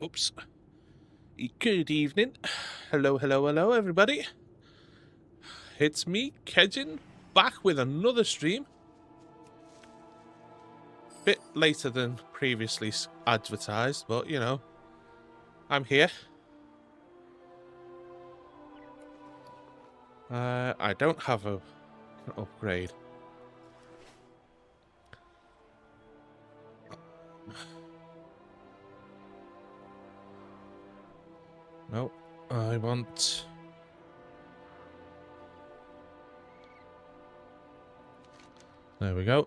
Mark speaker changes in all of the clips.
Speaker 1: Oops. Good evening. Hello, hello, hello, everybody. It's me, Kedgen, back with another stream. Bit later than previously advertised, but, you know, I'm here. I don't have an upgrade. No, I want... There we go.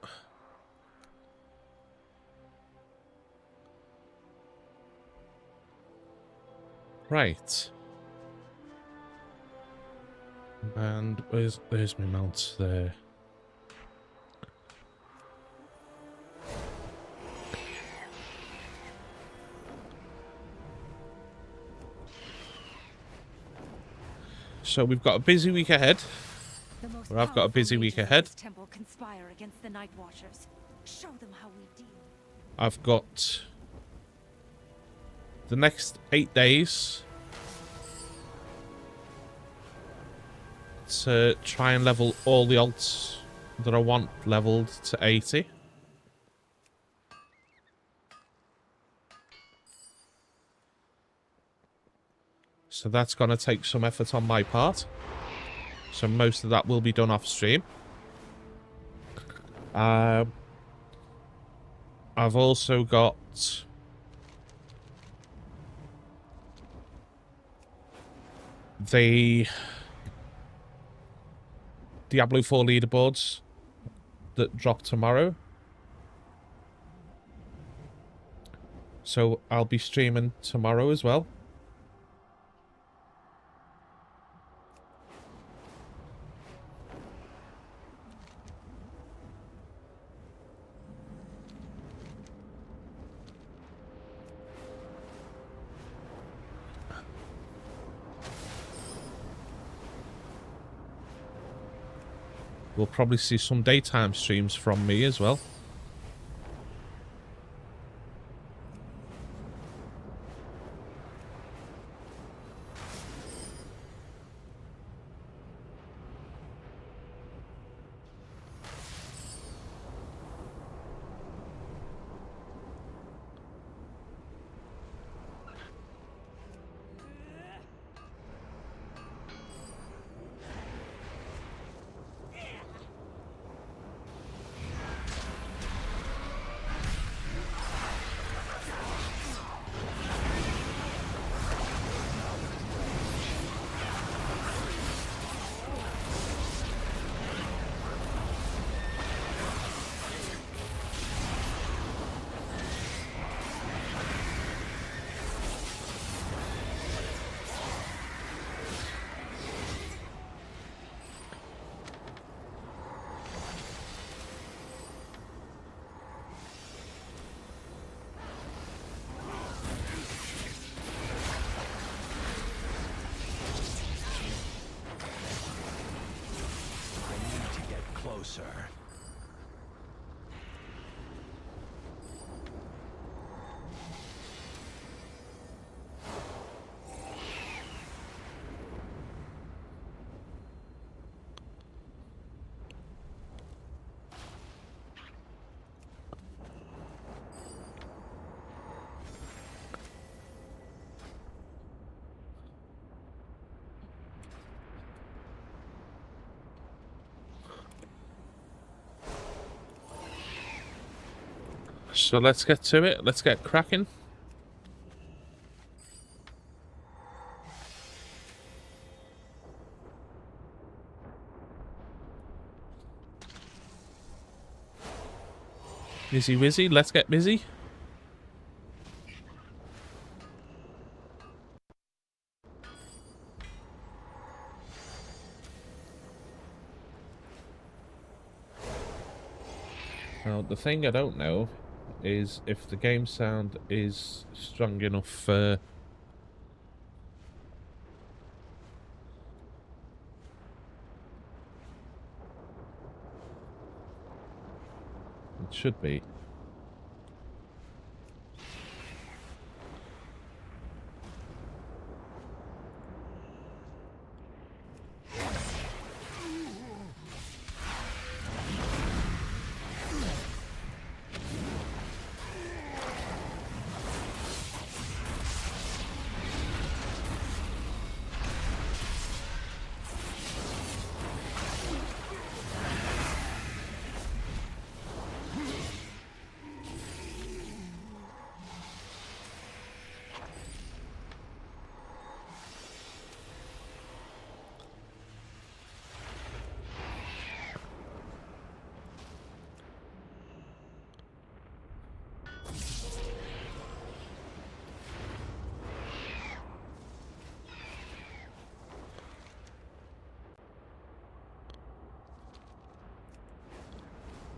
Speaker 1: Right. And there's my mount there. So we've got a busy week ahead. Or I've got a busy week ahead.
Speaker 2: Temple conspire against the Night Watchers. Show them how we deal.
Speaker 1: I've got the next 8 days to try and level all the alts that I want leveled to 80. So that's going to take some effort on my part. So most of that will be done off stream. I've also got the Diablo 4 leaderboards that drop tomorrow. So I'll be streaming tomorrow as well. We'll probably see some daytime streams from me as well. So let's get to it. Let's get cracking. Busy, busy. Let's get busy. Now, the thing I don't know is if the game sound is strong enough for... It should be.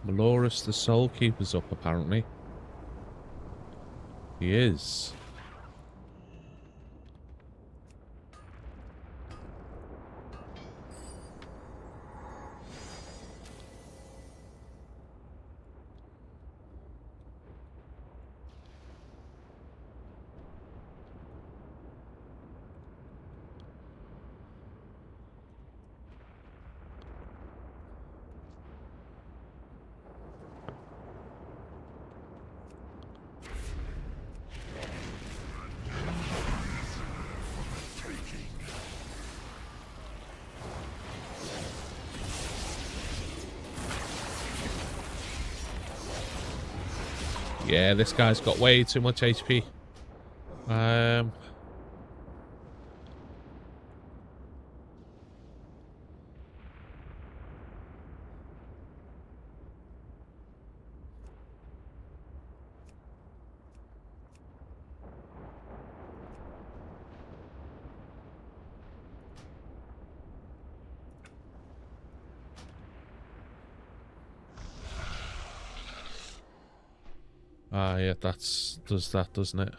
Speaker 1: Maloris the Soul Keeper's up, apparently. He is. Yeah, this guy's got way too much HP. Yeah, does that, doesn't it?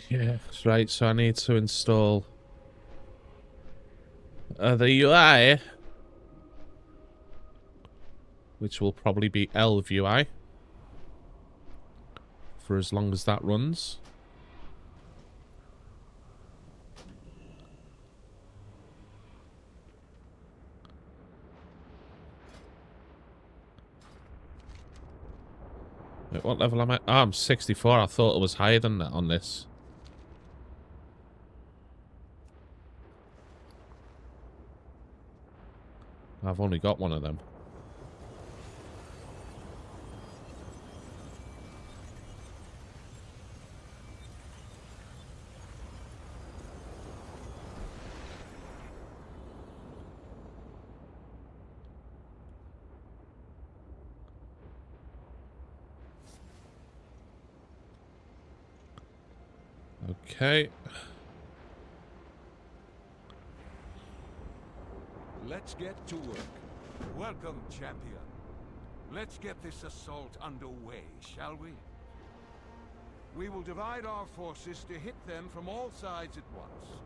Speaker 1: Yeah, right. So I need to install the UI, which will probably be Elv UI for as long as that runs. Wait, what level am I? Oh, I'm 64. I thought it was higher than that on this. I've only got one of them. Okay.
Speaker 3: Let's get to work. Welcome, champion. Let's get this assault underway, shall we? We will divide our forces to hit them from all sides at once.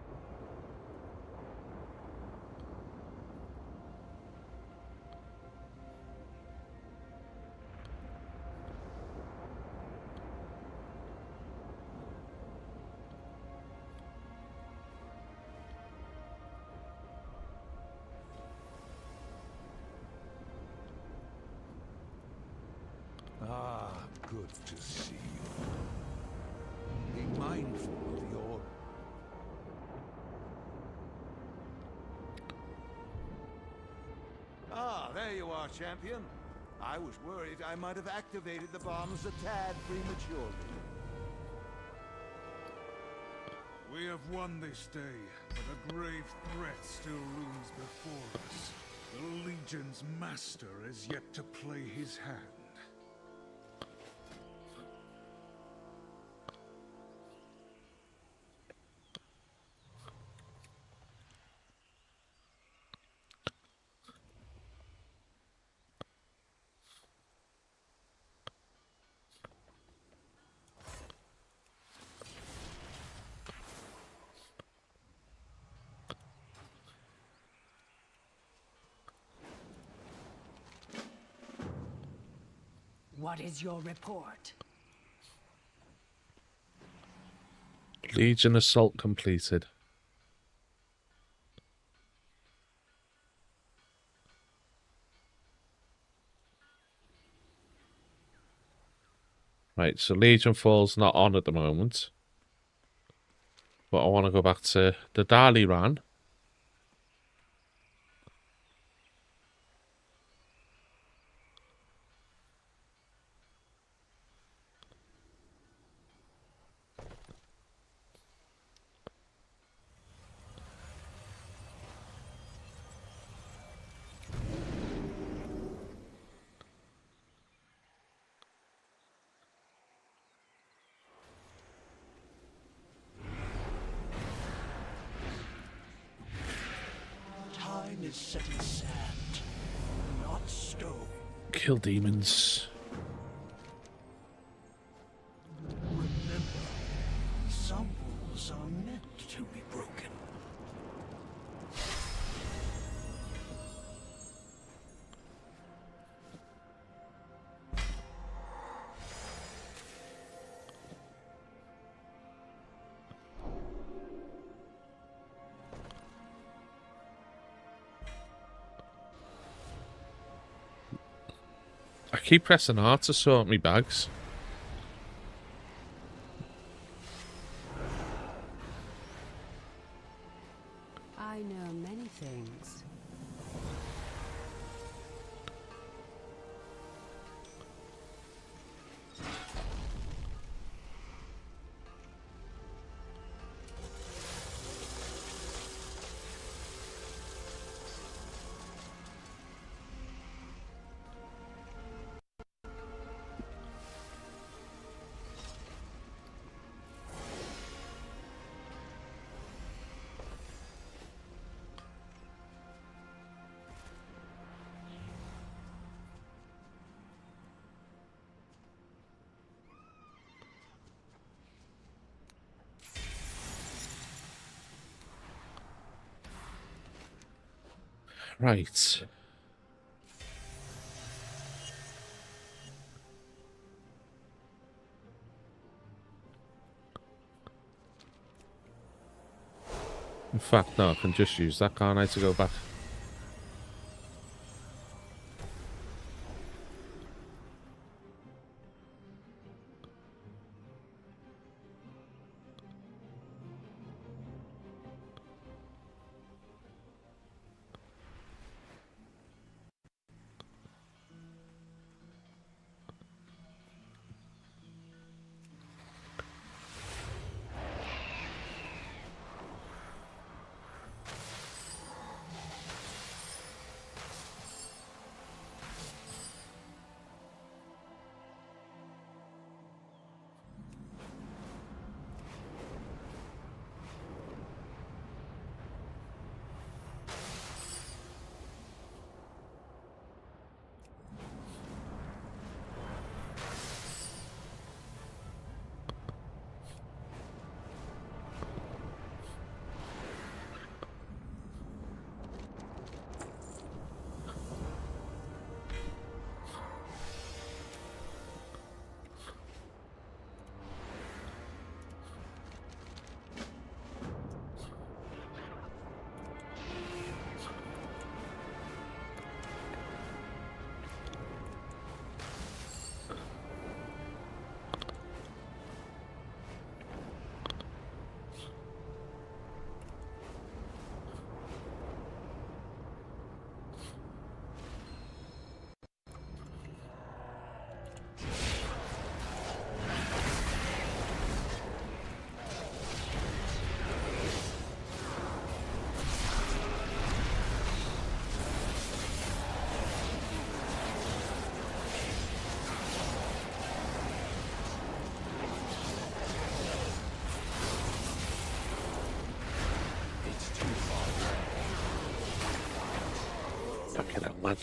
Speaker 3: Ah, good to see you. Be mindful of your... Ah, there you are, champion. I was worried I might have activated the bombs a tad prematurely.
Speaker 4: We have won this day, but a grave threat still looms before us. The Legion's master has yet to play his hand.
Speaker 2: What is your report?
Speaker 1: Legion assault completed. Right, so Legion Fall's not on at the moment. But I want to go back to the Dali Ran.
Speaker 5: is set in sand, not stone.
Speaker 1: Kill demons.
Speaker 5: Remember, some rules are meant to be broken.
Speaker 1: I keep pressing R to sort me bags.
Speaker 6: I know many things.
Speaker 1: Right. In fact, no, I can just use that, can't I, to go back? Fucking hell, man.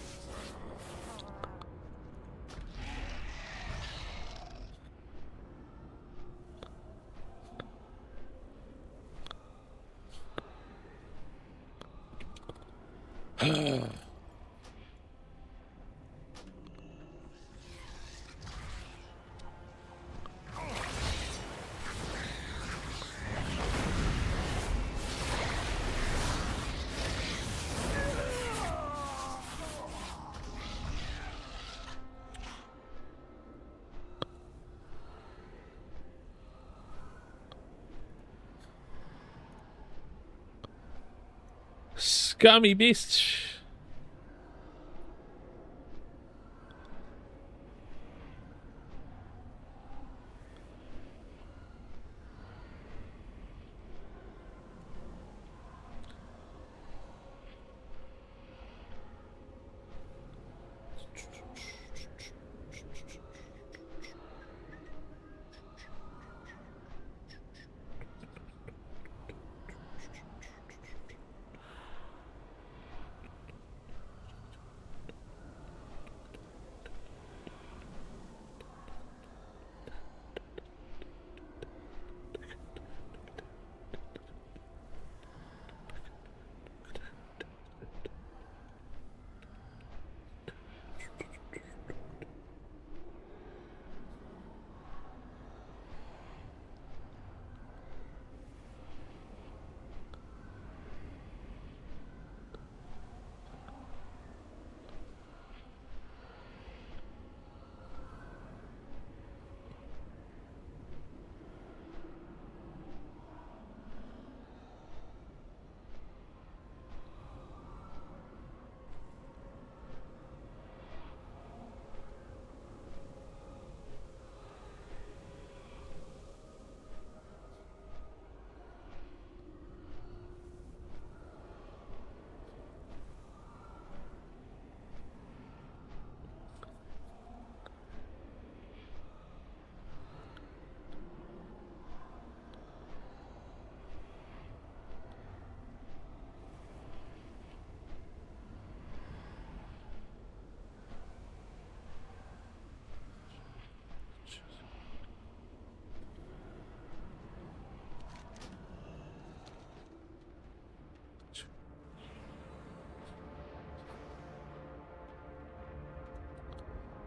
Speaker 1: Scummy bitch.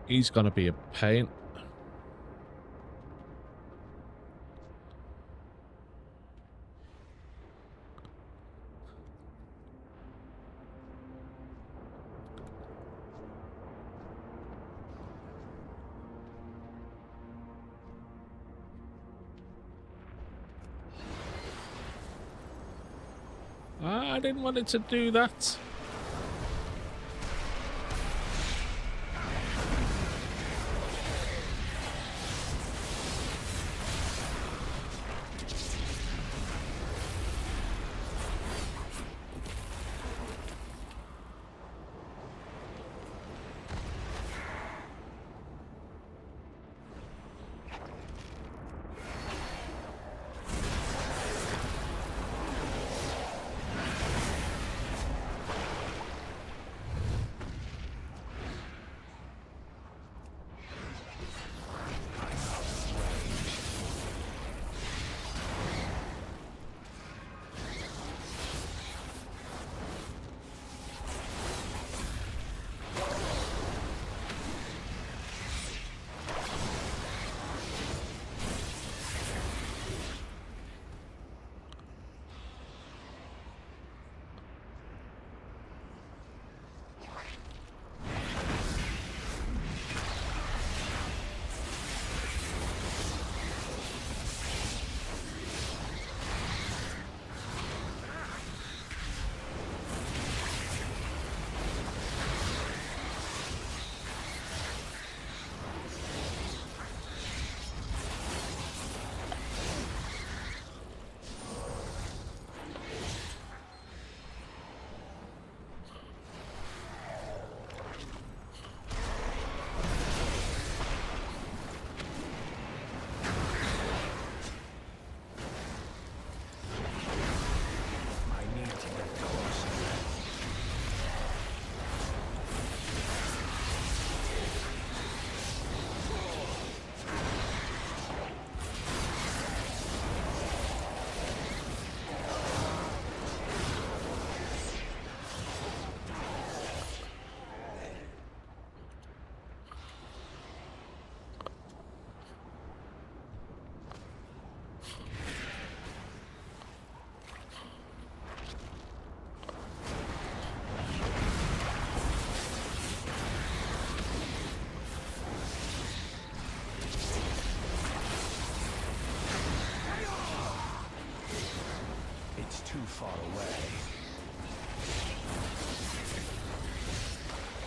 Speaker 1: He's gonna be a pain. I didn't want it to do that.
Speaker 5: Too far away.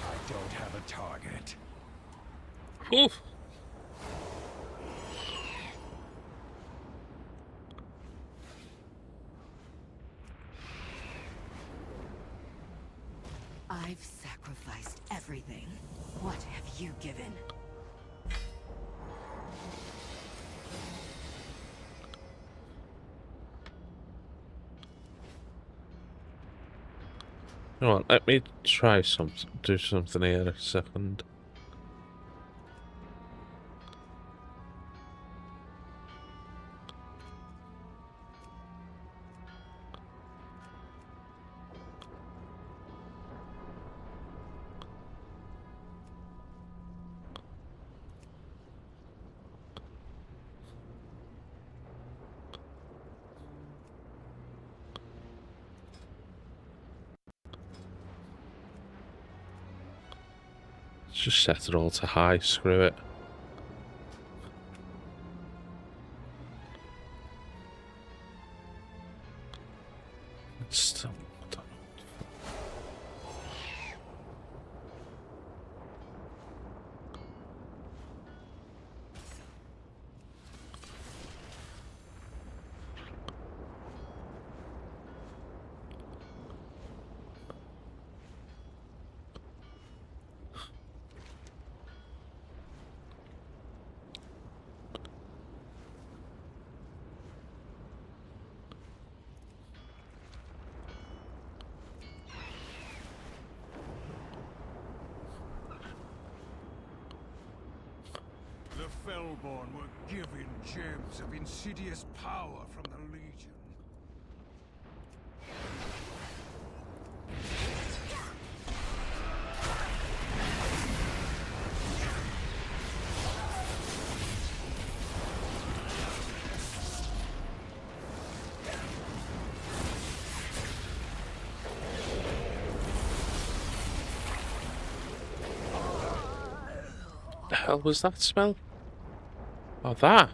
Speaker 5: I don't have a target.
Speaker 1: Oof.
Speaker 6: I've sacrificed everything. What have you given?
Speaker 1: Come on, let me try do something here a second. Just set it all to high, screw it. Still, I don't know.
Speaker 4: The Fellborn were given gems of insidious power from the Legion.
Speaker 1: The hell was that smell? Oh, that.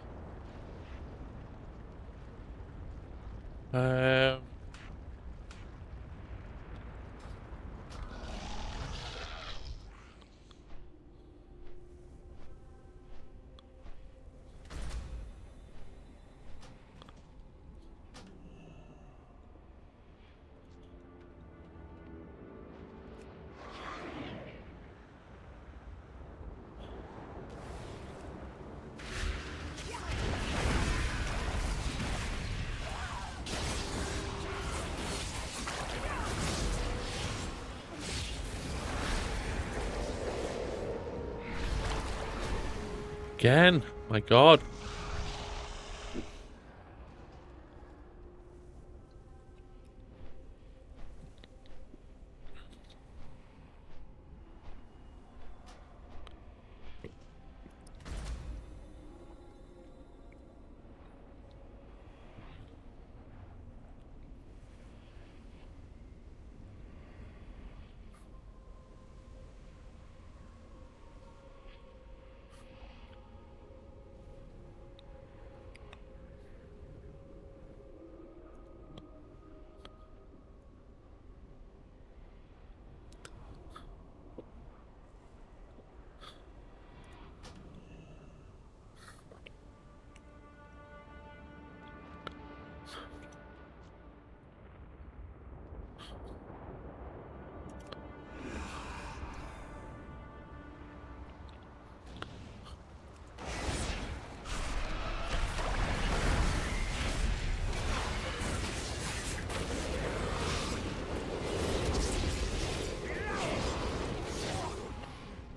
Speaker 1: Again, my God.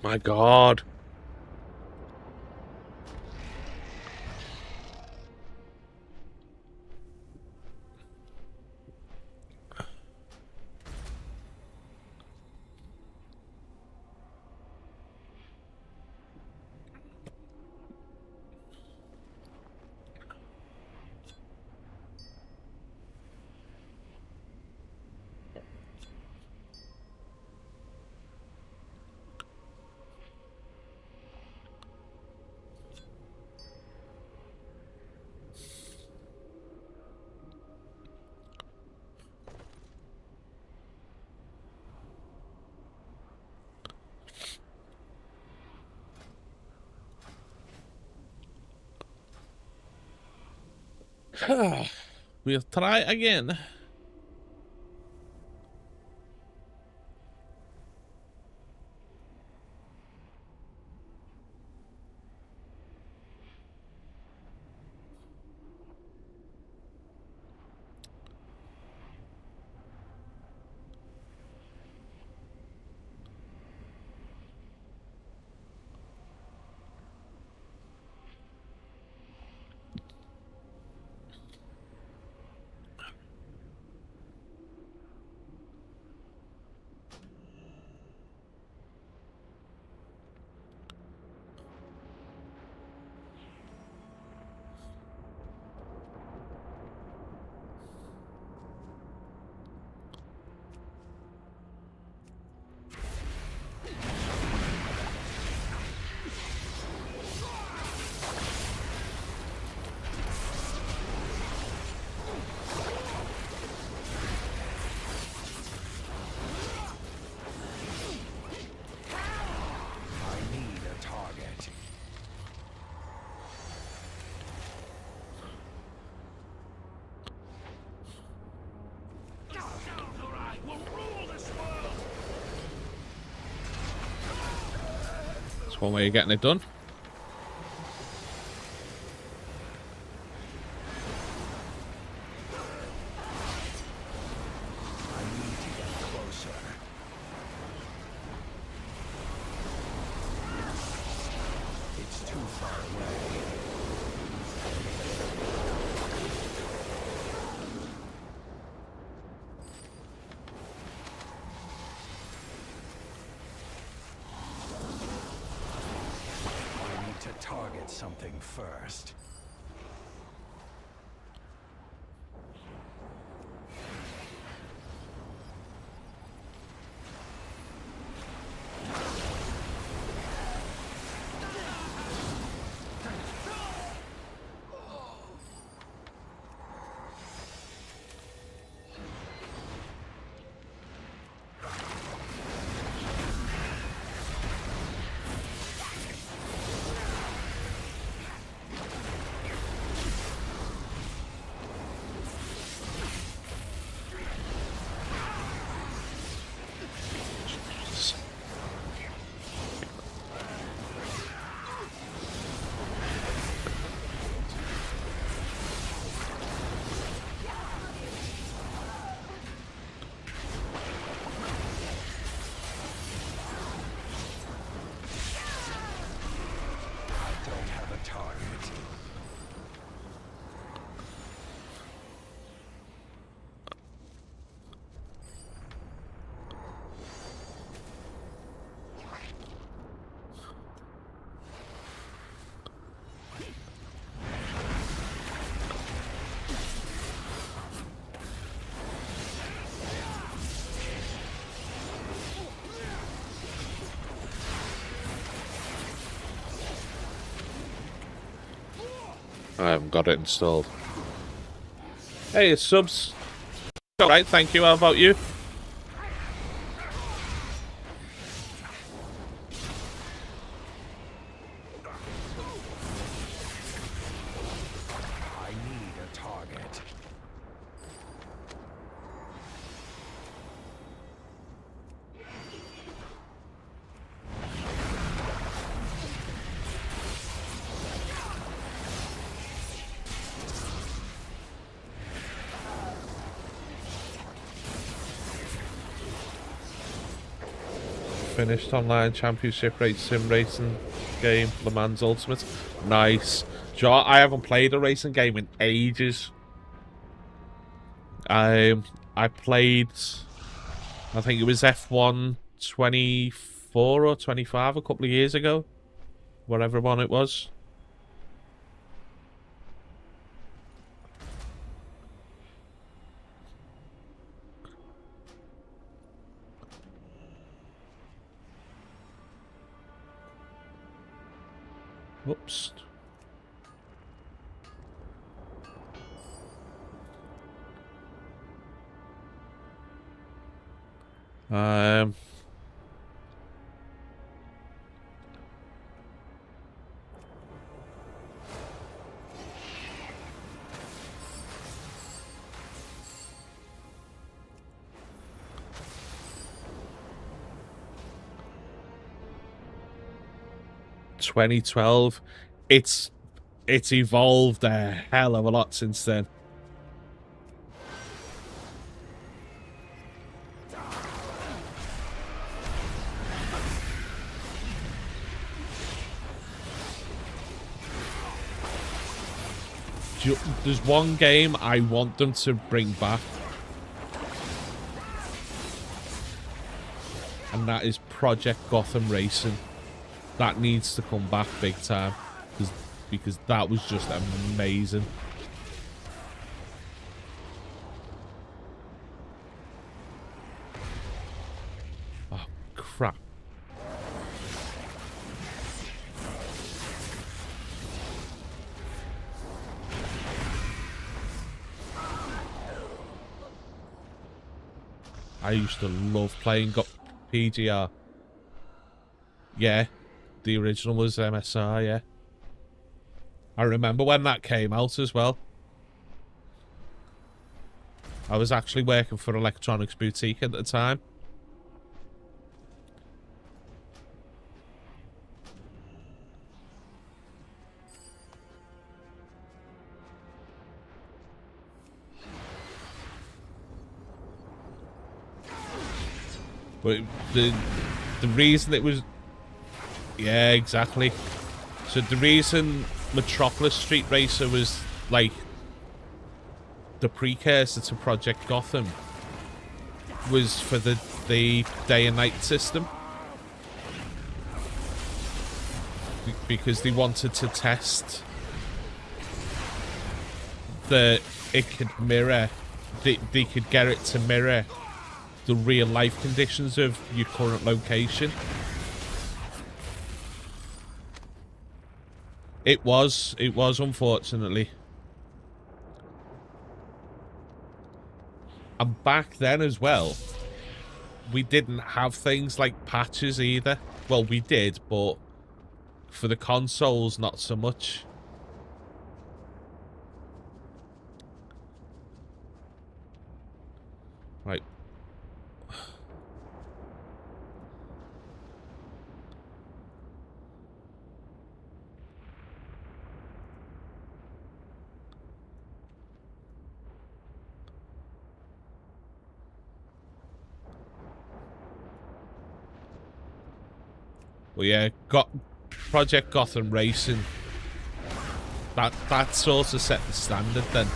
Speaker 1: My God. We'll try again. That's one way of getting it done.
Speaker 5: Target something first.
Speaker 1: I haven't got it installed. Hey, it's subs. Alright, thank you. How about you?
Speaker 3: I need a target.
Speaker 1: Finished online championship race sim racing game, Le Mans Ultimate. Nice. Sure, I haven't played a racing game in ages. I played, I think it was F1 24 or 25 a couple of years ago. Whatever one it was. Whoops. Um 2012. It's evolved a hell of a lot since then. There's one game I want them to bring back, and that is Project Gotham Racing. That needs to come back big time, because that was just amazing. Oh, crap. I used to love playing PGR. Yeah, the original was MSR, yeah. I remember when that came out as well. I was actually working for Electronics Boutique at the time. But the reason it was... Yeah, exactly. So the reason Metropolis Street Racer was, like, the precursor to Project Gotham was for the day and night system. Because they wanted to test that it could mirror... They could get it to mirror the real life conditions of your current location. It was unfortunately. And back then as well, we didn't have things like patches either. Well, we did, but for the consoles, not so much. Right. Well, yeah, got Project Gotham Racing. That sort of set the standard then.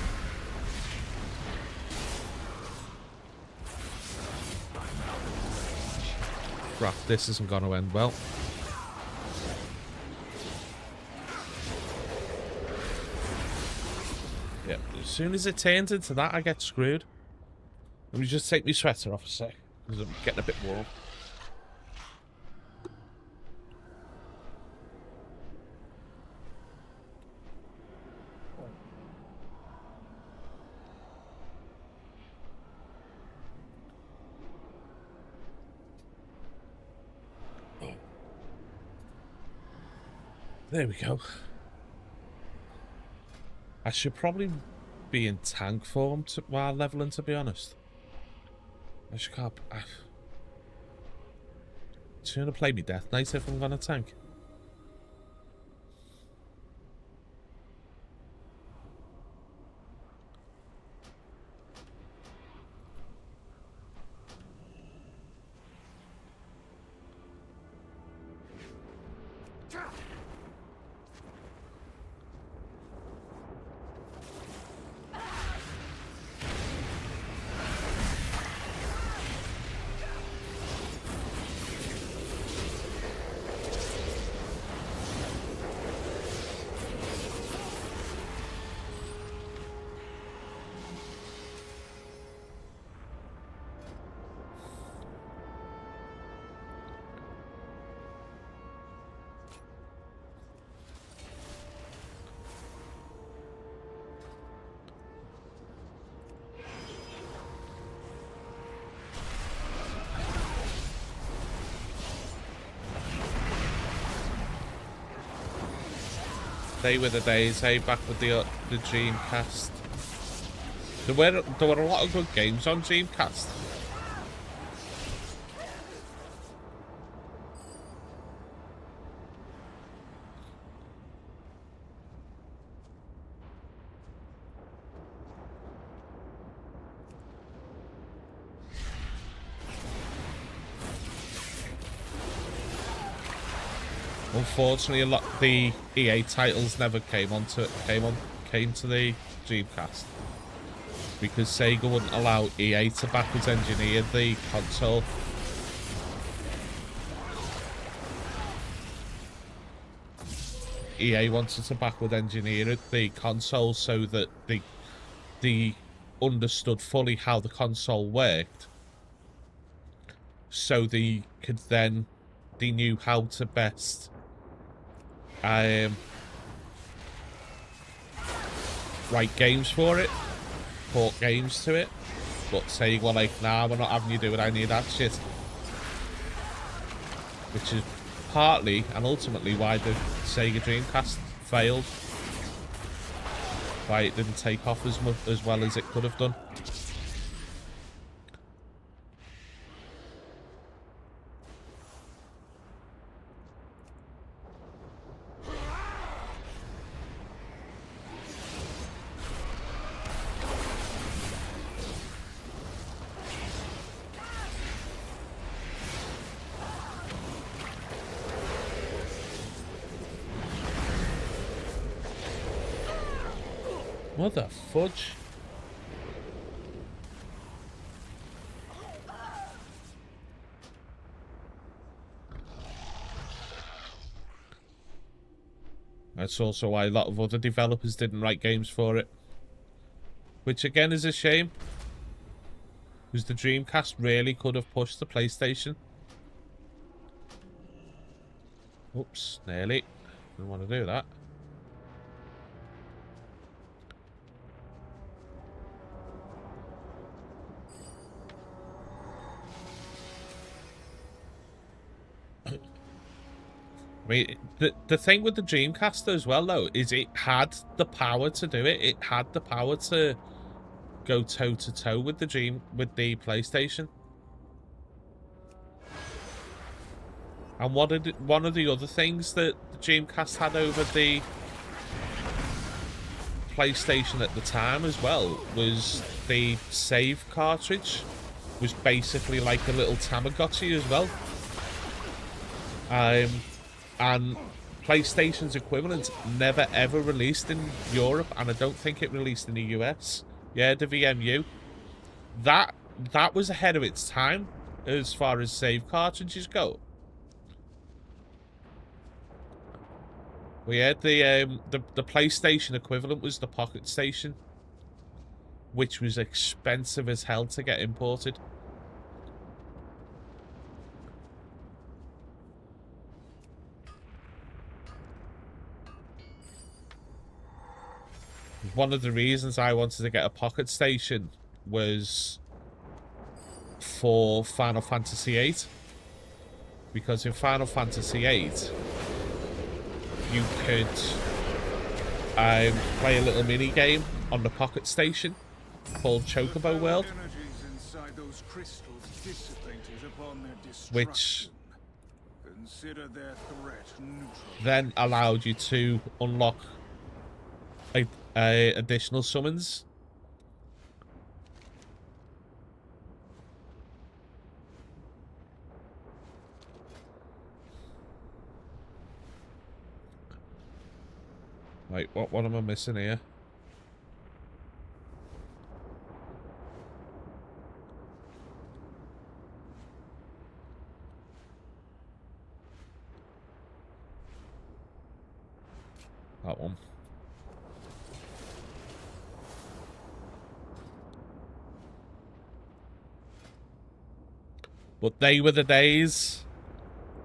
Speaker 1: Crap, this isn't going to end well. Yeah, as soon as it turns into that, I get screwed. Let me just take my sweater off a sec, because I'm getting a bit warm. There we go. I should probably be in tank form while leveling, to be honest. I just can't... I'm trying to play me Death Knight if I'm gonna tank. They were the days, hey, back with the Dreamcast. There were a lot of good games on Dreamcast. Unfortunately, a lot of the EA titles never came to the Dreamcast because Sega wouldn't allow EA to backwards engineer the console. EA wanted to backward engineer the console so that they understood fully how the console worked, so they knew how to best write games for it, port games to it, but saying, well, like, nah, we're not having you do it, I need that shit. Which is partly and ultimately why the Sega Dreamcast failed. Why it didn't take off as well as it could have done. What the fudge? That's also why a lot of other developers didn't write games for it. Which again is a shame. Because the Dreamcast really could have pushed the PlayStation. Oops, nearly. Didn't want to do that. I mean, the thing with the Dreamcast as well, though, is it had the power to do it. It had the power to go toe-to-toe with the PlayStation. And one of the other things that the Dreamcast had over the PlayStation at the time as well was the save cartridge was basically like a little Tamagotchi as well. And PlayStation's equivalent never ever released in Europe, and I don't think it released in the US. Yeah, the VMU. That was ahead of its time as far as save cartridges go. We had the PlayStation equivalent was the Pocket Station, which was expensive as hell to get imported. One of the reasons I wanted to get a Pocket Station was for Final Fantasy VIII. Because in Final Fantasy VIII, you could play a little mini game on the Pocket Station called Chocobo World,
Speaker 4: Energies inside those crystals dissipated upon their
Speaker 1: which
Speaker 4: destruction. Consider their threat neutral.
Speaker 1: then allowed you to unlock additional summons. Right, what am I missing here? That one. But they were the days.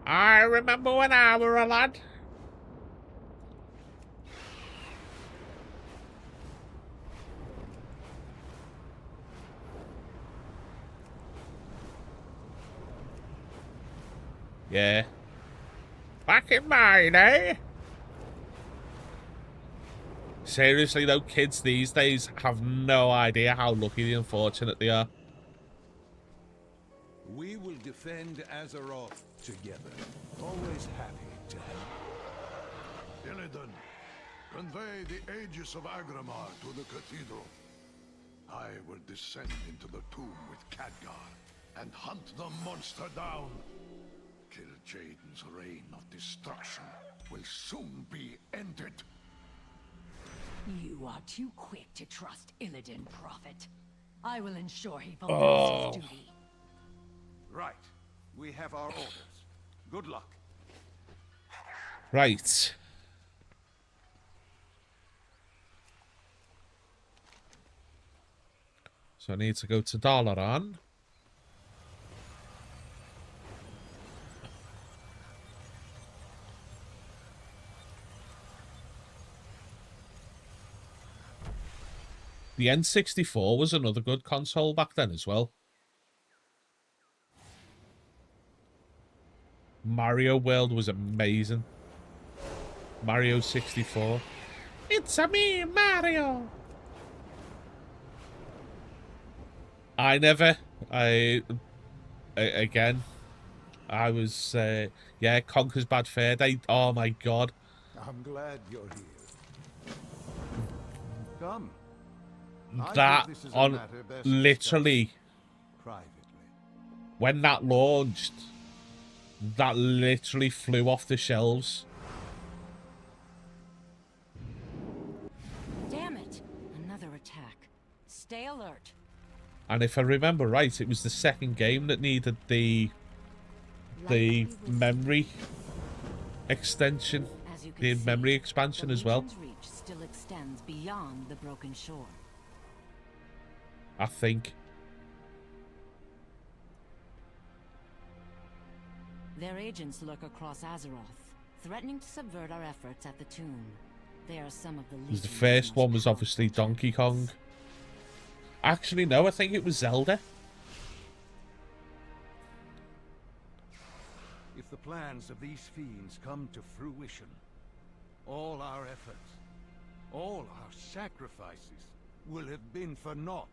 Speaker 1: I remember when I were a lad. Yeah. Back in my day. Seriously though, kids these days have no idea how lucky and fortunate they are.
Speaker 3: We will defend Azeroth together. Always happy to help.
Speaker 7: Illidan, convey the Aegis of Agramar to the cathedral. I will descend into the tomb with Khadgar and hunt the monster down. Kill Jaden's reign of destruction will soon be ended.
Speaker 6: You are too quick to trust Illidan, Prophet. I will ensure he fulfills his duty.
Speaker 3: Right. We have our orders. Good luck.
Speaker 1: Right. So I need to go to Dalaran. The N64 was another good console back then as well. Mario World was amazing. Mario 64. It's a me, Mario! Again, I was, yeah, Conker's Bad Fur Day. Oh my god.
Speaker 3: I'm glad you're here. Come.
Speaker 1: That on literally
Speaker 3: Privately.
Speaker 1: when that launched, that literally flew off the shelves.
Speaker 6: Damn it! Another attack. Stay alert.
Speaker 1: And if I remember right, it was the second game that needed the memory extension,
Speaker 6: As you can
Speaker 1: the
Speaker 6: see,
Speaker 1: memory expansion
Speaker 6: the
Speaker 1: as well.
Speaker 6: Legion's reach still extends beyond the broken shore.
Speaker 1: I think.
Speaker 6: Their agents lurk across Azeroth, threatening to subvert our efforts at the tomb. They are some of the
Speaker 1: The
Speaker 6: Legion's
Speaker 1: first one
Speaker 6: most
Speaker 1: was obviously
Speaker 6: powerful
Speaker 1: Donkey
Speaker 6: champions.
Speaker 1: Kong. Actually, no, I think it was Zelda.
Speaker 3: If the plans of these fiends come to fruition, all our efforts, all our sacrifices will have been for naught.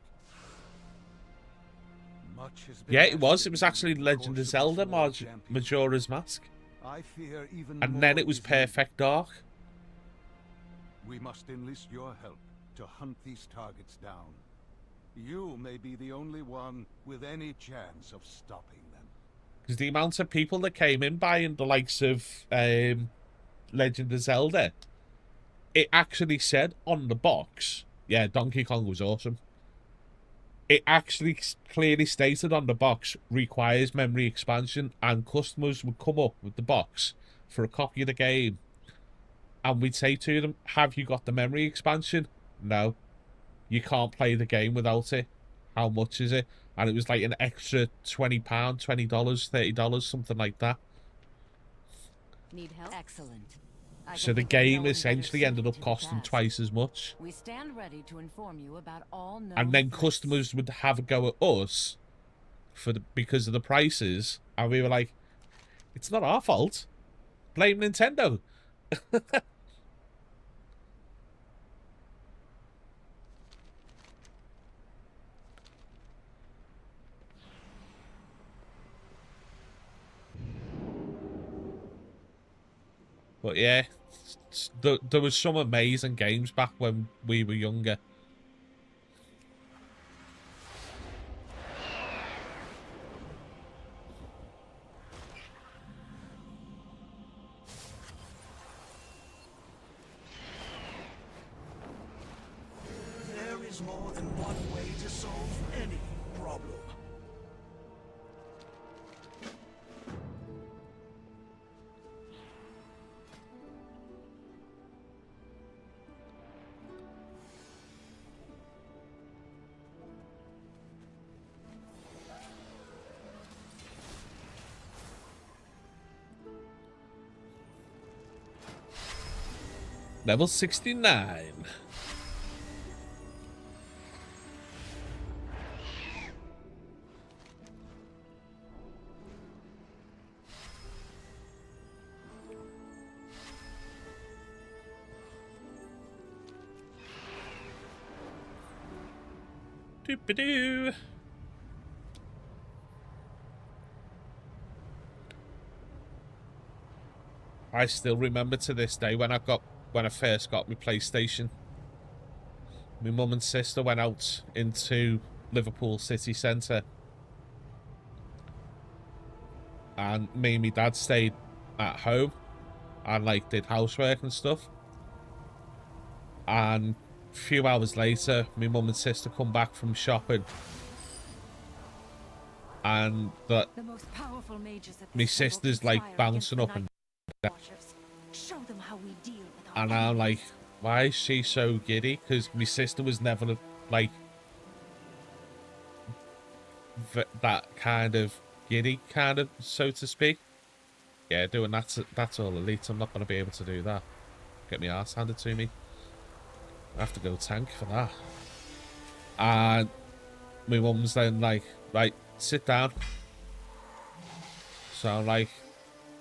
Speaker 3: Much has been
Speaker 1: Yeah, it was.
Speaker 3: asked
Speaker 1: It was
Speaker 3: of you
Speaker 1: actually
Speaker 3: in the
Speaker 1: Legend
Speaker 3: course
Speaker 1: of
Speaker 3: the
Speaker 1: Zelda,
Speaker 3: small champion.
Speaker 1: Majora's Mask.
Speaker 3: I fear even
Speaker 1: And then
Speaker 3: more
Speaker 1: it was
Speaker 3: is needed.
Speaker 1: Perfect Dark.
Speaker 3: We must enlist your help to hunt these targets down. You may be the only one with any chance of stopping them.
Speaker 1: Because the amount of people that came in buying the likes of Legend of Zelda, it actually said on the box, yeah, Donkey Kong was awesome. It actually clearly stated on the box, requires memory expansion, and customers would come up with the box for a copy of the game. And we'd say to them, have you got the memory expansion? No. You can't play the game without it. How much is it? And it was like an extra £20, $20, $30, something like that.
Speaker 6: Need help? Excellent. I
Speaker 1: So
Speaker 6: can
Speaker 1: the
Speaker 6: think of no
Speaker 1: game
Speaker 6: one
Speaker 1: essentially
Speaker 6: better
Speaker 1: ended
Speaker 6: suited
Speaker 1: up
Speaker 6: to the
Speaker 1: costing
Speaker 6: task.
Speaker 1: twice as much.
Speaker 6: We stand ready to inform you about all known
Speaker 1: And then
Speaker 6: threats.
Speaker 1: customers would have a go at us because of the prices. And we were like, it's not our fault. Blame Nintendo. But yeah, there was some amazing games back when we were younger.
Speaker 5: There is more than one way to solve any problem.
Speaker 1: Level 69. Doop-a-doo. I still remember to this day when I first got my PlayStation. My mum and sister went out into Liverpool city centre, and me and my dad stayed at home and like did housework and stuff. And a few hours later, my mum and sister come back from shopping, and
Speaker 2: The most powerful mages at
Speaker 1: my
Speaker 2: this
Speaker 1: sister's
Speaker 2: temple
Speaker 1: like
Speaker 2: conspire
Speaker 1: bouncing
Speaker 2: against
Speaker 1: up
Speaker 2: the
Speaker 1: and
Speaker 2: Night Watchers. Show them how we deal with our
Speaker 1: and I'm
Speaker 2: enemies.
Speaker 1: like, why is she so giddy? Because my sister was never like that kind of giddy, kind of, so to speak. Yeah, doing that's all elite. I'm not going to be able to do that. Get my arse handed to me. I have to go tank for that. And my mum's then like, right, sit down. So I'm like,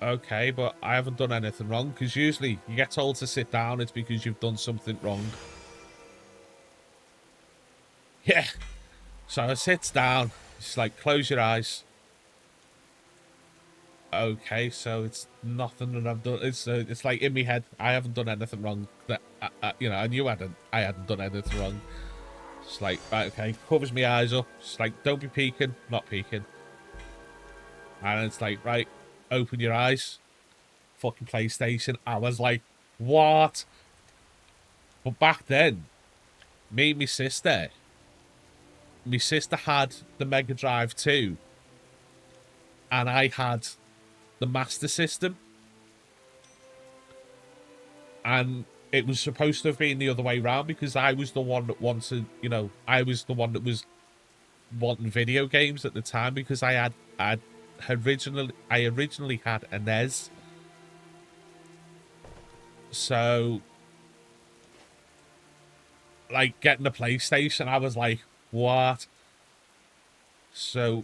Speaker 1: okay, but I haven't done anything wrong. Because usually you get told to sit down, it's because you've done something wrong. Yeah. So I sits down. It's like, close your eyes. Okay, so it's nothing that I've done. It's like in my head, I haven't done anything wrong. That you know, and you hadn't. I hadn't done anything wrong. It's like, right, okay, covers my eyes up. It's like, don't be peeking, not peeking. And it's like, right, open your eyes. Fucking PlayStation. I was like, what? But back then, me and my sister had the Mega Drive 2, and I had the Master System. And it was supposed to have been the other way around, because I was the one that wanted, you know, I was the one that was wanting video games at the time, because I originally had a NES. So like getting a PlayStation, I was like, what? So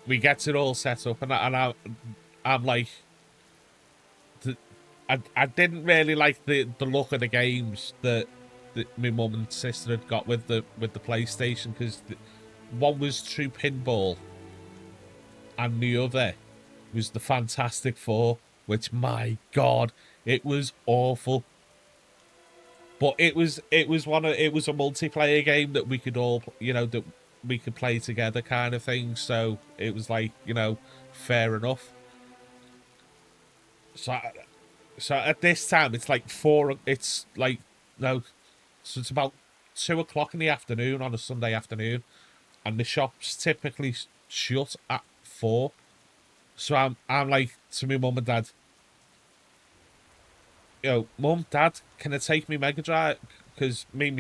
Speaker 1: we get it all set up, and I'm like, I didn't really like the look of the games that my mum and sister had got with the PlayStation, because one was True Pinball and the other was the Fantastic Four, which, my God, it was awful. But it was a multiplayer game that we could all, you know, that we could play together, kind of thing. So it was like, you know, fair enough. So at this time, it's like it's like, no, so it's about 2 o'clock in the afternoon on a Sunday afternoon, and the shop's typically shut at 4. So I'm like to my mum and dad, you know, Mum, Dad, can I take me Mega Drive? Because me and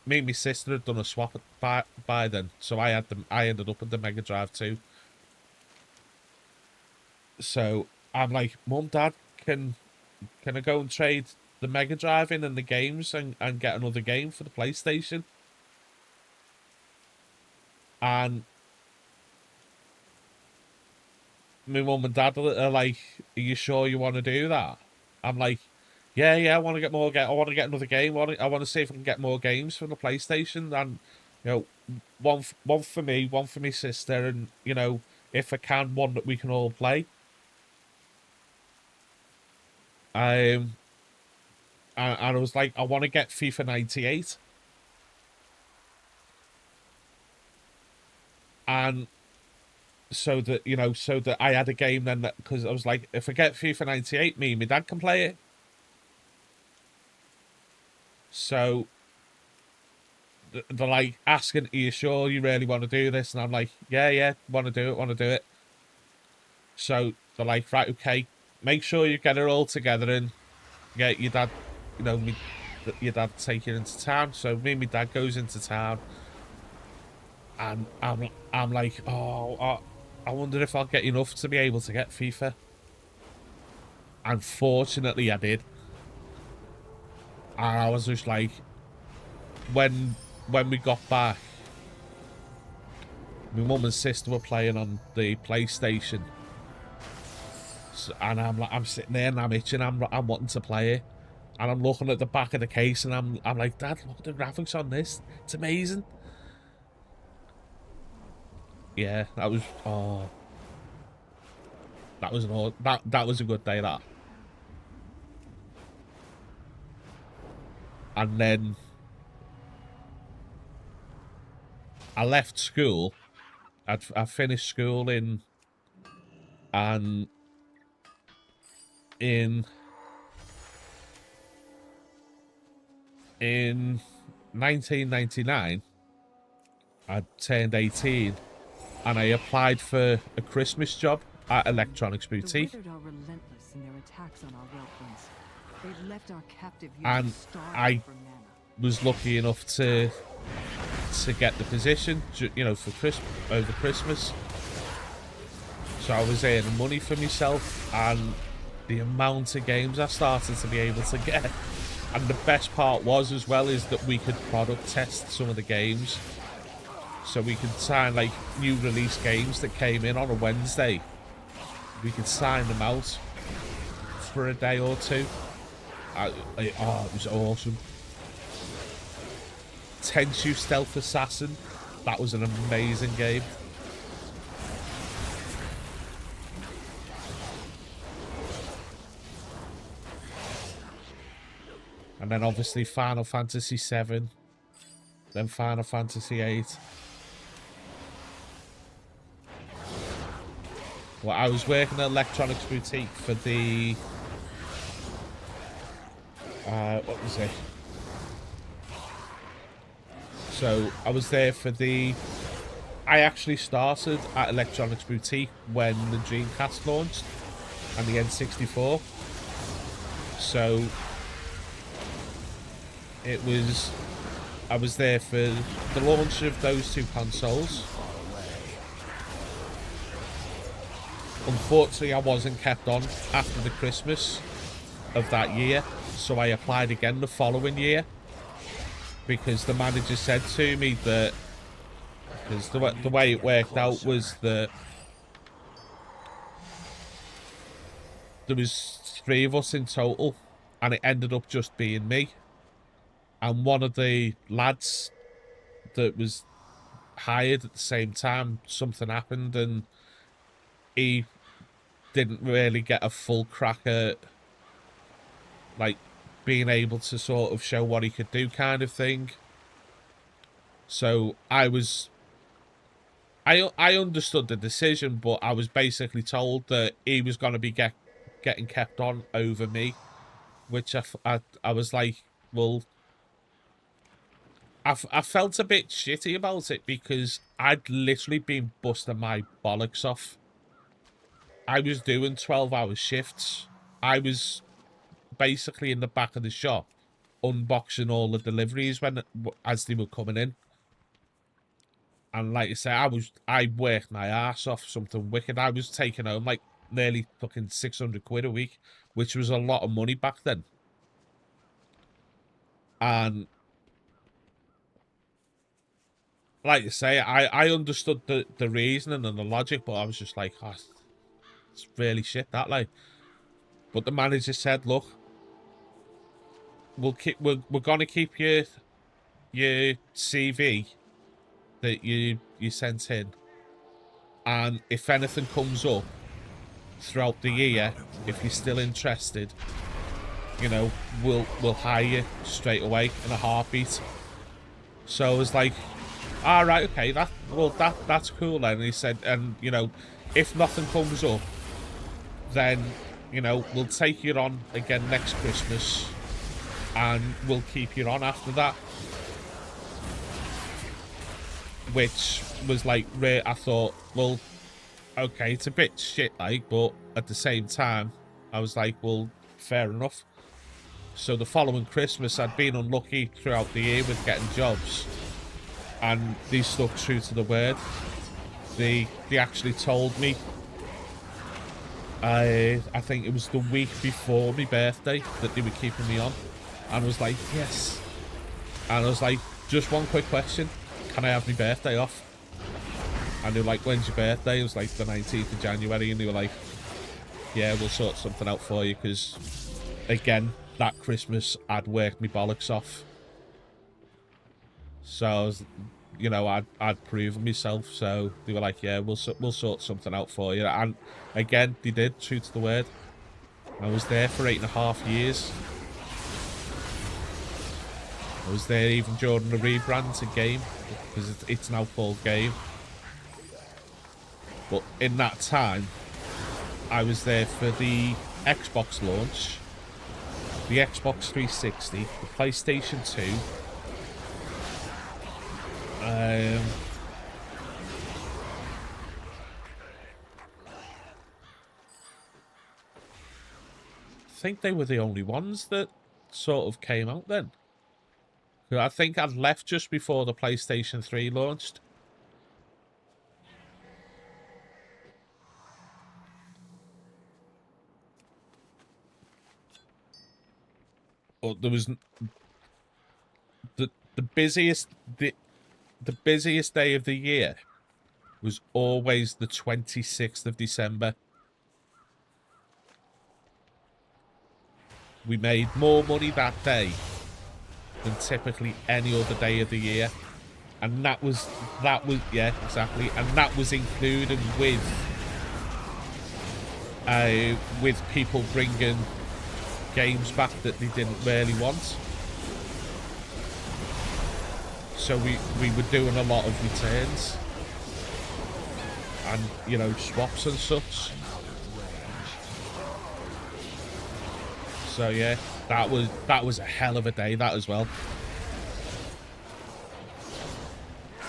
Speaker 1: my sister had done a swap by then, so I ended up with the Mega Drive too. So I'm like, Mum, Dad, can I go and trade the Mega Drive in and the games and get another game for the PlayStation? And my mum and dad are like, are you sure you want to do that? I'm like, yeah, I want to get more. I want to get another game. I want to see if I can get more games from the PlayStation, and you know, one for me, one for my sister, and you know, if I can, one that we can all play. And I was like, I want to get FIFA 98, and so that you know, so that I had a game then, that because I was like, if I get FIFA 98, me and my dad can play it. So they're like asking, "Are you sure you really want to do this?" And I'm like, "Yeah, want to do it, want to do it." So they're like, "Right, okay, make sure you get it all together and get your dad, you know, your dad take you into town." So me and my dad goes into town, and I'm like, "Oh, I wonder if I'll get enough to be able to get FIFA." And fortunately, I did. And I was just like, when we got back, my mum and sister were playing on the PlayStation, so, and I'm sitting there and I'm itching. I'm wanting to play it, and I'm looking at the back of the case, and I'm like, Dad, look at the graphics on this. It's amazing. Yeah, that was that was a good day, that. And then I left school. I finished school in 1999. I turned 18, and I applied for a Christmas job at Electronics Boutique.
Speaker 6: The Withered are relentless in their attacks on our wealthlings. They've left our captive
Speaker 1: And
Speaker 6: users starving
Speaker 1: I
Speaker 6: for mana.
Speaker 1: was lucky enough to get the position, you know, for over Christmas. So I was earning money for myself, and the amount of games I started to be able to get. And the best part was as well is that we could product test some of the games. So we could sign like new release games that came in on a Wednesday. We could sign them out for a day or two. It was awesome. Tenchu Stealth Assassin. That was an amazing game. And then obviously Final Fantasy VII. Then Final Fantasy VIII. Well, I was working at Electronics Boutique for the... what was it? So, I was there for the... I actually started at Electronics Boutique when the Dreamcast launched and the N64. So, it was... I was there for the launch of those two consoles. Unfortunately, I wasn't kept on after the Christmas of that year, so I applied again the following year, because the manager said to me that, because the way it worked out was that there was 3 of us in total, and it ended up just being me. And one of the lads that was hired at the same time, something happened, and he didn't really get a full crack at, like, being able to sort of show what he could do, kind of thing. So I understood the decision, but I was basically told that he was going to be getting kept on over me, which I was like, well, I felt a bit shitty about it, because I'd literally been busting my bollocks off. I was doing 12-hour shifts. I was basically in the back of the shop unboxing all the deliveries as they were coming in. And like I say, I worked my ass off, something wicked. I was taking home like nearly fucking 600 quid a week, which was a lot of money back then. And like I say, I understood the reasoning and the logic, but I was just like, oh, it's really shit, that, like. But the manager said, look, we're gonna keep your CV that you sent in, and if anything comes up throughout the year, if you're still interested, you know, we'll hire you straight away in a heartbeat. So I was like, all right, okay, that's cool then. And he said, and you know, if nothing comes up, then you know we'll take you on again next Christmas, and we'll keep you on after that. Which was like, I thought, well, okay, it's a bit shit, like, but at the same time, I was like, well, fair enough. So the following Christmas, I'd been unlucky throughout the year with getting jobs, and they stuck true to the word. They actually told me, I think it was the week before my birthday, that they were keeping me on, and I was like, yes. And I was like, just one quick question, can I have my birthday off? And they were like, when's your birthday? It was like the 19th of January, and they were like, yeah, we'll sort something out for you, because again, that Christmas I'd worked my bollocks off. So I was, you know, I'd proven myself. So they were like, yeah, we'll sort something out for you. And again, they did, true to the word. I was there for 8.5 years. I was there even during the rebrand to Game, because it's now called Game. But in that time, I was there for the Xbox launch, the Xbox 360, the PlayStation 2, I think they were the only ones that sort of came out then. I think I'd left just before the PlayStation 3 launched. But there was the busiest day of the year was always the 26th of December. We made more money that day than typically any other day of the year, and that was yeah, exactly, and that was included with people bringing games back that they didn't really want. So we were doing a lot of returns and, you know, swaps and such. So yeah, that was a hell of a day, that as well.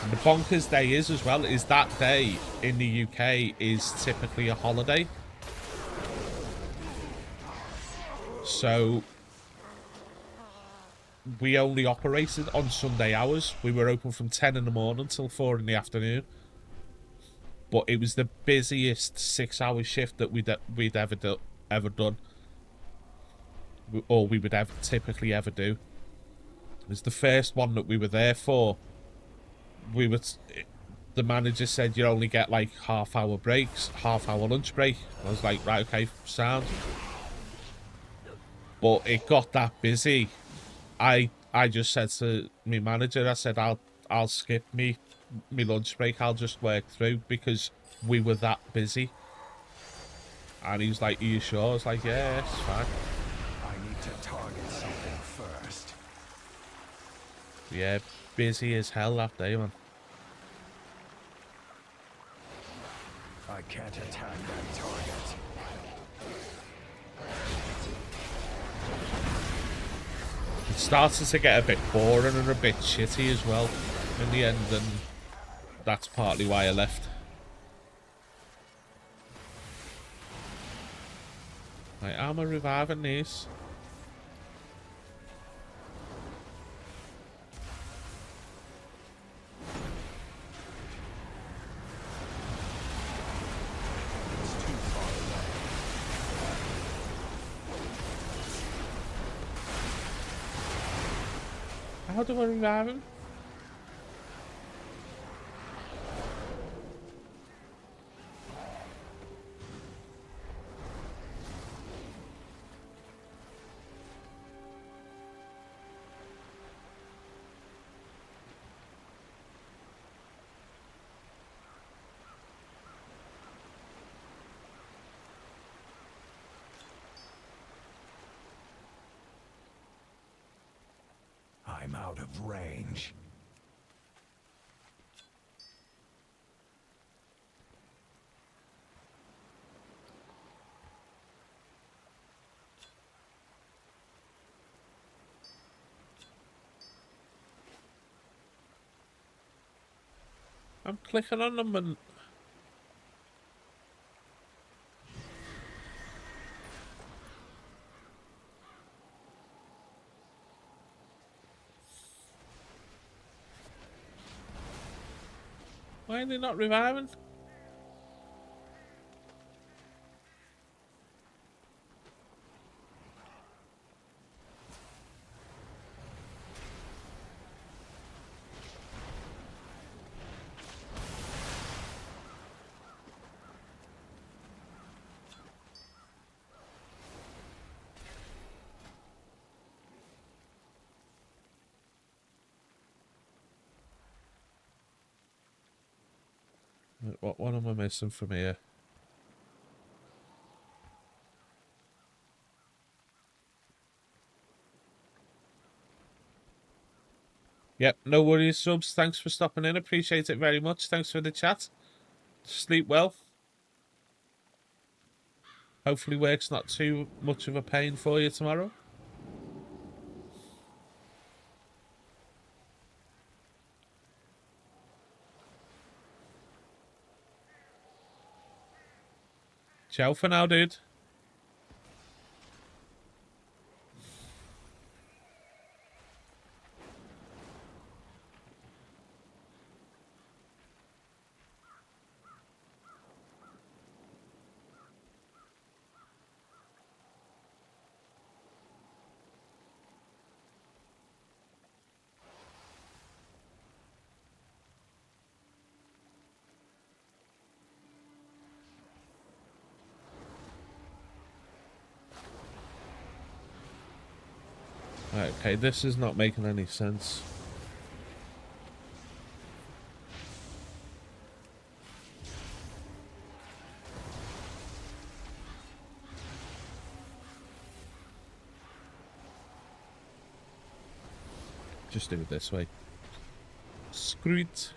Speaker 1: And the bonkers day is as well is that day in the UK is typically a holiday. So we only operated on Sunday hours. We were open from 10 in the morning till 4 in the afternoon. But it was the busiest 6-hour shift that we'd ever done. Or we would typically ever do. It was the first one that we were there for. The manager said you only get like half-hour breaks, half-hour lunch break. I was like, right, okay, sound. But it got that busy. I just said to my manager, I said, I'll skip me lunch break. I'll just work through because we were that busy. And he was like, are you sure? I was like, yeah, it's fine.
Speaker 3: I need to target something first.
Speaker 1: Yeah, busy as hell that day, man.
Speaker 3: I can't attack that target.
Speaker 1: It started to get a bit boring and a bit shitty as well in the end, and that's partly why I left. Right, am I reviving these? How do I revive him?
Speaker 5: him out of range.
Speaker 1: I'm clicking on them and... Why are they not reviving? What one am I missing from here? Yep, no worries, subs. Thanks for stopping in. Appreciate it very much. Thanks for the chat. Sleep well. Hopefully work's not too much of a pain for you tomorrow. Ciao for now, dude. Right, okay, this is not making any sense. Just do it this way. Screw it.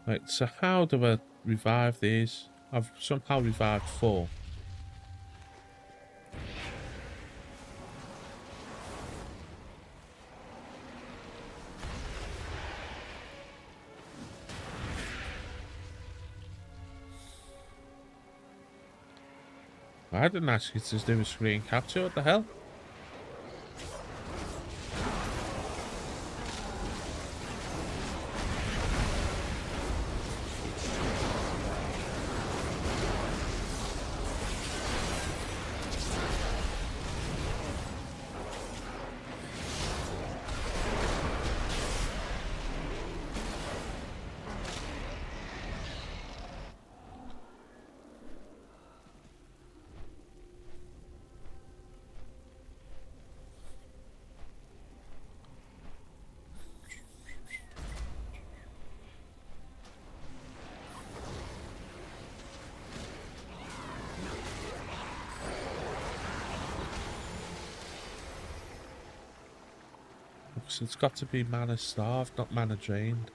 Speaker 1: Right, so how do I revive these? I've somehow revived 4. I didn't ask you to do a screen capture, what the hell? So it's got to be mana starved, not mana drained.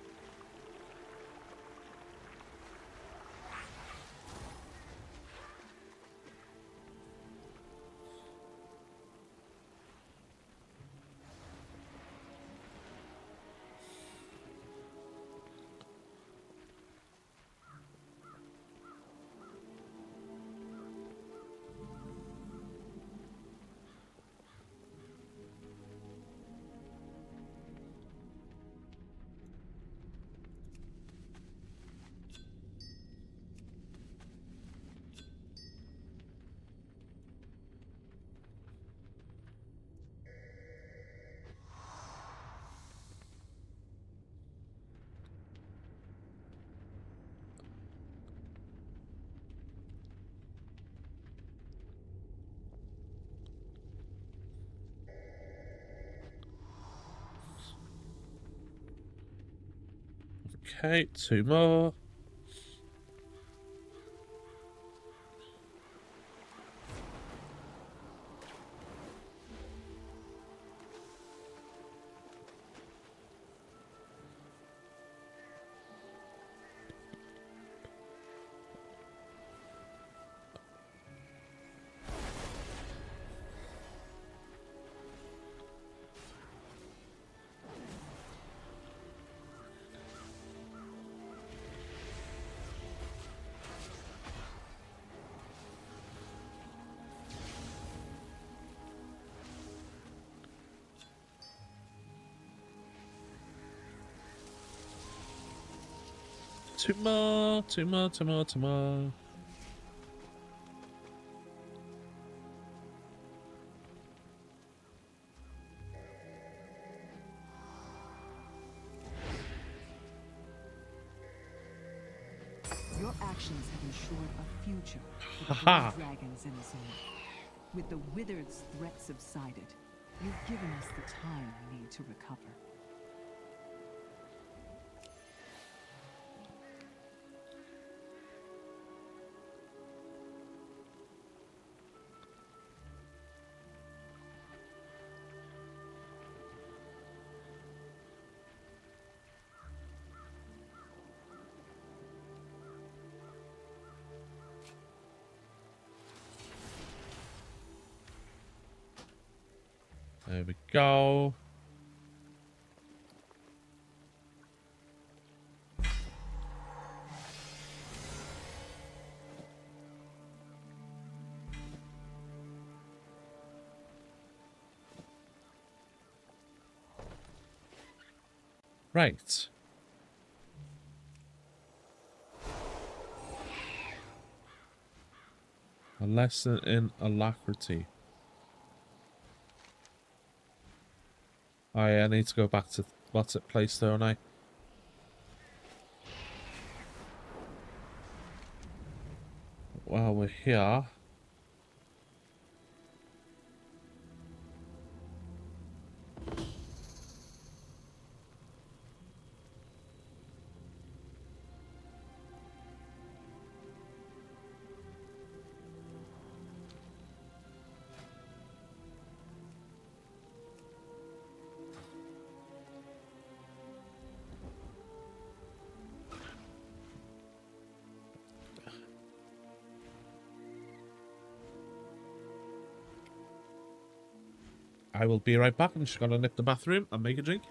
Speaker 1: Okay, 2 more. Two more, two more, two more, two more.
Speaker 8: Your actions have ensured a future for the
Speaker 1: Haha.
Speaker 8: blue dragons in the zone. With the Withered's threat subsided, you've given us the time we need to recover.
Speaker 1: There we go. Right. A lesson in alacrity. Oh yeah, I need to go back to what's it place, don't I? Well, we're here. I will be right back. I'm just gonna nip the bathroom and make a drink.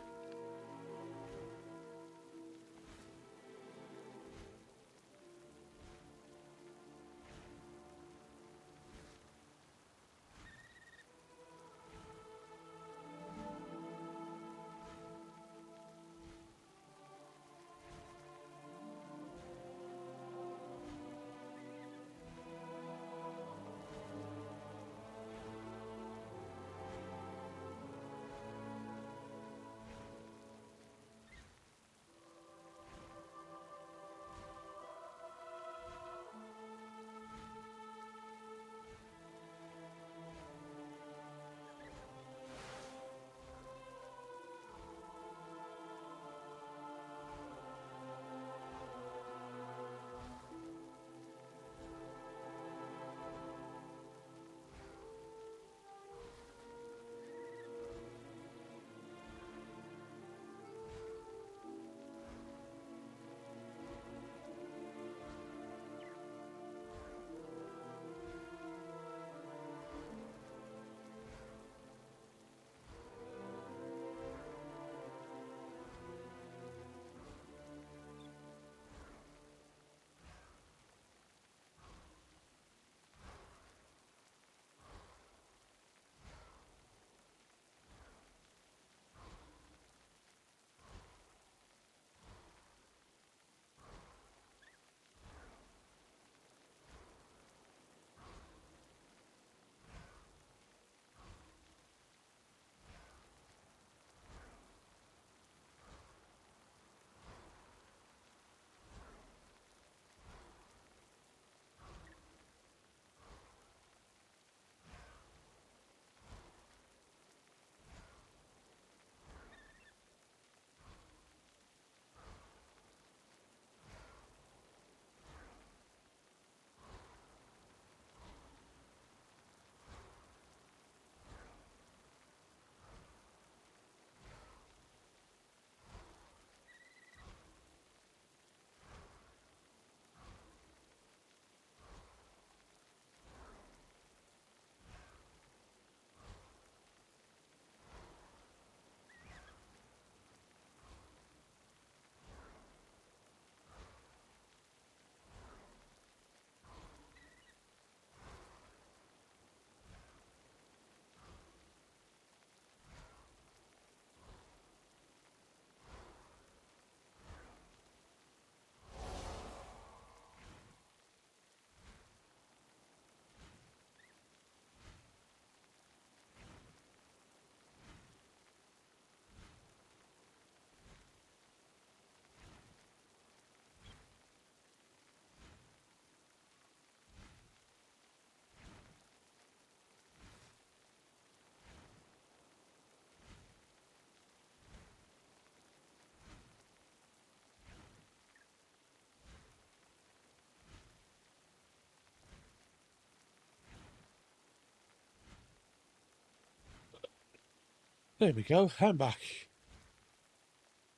Speaker 1: There we go. I'm back.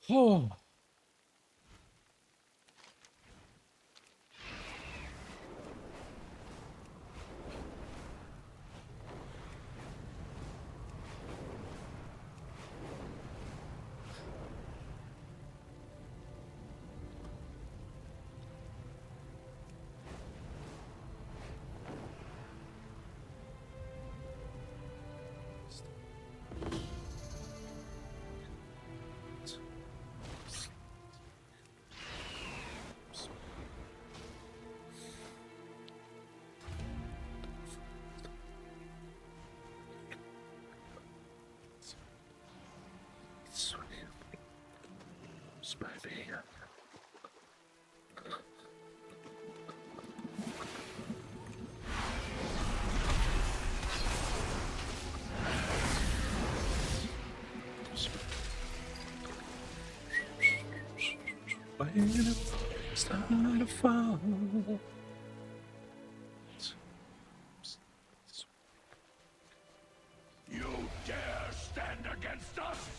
Speaker 1: Oh. Start to fall.
Speaker 7: You dare stand against us?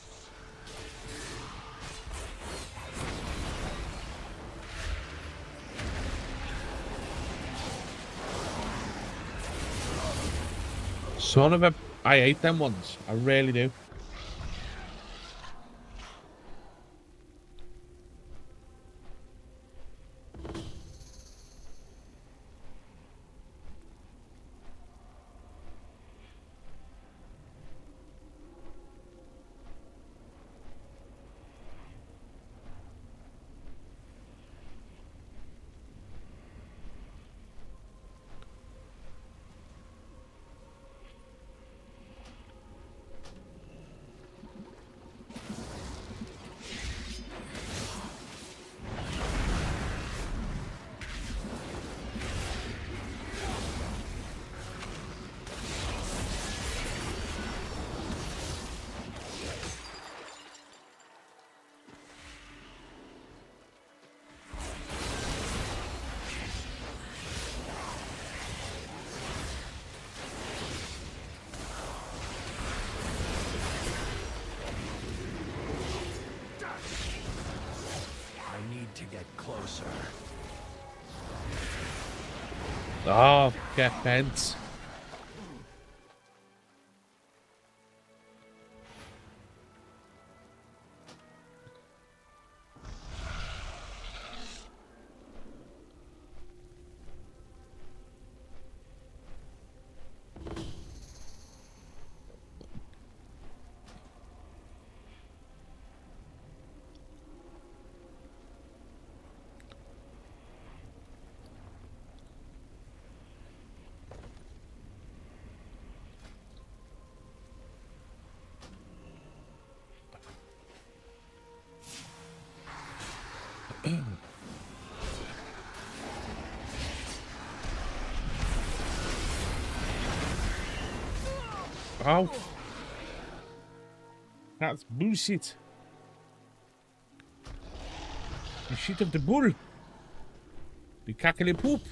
Speaker 1: Son of a... I hate them ones. I really do.
Speaker 5: I need to get closer.
Speaker 1: Oh, get bent. Oh. That's bullshit. The shit of the bull. The cackling poop.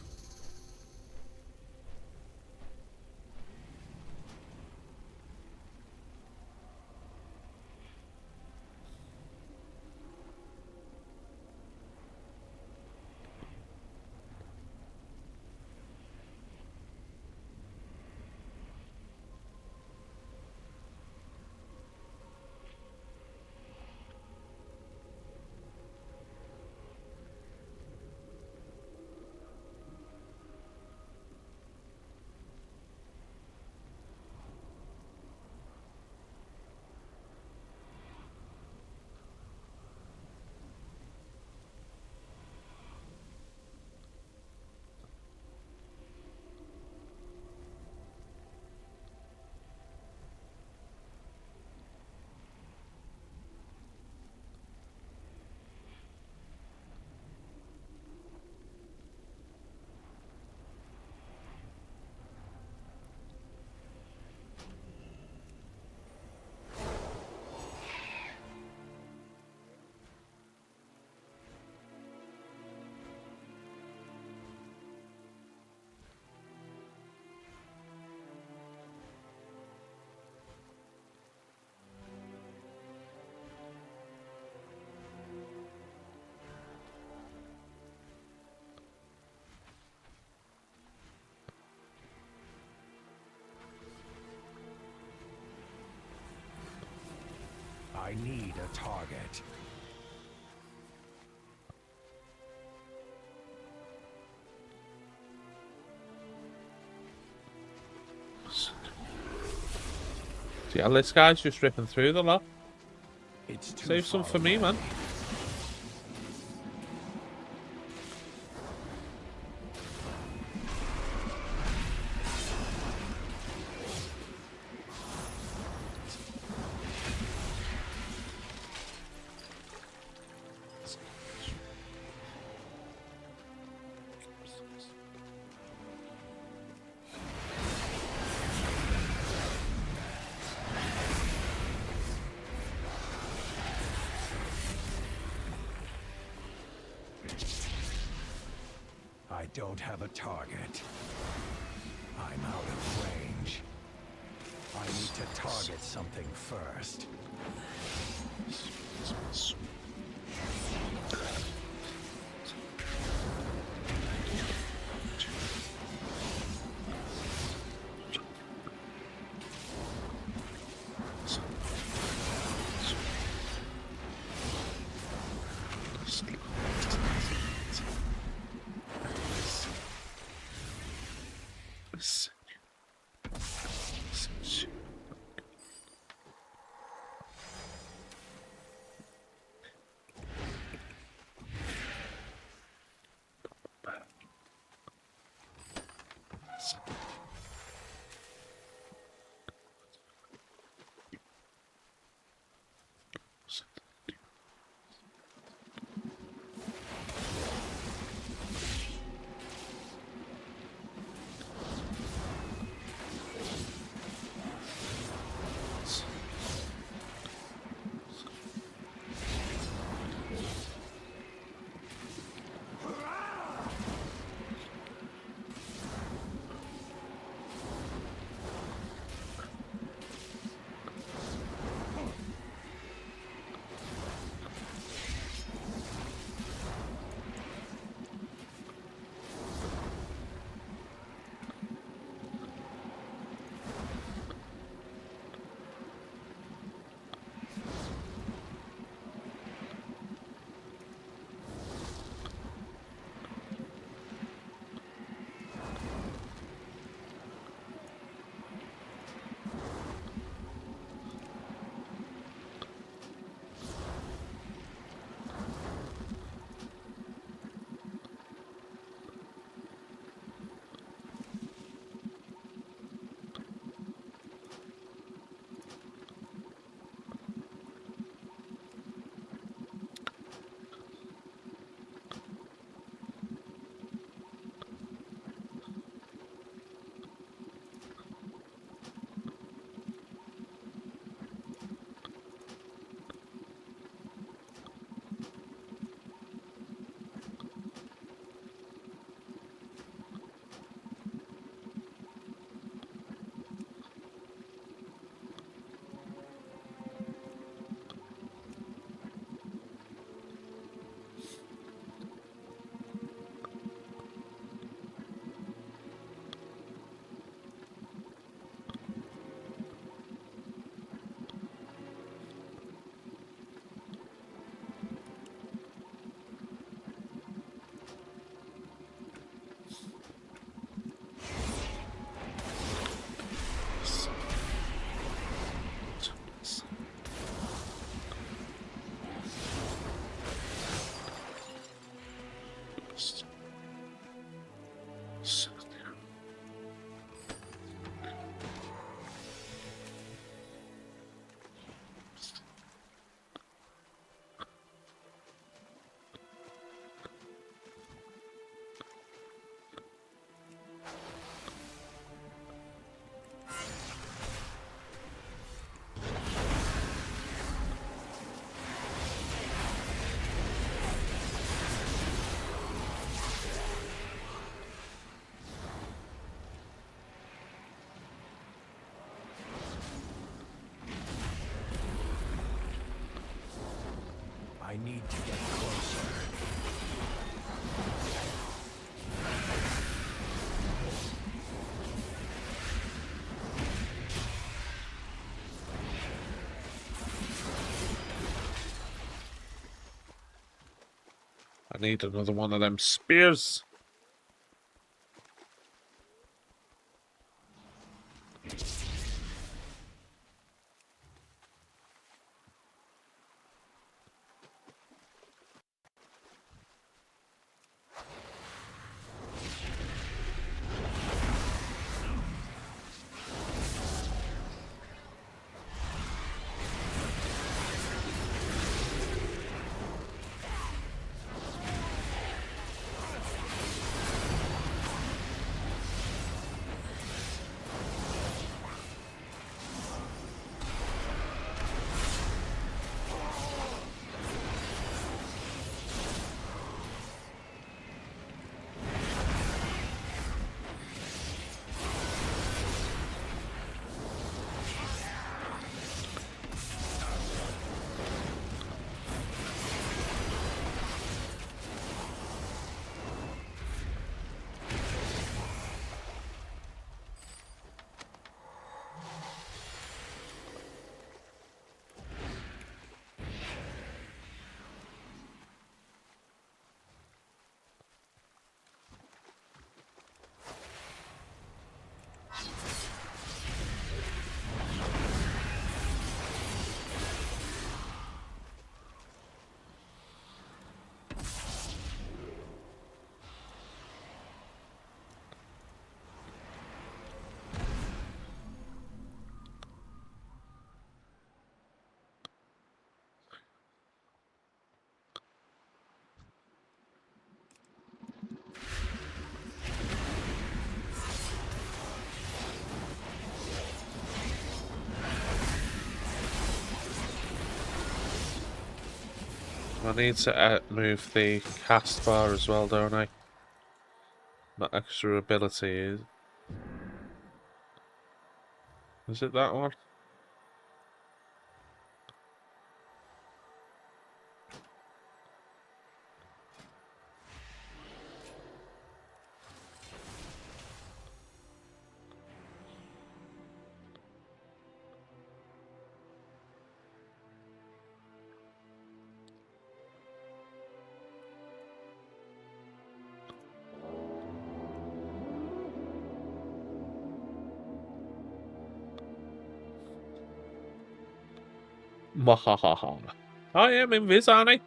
Speaker 5: I need a target.
Speaker 1: Yeah, this guy's just ripping through the lot.
Speaker 5: It's too
Speaker 1: Save some
Speaker 5: far
Speaker 1: for me,
Speaker 5: away.
Speaker 1: man.
Speaker 5: I don't have a target. I'm out of range. I need to target something first. I need to get closer.
Speaker 1: I need another one of them spears. I need to move the cast bar as well, don't I? That extra ability is... Is it that one? Mahahaha. I am invis, aren't I?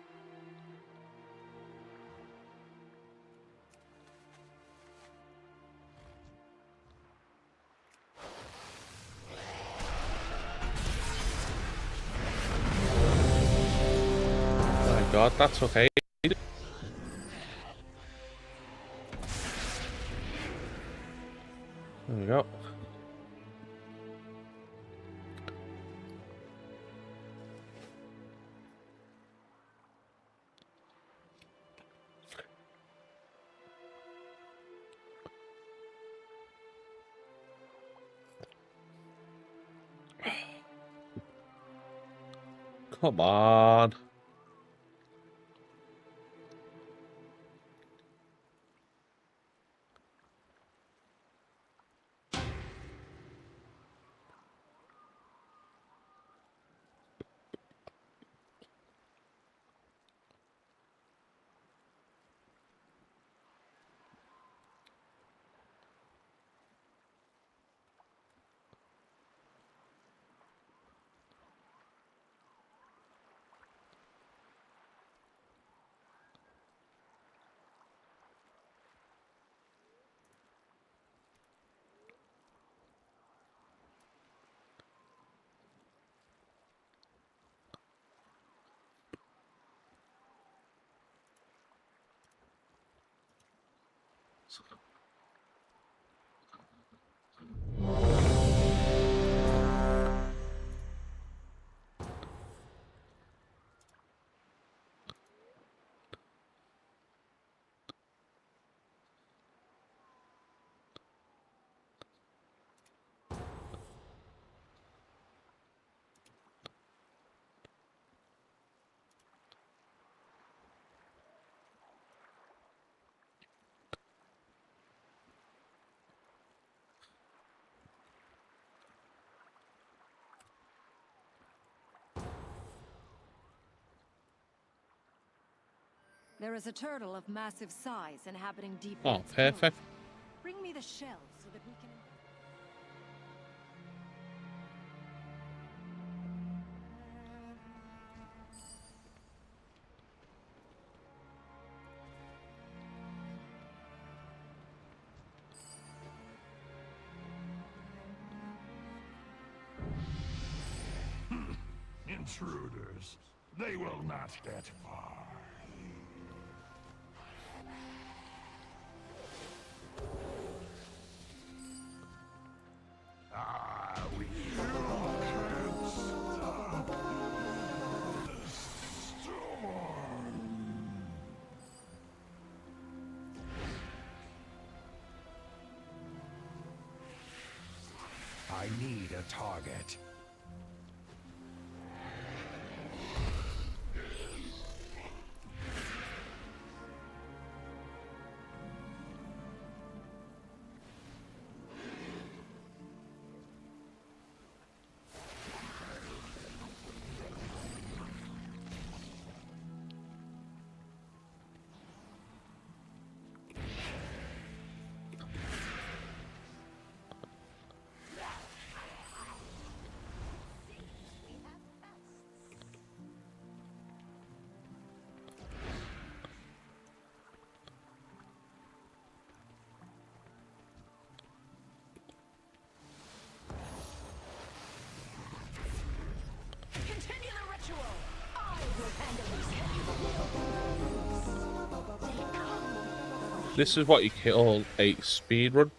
Speaker 1: My god, that's okay. There we go. Come on.
Speaker 2: There is a turtle of massive size inhabiting deep.
Speaker 1: Oh, perfect.
Speaker 2: Bring me the shell so that we can.
Speaker 7: Intruders. They will not get far. Ah, we can't stop the storm. I need a target.
Speaker 6: Continue the ritual! I will handle this.
Speaker 1: This is what you call a speed run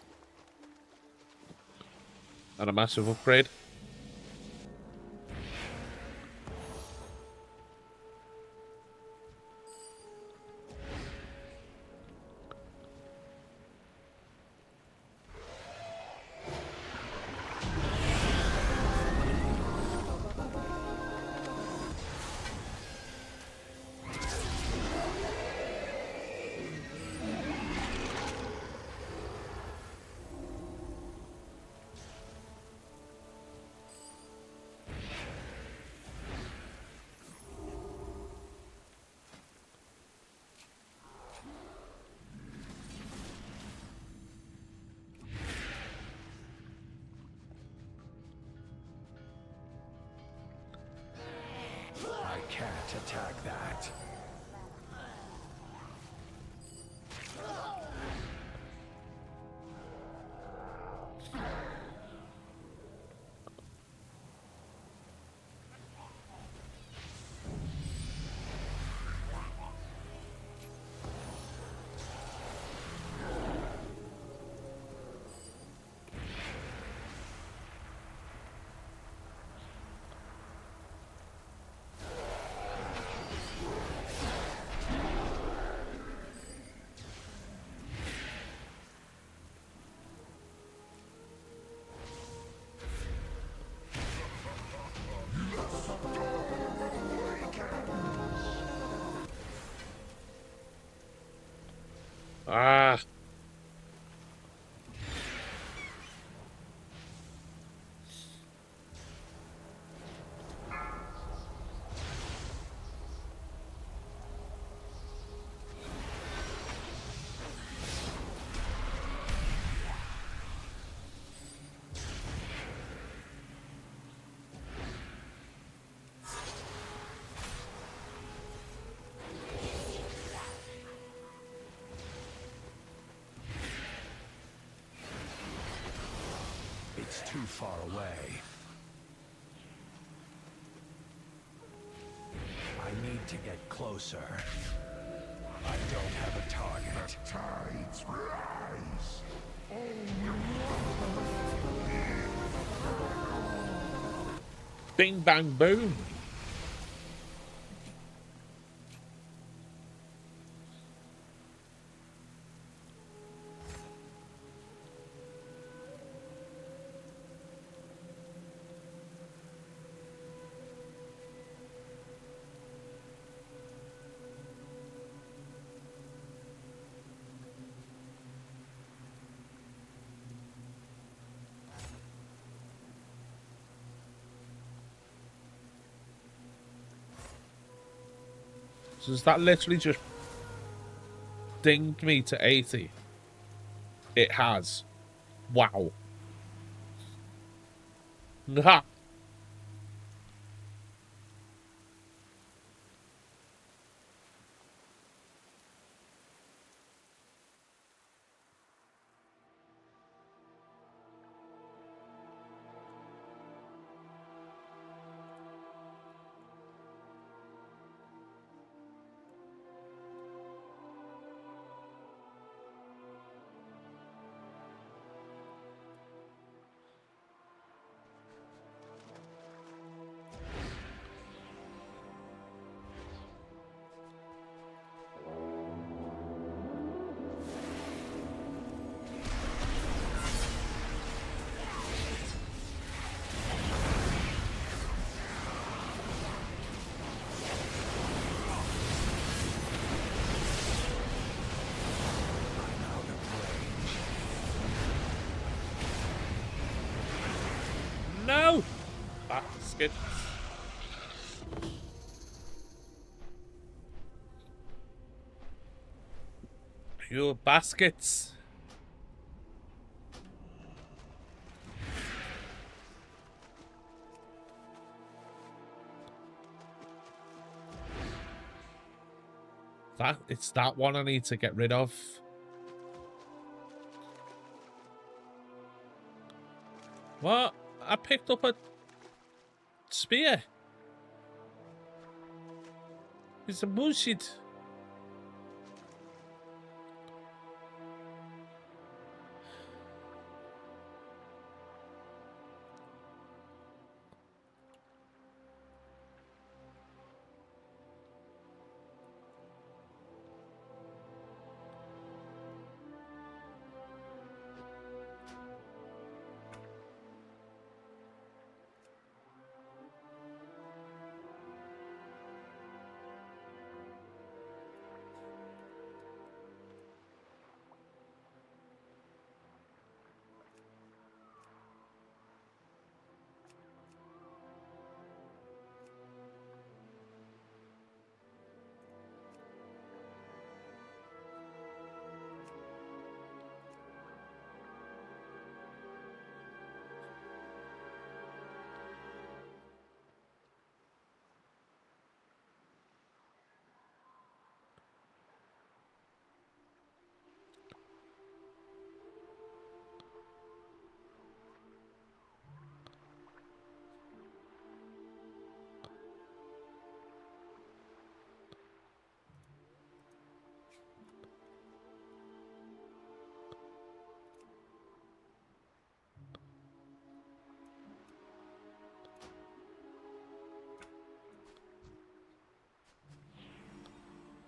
Speaker 1: and a massive upgrade.
Speaker 5: I can't attack that.
Speaker 1: Ah.
Speaker 5: It's too far away. I need to get closer. I don't have a target.
Speaker 7: The tides rise.
Speaker 1: Bing bang boom. So is that literally just dinged me to 80. It has. Wow. Ha! No! Basket. You baskets. It's that one I need to get rid of. What? I picked up a spear. It's a bullshit.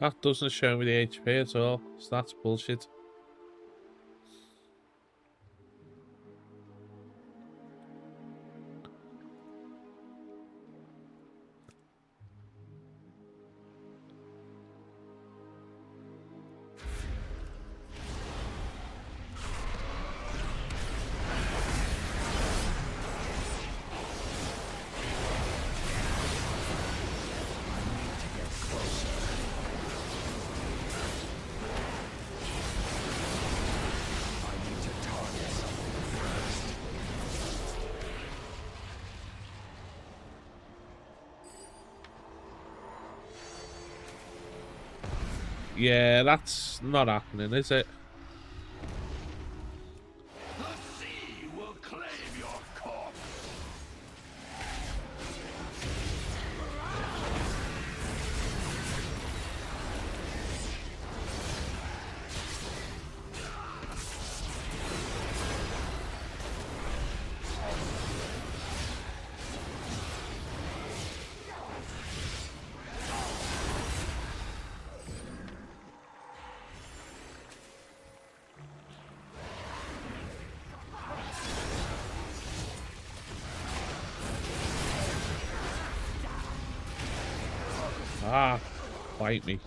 Speaker 1: That doesn't show me the HP at all, so that's bullshit. Yeah, that's not happening, is it?
Speaker 7: The sea will claim your corpse.
Speaker 1: Ah, bite me.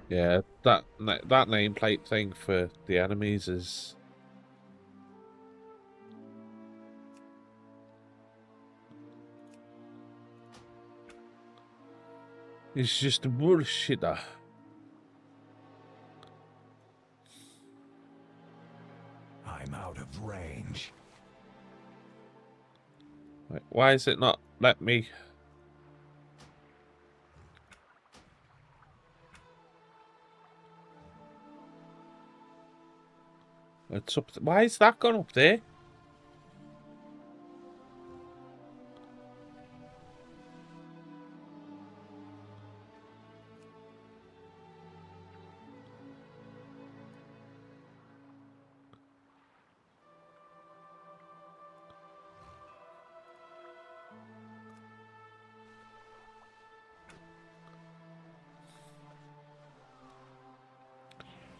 Speaker 1: Yeah, that nameplate thing for the enemies is... It's just a bullshitter.
Speaker 5: I'm out of range.
Speaker 1: Wait, why is it not let me... It's up... Why is that gone up there?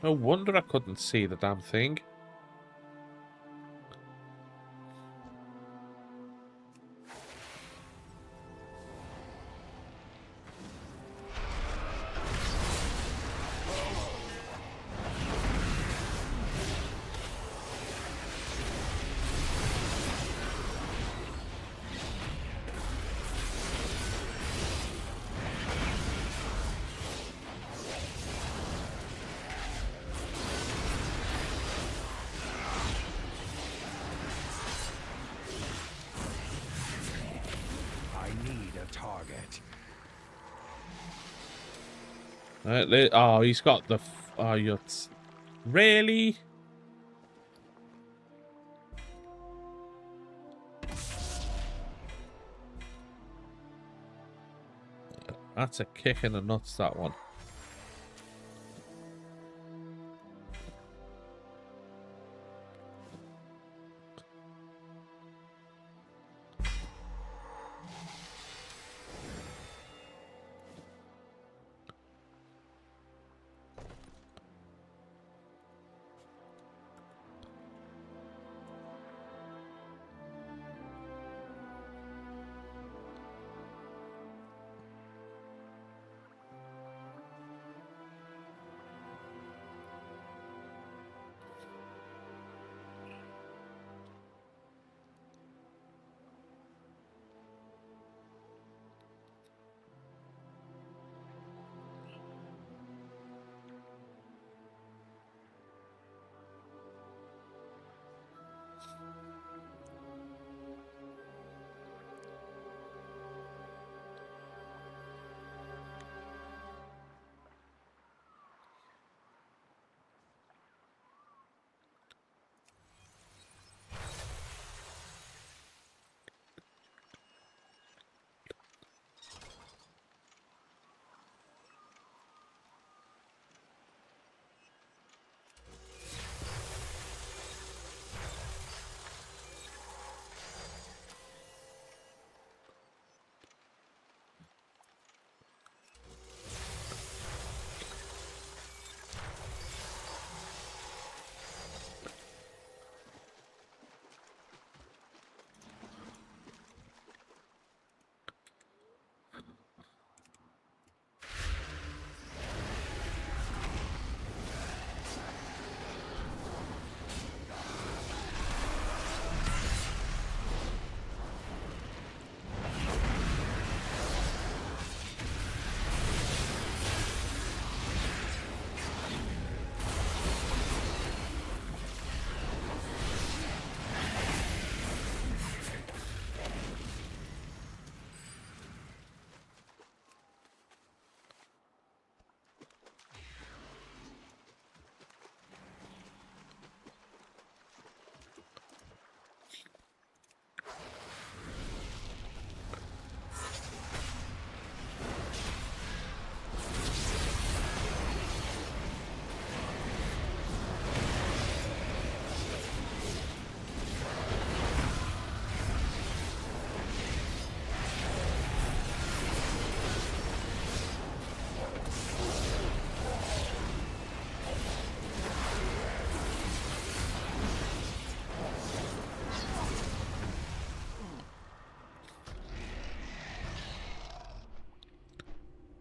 Speaker 1: No wonder I couldn't see the damn thing.
Speaker 5: Target.
Speaker 1: Oh, he's got the... Oh, you're... Really? That's a kick in the nuts, that one.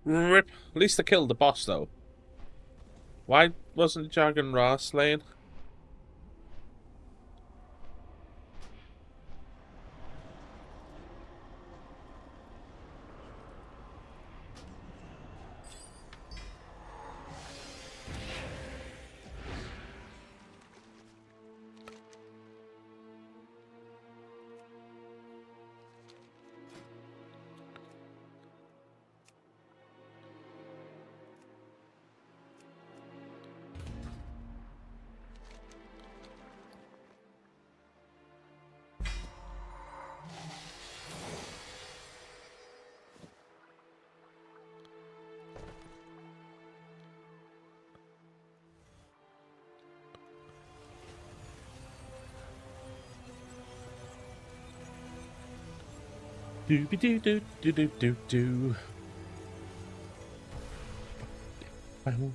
Speaker 1: Rip. At least I killed the boss, though. Why wasn't Jagan Ra slain? Doobie doo doo doo doo doo doo. Wow.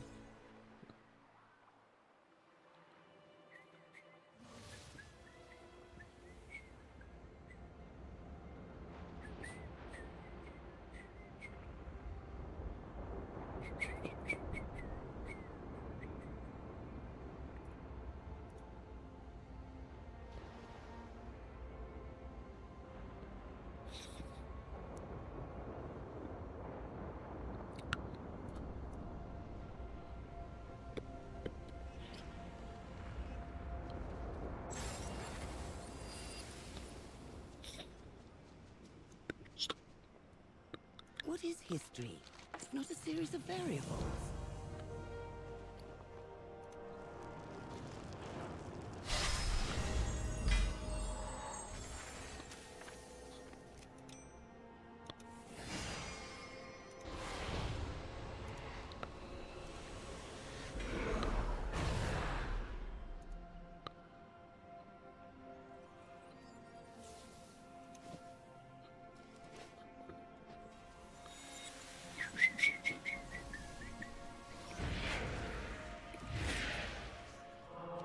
Speaker 9: What is history? Not a series of variables.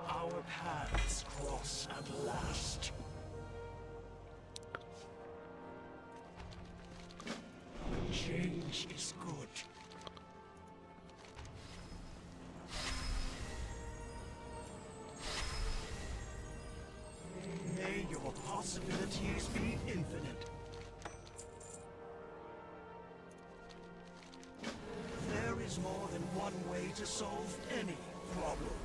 Speaker 9: Our paths cross at last. Change is good. May your possibilities be infinite. There is more than one way to solve any problem.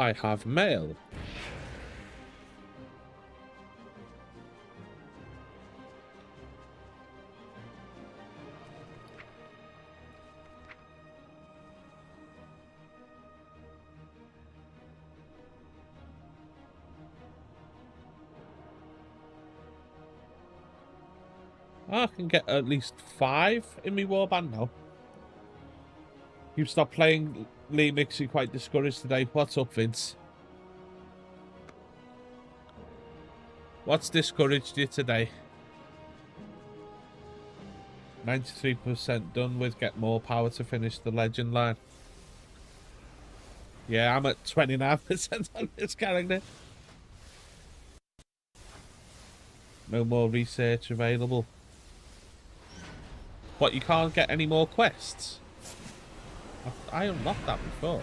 Speaker 1: I have mail. I can get at least 5 in my warband now. You've stopped playing Lemix, you're quite discouraged today. What's up, Vince? What's discouraged you today? 93% done with. Get more power to finish the legend line. Yeah, I'm at 29% on this character. No more research available. What, you can't get any more quests? I unlocked that before.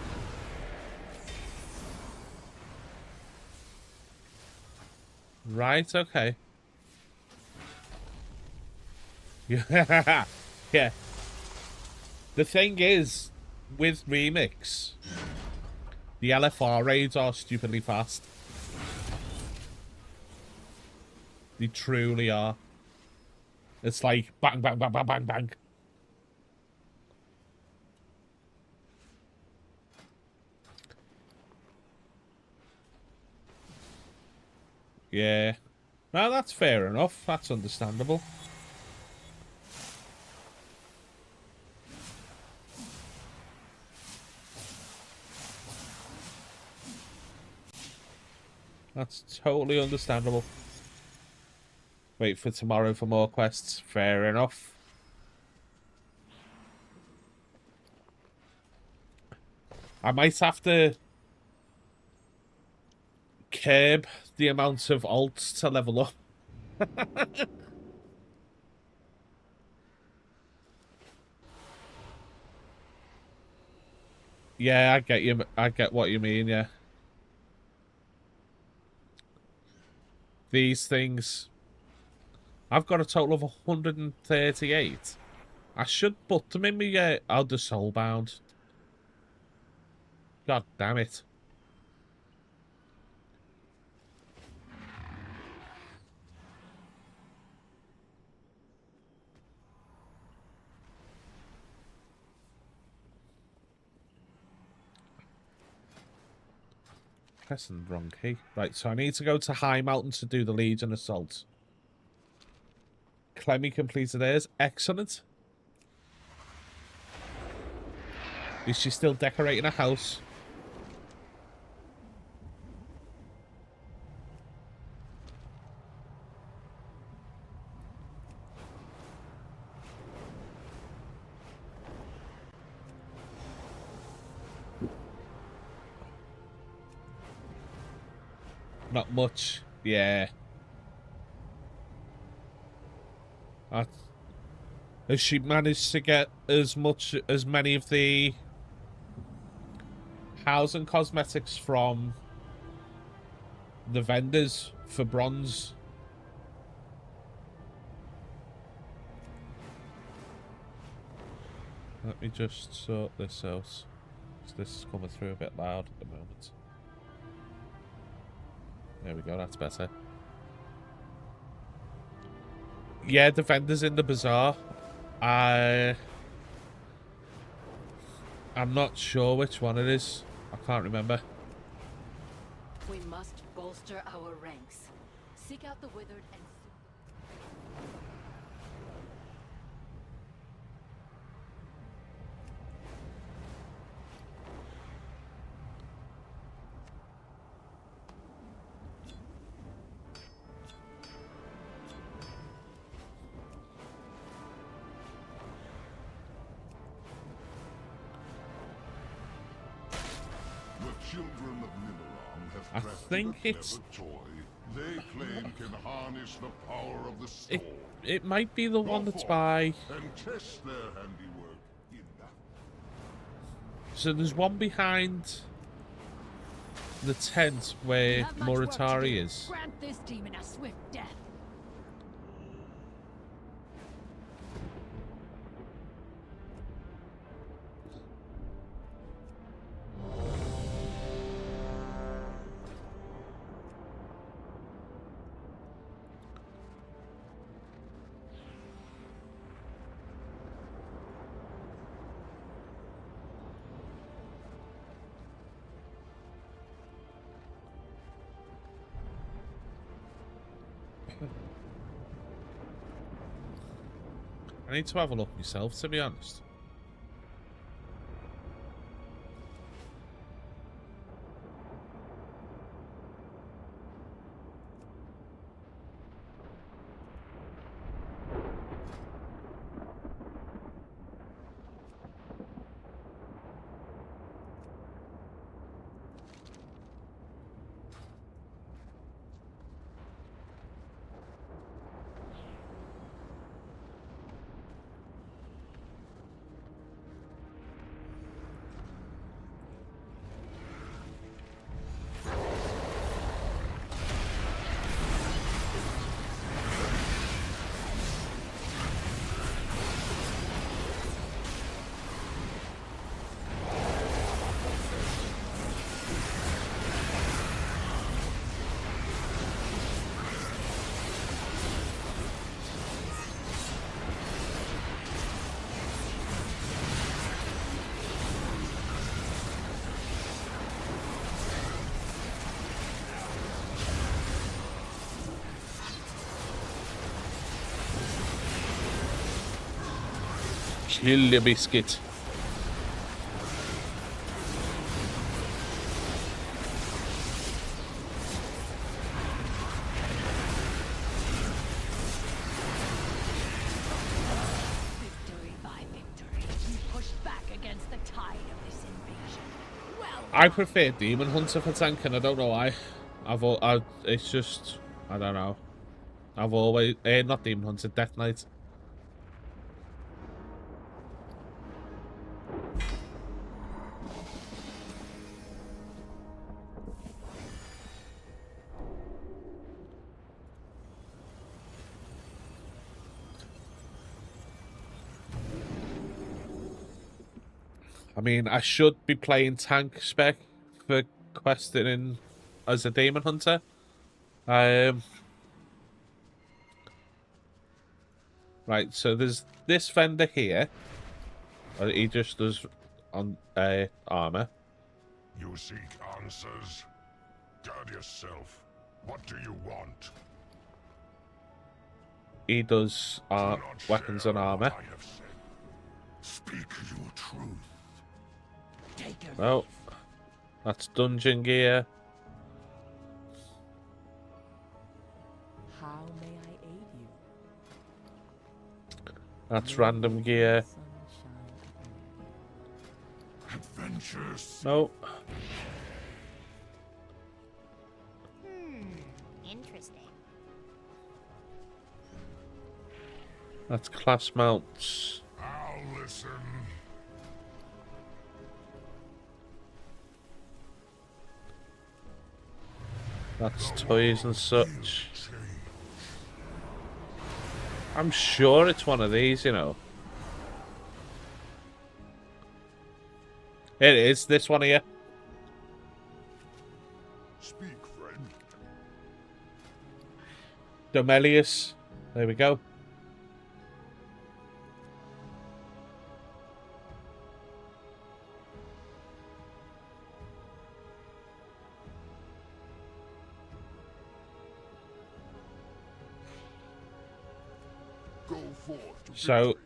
Speaker 1: Right, okay. Yeah. Yeah. The thing is, with Remix, the LFR raids are stupidly fast. They truly are. It's like bang, bang, bang, bang, bang, bang. Yeah. Well, that's fair enough. That's understandable. That's totally understandable. Wait for tomorrow for more quests. Fair enough. I might have to curb the amount of alts to level up. Yeah, I get you. I get what you mean, yeah. These things... I've got a total of 138. I should put them in my Elder Soulbound. God damn it. Pressing the wrong key. Right, so I need to go to High Mountain to do the Legion Assault. Clemmy completed theirs. Excellent. Is she still decorating a house? Not much. Yeah. Has she managed to get as many of the housing cosmetics from the vendors for bronze? Let me just sort this out. This is coming through a bit loud at the moment. There we go, that's better. Yeah, the vendors in the bazaar. I'm not sure which one it is. I can't remember.
Speaker 6: We must bolster our ranks. Seek out the withered and...
Speaker 7: Children of Nibiram have
Speaker 1: I
Speaker 7: crafted
Speaker 1: think
Speaker 7: a
Speaker 1: it's...
Speaker 7: clever toy they claim can harness the power of the storm.
Speaker 1: It might be the one that's by...
Speaker 7: And test their handiwork in that.
Speaker 1: So there's one behind the tent where Muratari is.
Speaker 6: Grant this demon a swift death.
Speaker 1: I need to have a look myself, to be honest. Chili biscuit.
Speaker 6: Victory by victory. You pushed back against the tide of this invasion. Well,
Speaker 1: I prefer Demon Hunter for tanking. I don't know why. It's just, I don't know. I've always, not Demon Hunter, Death Knight. I mean, I should be playing tank spec for questing in as a Demon Hunter. Right, so there's this vendor here. He just does on armor.
Speaker 7: You seek answers? Guard yourself. What do you want?
Speaker 1: He does
Speaker 7: Do not
Speaker 1: weapons
Speaker 7: share
Speaker 1: and armor.
Speaker 7: what I have said. Speak your truth.
Speaker 6: take your
Speaker 1: Oh, that's dungeon gear.
Speaker 8: How may I aid you?
Speaker 1: That's random gear.
Speaker 7: Adventures.
Speaker 1: No.
Speaker 10: Interesting.
Speaker 1: That's class mounts.
Speaker 7: I'll listen.
Speaker 1: That's toys and such. I'm sure it's one of these, you know. It is this one here.
Speaker 7: Speak, friend.
Speaker 1: Domelius. There we go.
Speaker 7: Go forth to
Speaker 1: So
Speaker 7: victory.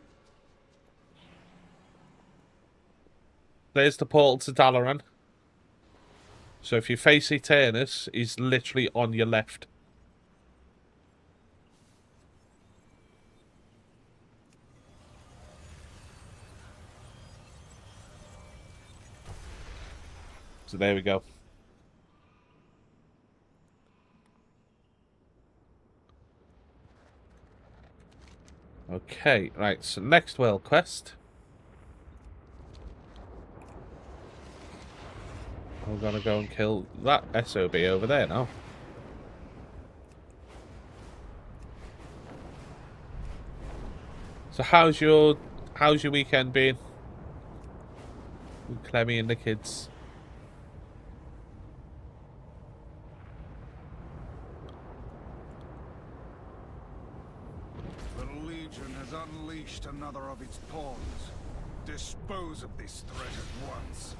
Speaker 1: there's the portal to Dalaran. So if you face Eternus, he's literally on your left. So there we go. Okay, right, so next world quest. We're gonna go and kill that SOB over there now. So how's your weekend been? With Clemmy and the kids.
Speaker 4: The Legion has unleashed another of its pawns. Dispose of this threat at once.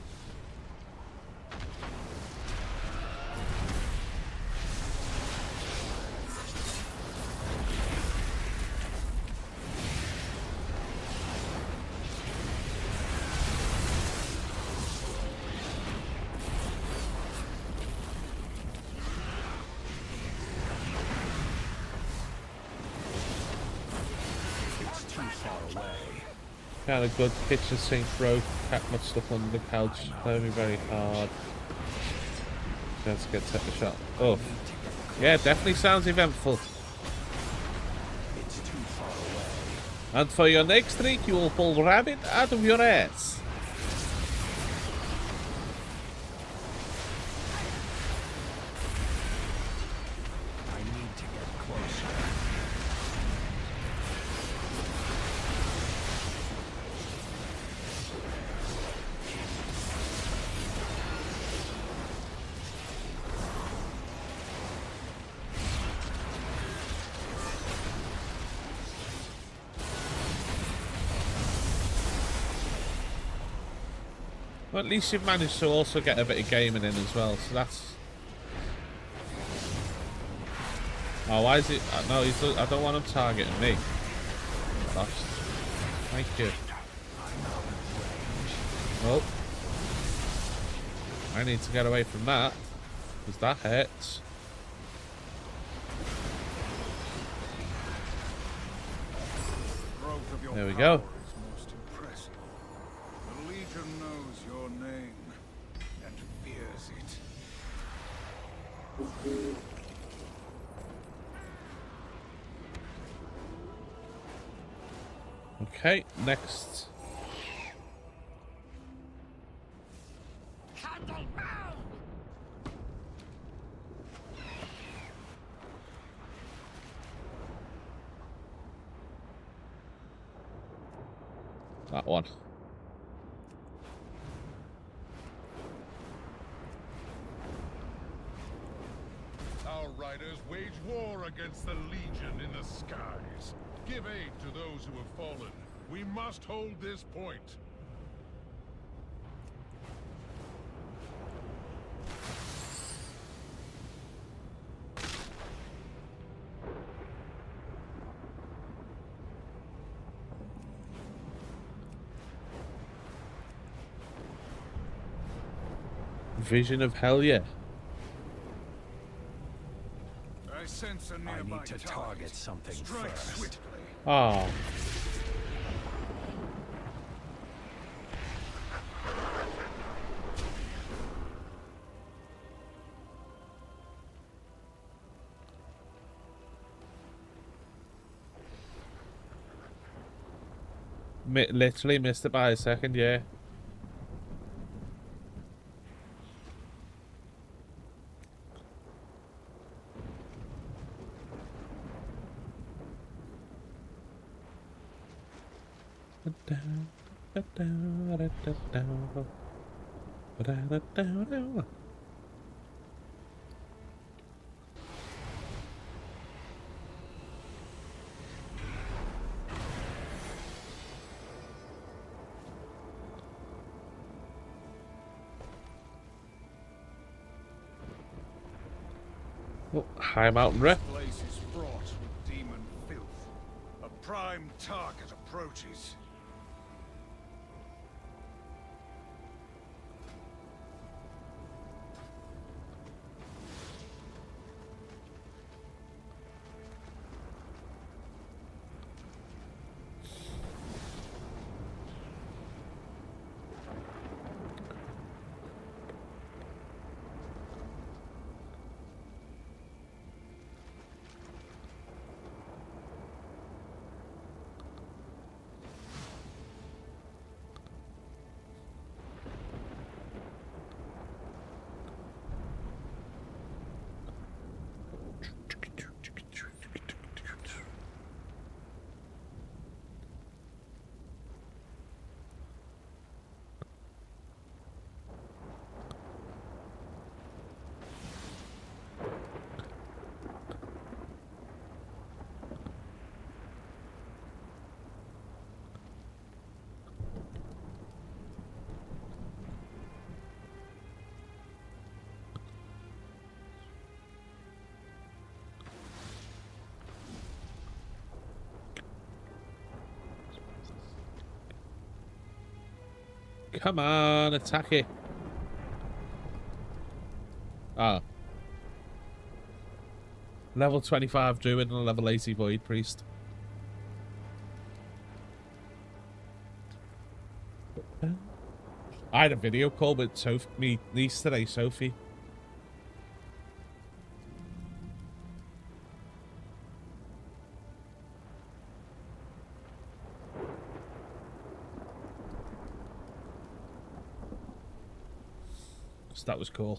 Speaker 5: It's too far away.
Speaker 1: Kind of good. Kitchen sink broke. Cat my stuff under the couch. Playing me very hard. Let's get take a shot. Oh, yeah, definitely sounds eventful.
Speaker 5: It's too far away.
Speaker 1: And for your next trick, you will pull rabbit out of your ass.
Speaker 5: I need to get closer.
Speaker 1: Well, at least you've managed to also get a bit of gaming in as well, so that's... Oh, why is it... No, I don't want him targeting me. Lost. Thank you. Oh. I need to get away from that, because that hurts. There we go.
Speaker 4: Most impressive. The Legion knows your name and fears it.
Speaker 1: Okay, next. That one.
Speaker 7: Our riders wage war against the Legion in the skies. Give aid to those who have fallen. We must hold this point.
Speaker 1: Vision of hell, yeah.
Speaker 4: I sense a
Speaker 5: I
Speaker 4: nearby
Speaker 5: need to target something
Speaker 4: Strike
Speaker 5: first.
Speaker 4: swiftly.
Speaker 1: Oh. Literally missed it by a second, yeah. Oh, high mountain rep.
Speaker 4: This place is fraught with demon filth. A prime target approaches. Come on, attack it. Ah. Level 25 Druid and a level 80 Void Priest. I had a video call with me niece today, Sophie. So that was cool.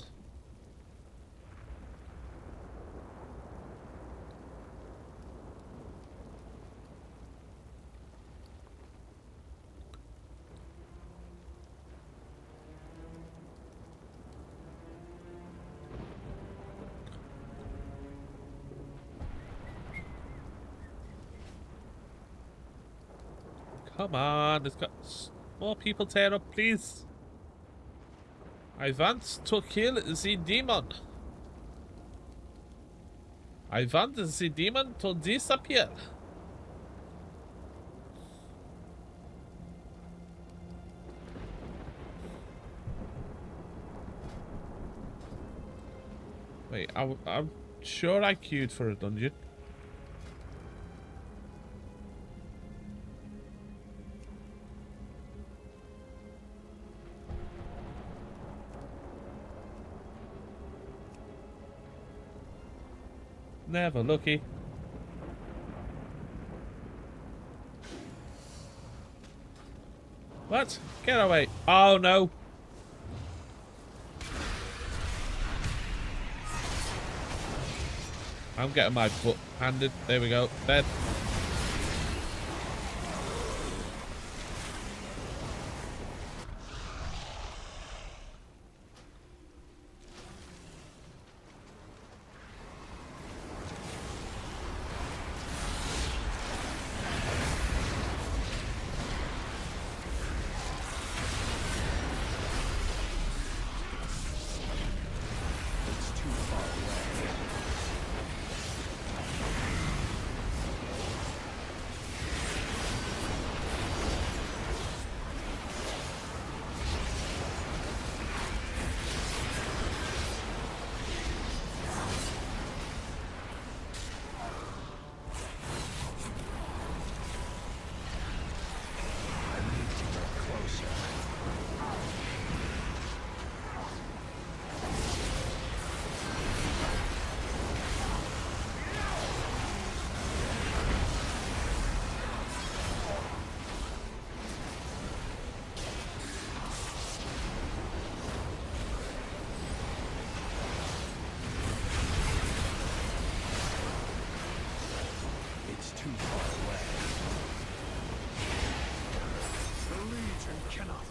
Speaker 4: Come on, there's got more people tear up, please. I want to kill the demon. I want the demon to disappear.
Speaker 1: Wait, I'm sure I queued for a dungeon. Never lucky. What? Get away. Oh no. I'm getting my butt handed. There we go. Dead.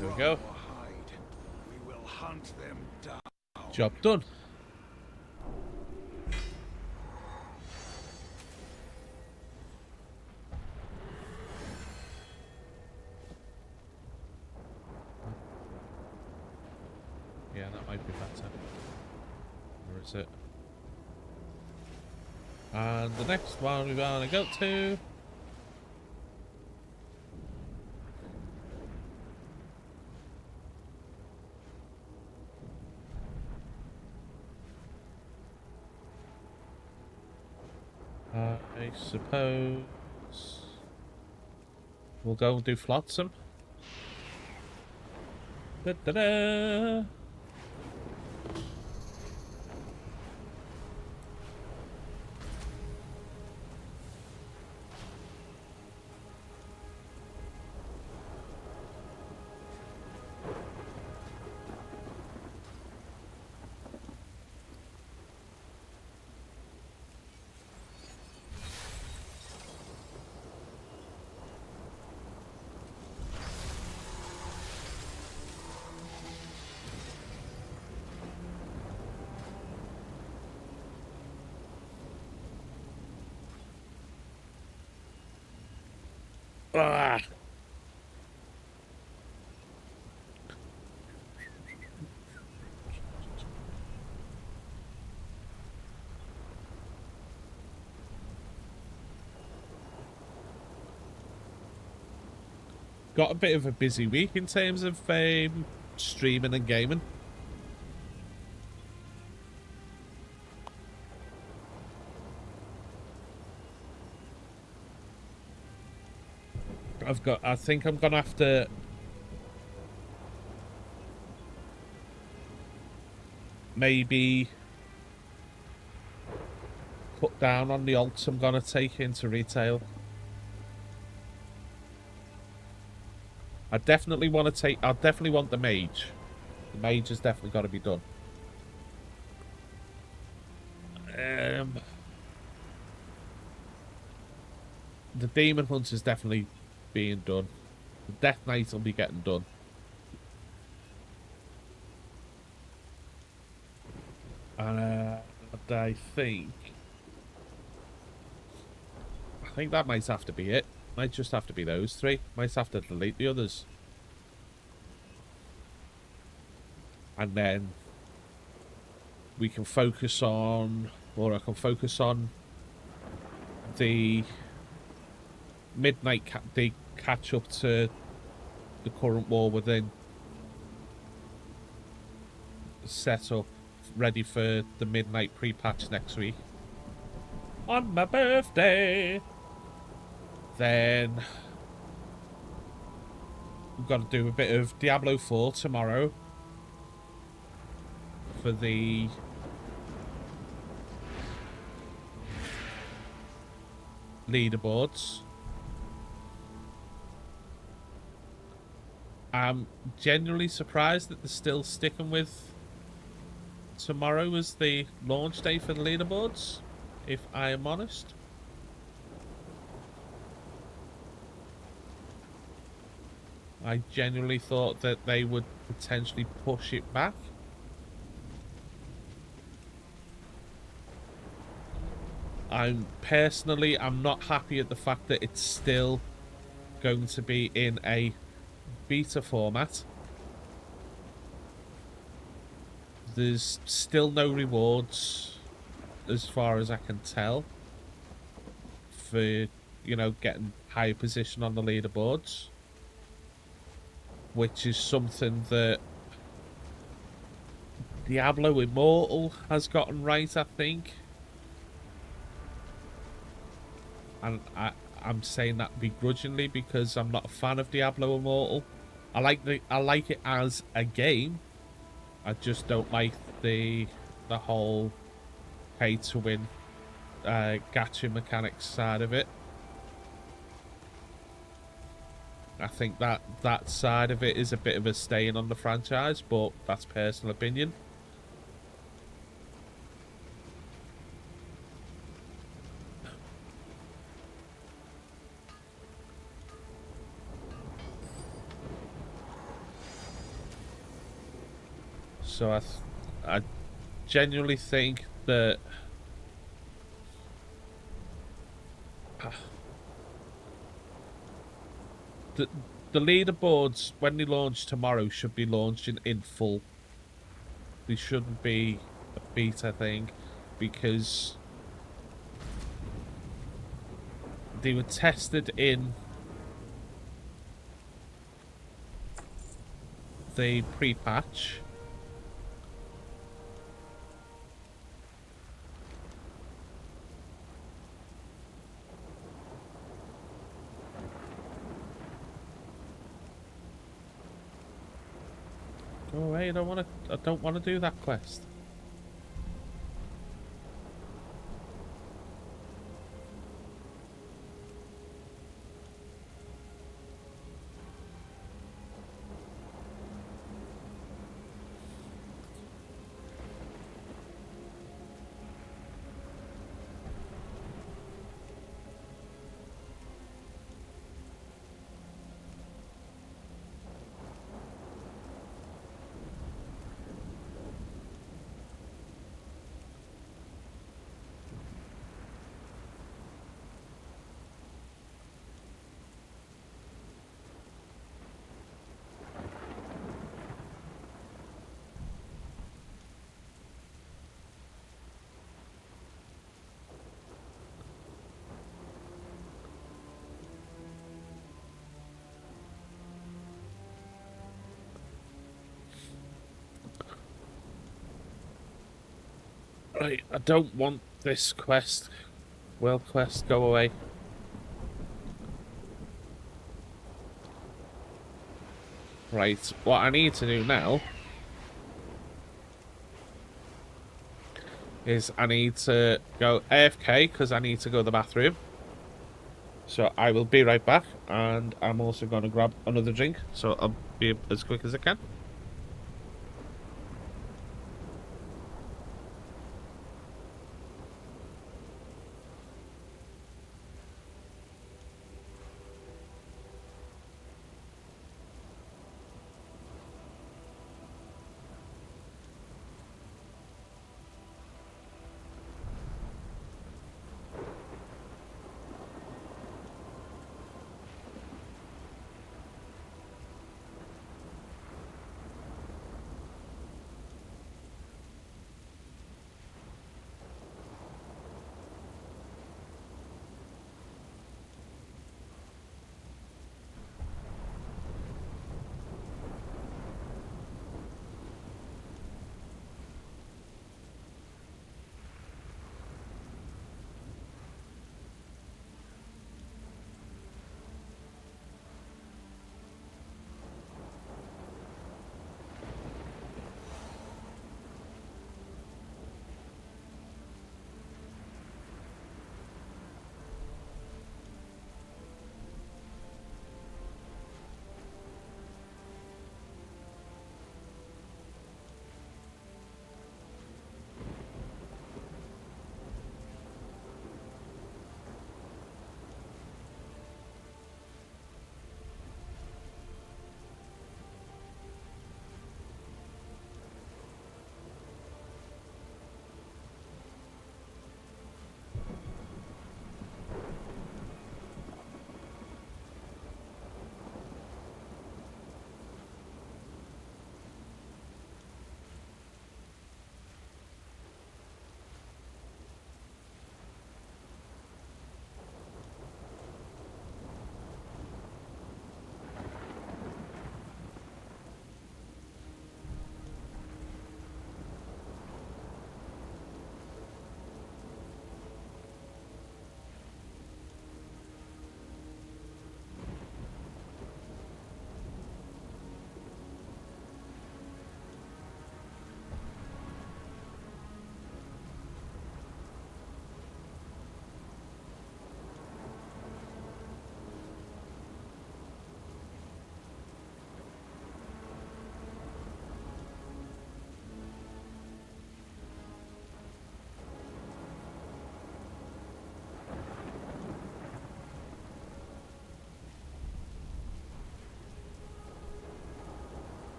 Speaker 1: There we go.
Speaker 3: We will hunt them down.
Speaker 1: Job done. Yeah, that might be better. Where is it? And the next one we want to go to. I suppose we'll go and do Flotsam. Da-da-da! Ah. Got a bit of a busy week in terms of streaming and gaming. I think I'm gonna have to maybe put down on the alts I'm gonna take into retail. I definitely want to take. I definitely want the mage. The mage has definitely got to be done. The demon hunt is definitely being done. The death knight will be getting done. And I think that might have to be it. Might just have to be those three. Might have to delete the others. And then we can focus on, or I can focus on the midnight the catch up to the current war within set up ready for the midnight pre-patch next week. On my birthday! Then we've got to do a bit of Diablo 4 tomorrow for the leaderboards. I'm genuinely surprised that they're still sticking with tomorrow as the launch day for the leaderboards, if I am honest. I genuinely thought that they would potentially push it back. I'm not happy at the fact that it's still going to be in a beta format. There's still no rewards as far as I can tell for, you know, getting higher position on the leaderboards, which is something that Diablo Immortal has gotten right, I think. And I'm saying that begrudgingly because I'm not a fan of Diablo Immortal. I like it as a game. I just don't like the whole pay to win gacha mechanics side of it. I think that side of it is a bit of a stain on the franchise, but that's personal opinion. So I genuinely think that the leaderboards, when they launch tomorrow, should be launching in full. They shouldn't be a beta thing, because they were tested in the pre-patch. Go away, I don't want to do that quest. Right, I don't want this quest. World quest, go away. Right, what I need to do now is I need to go AFK because I need to go to the bathroom. So I will be right back, and I'm also going to grab another drink, so I'll be as quick as I can.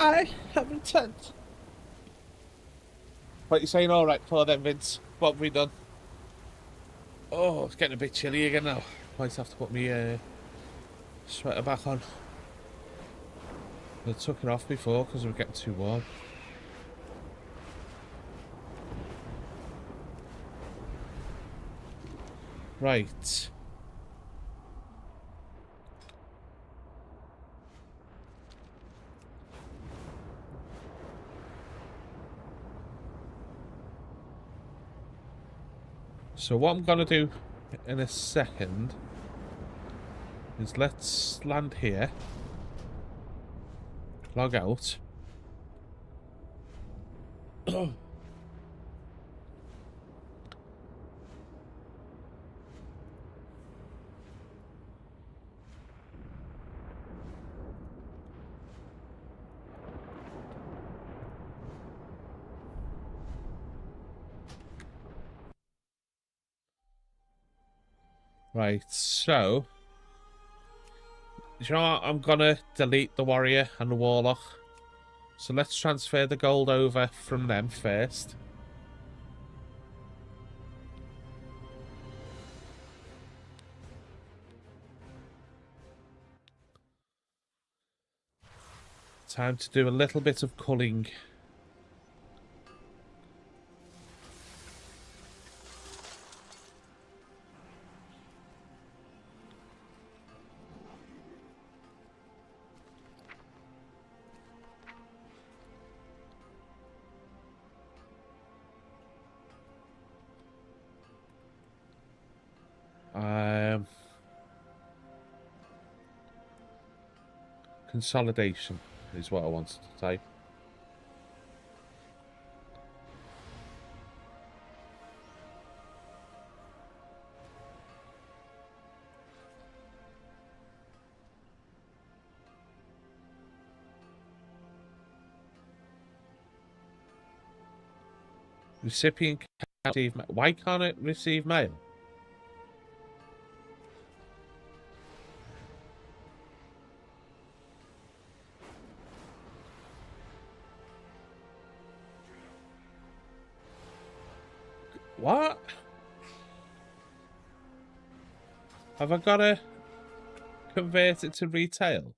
Speaker 1: I have returned. What you saying? All right, for then, Vince. What have we done? Oh, it's getting a bit chilly again now. Might have to put my sweater back on. I took it off before because it was getting too warm. Right. So what I'm gonna do in a second is let's land here, log out. Right, so you know what? I'm gonna delete the warrior and the warlock. So let's transfer the gold over from them first. Time to do a little bit of culling. Consolidation is what I wanted to type. Recipient can't receive mail. Why can't it receive mail? What? Have I got to convert it to retail?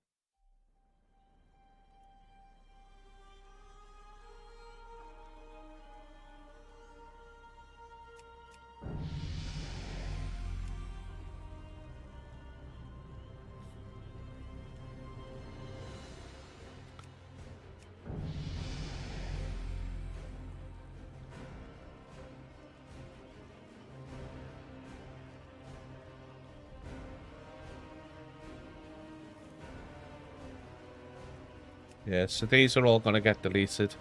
Speaker 1: Yeah, so these are all going to get deleted.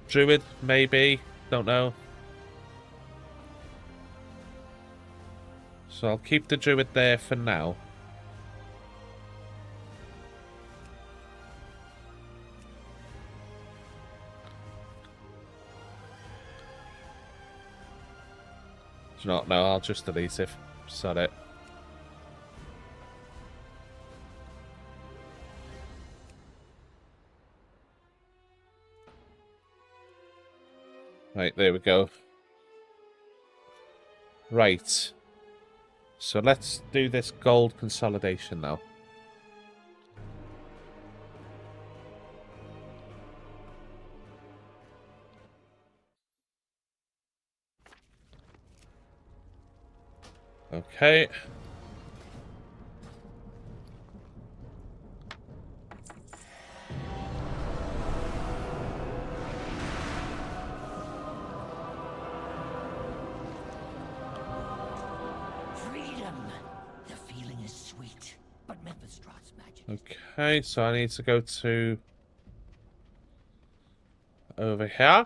Speaker 1: Druid, maybe. Don't know. So I'll keep the Druid there for now. Do you not know? I'll just delete it. Sod it. Right, there we go. Right. So let's do this gold consolidation now. Okay. Okay, so I need to go to over here.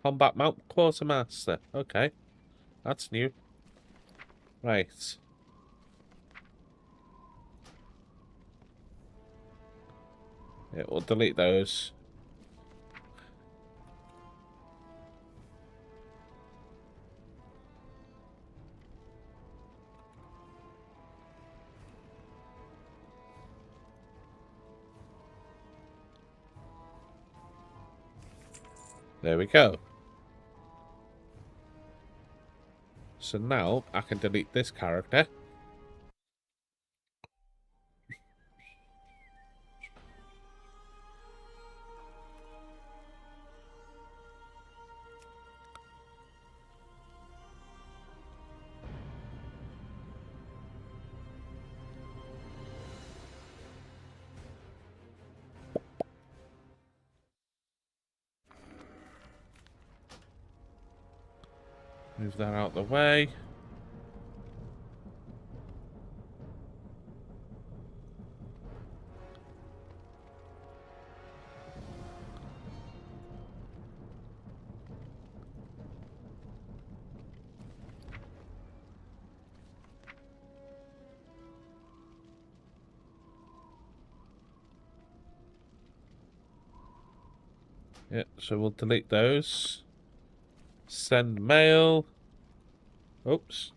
Speaker 1: Combat Mount Quartermaster. Okay, that's new. Right. Yeah, we'll delete those. There we go. So now I can delete this character. Move that out of the way. Yeah, so we'll delete those. Send mail. Oops.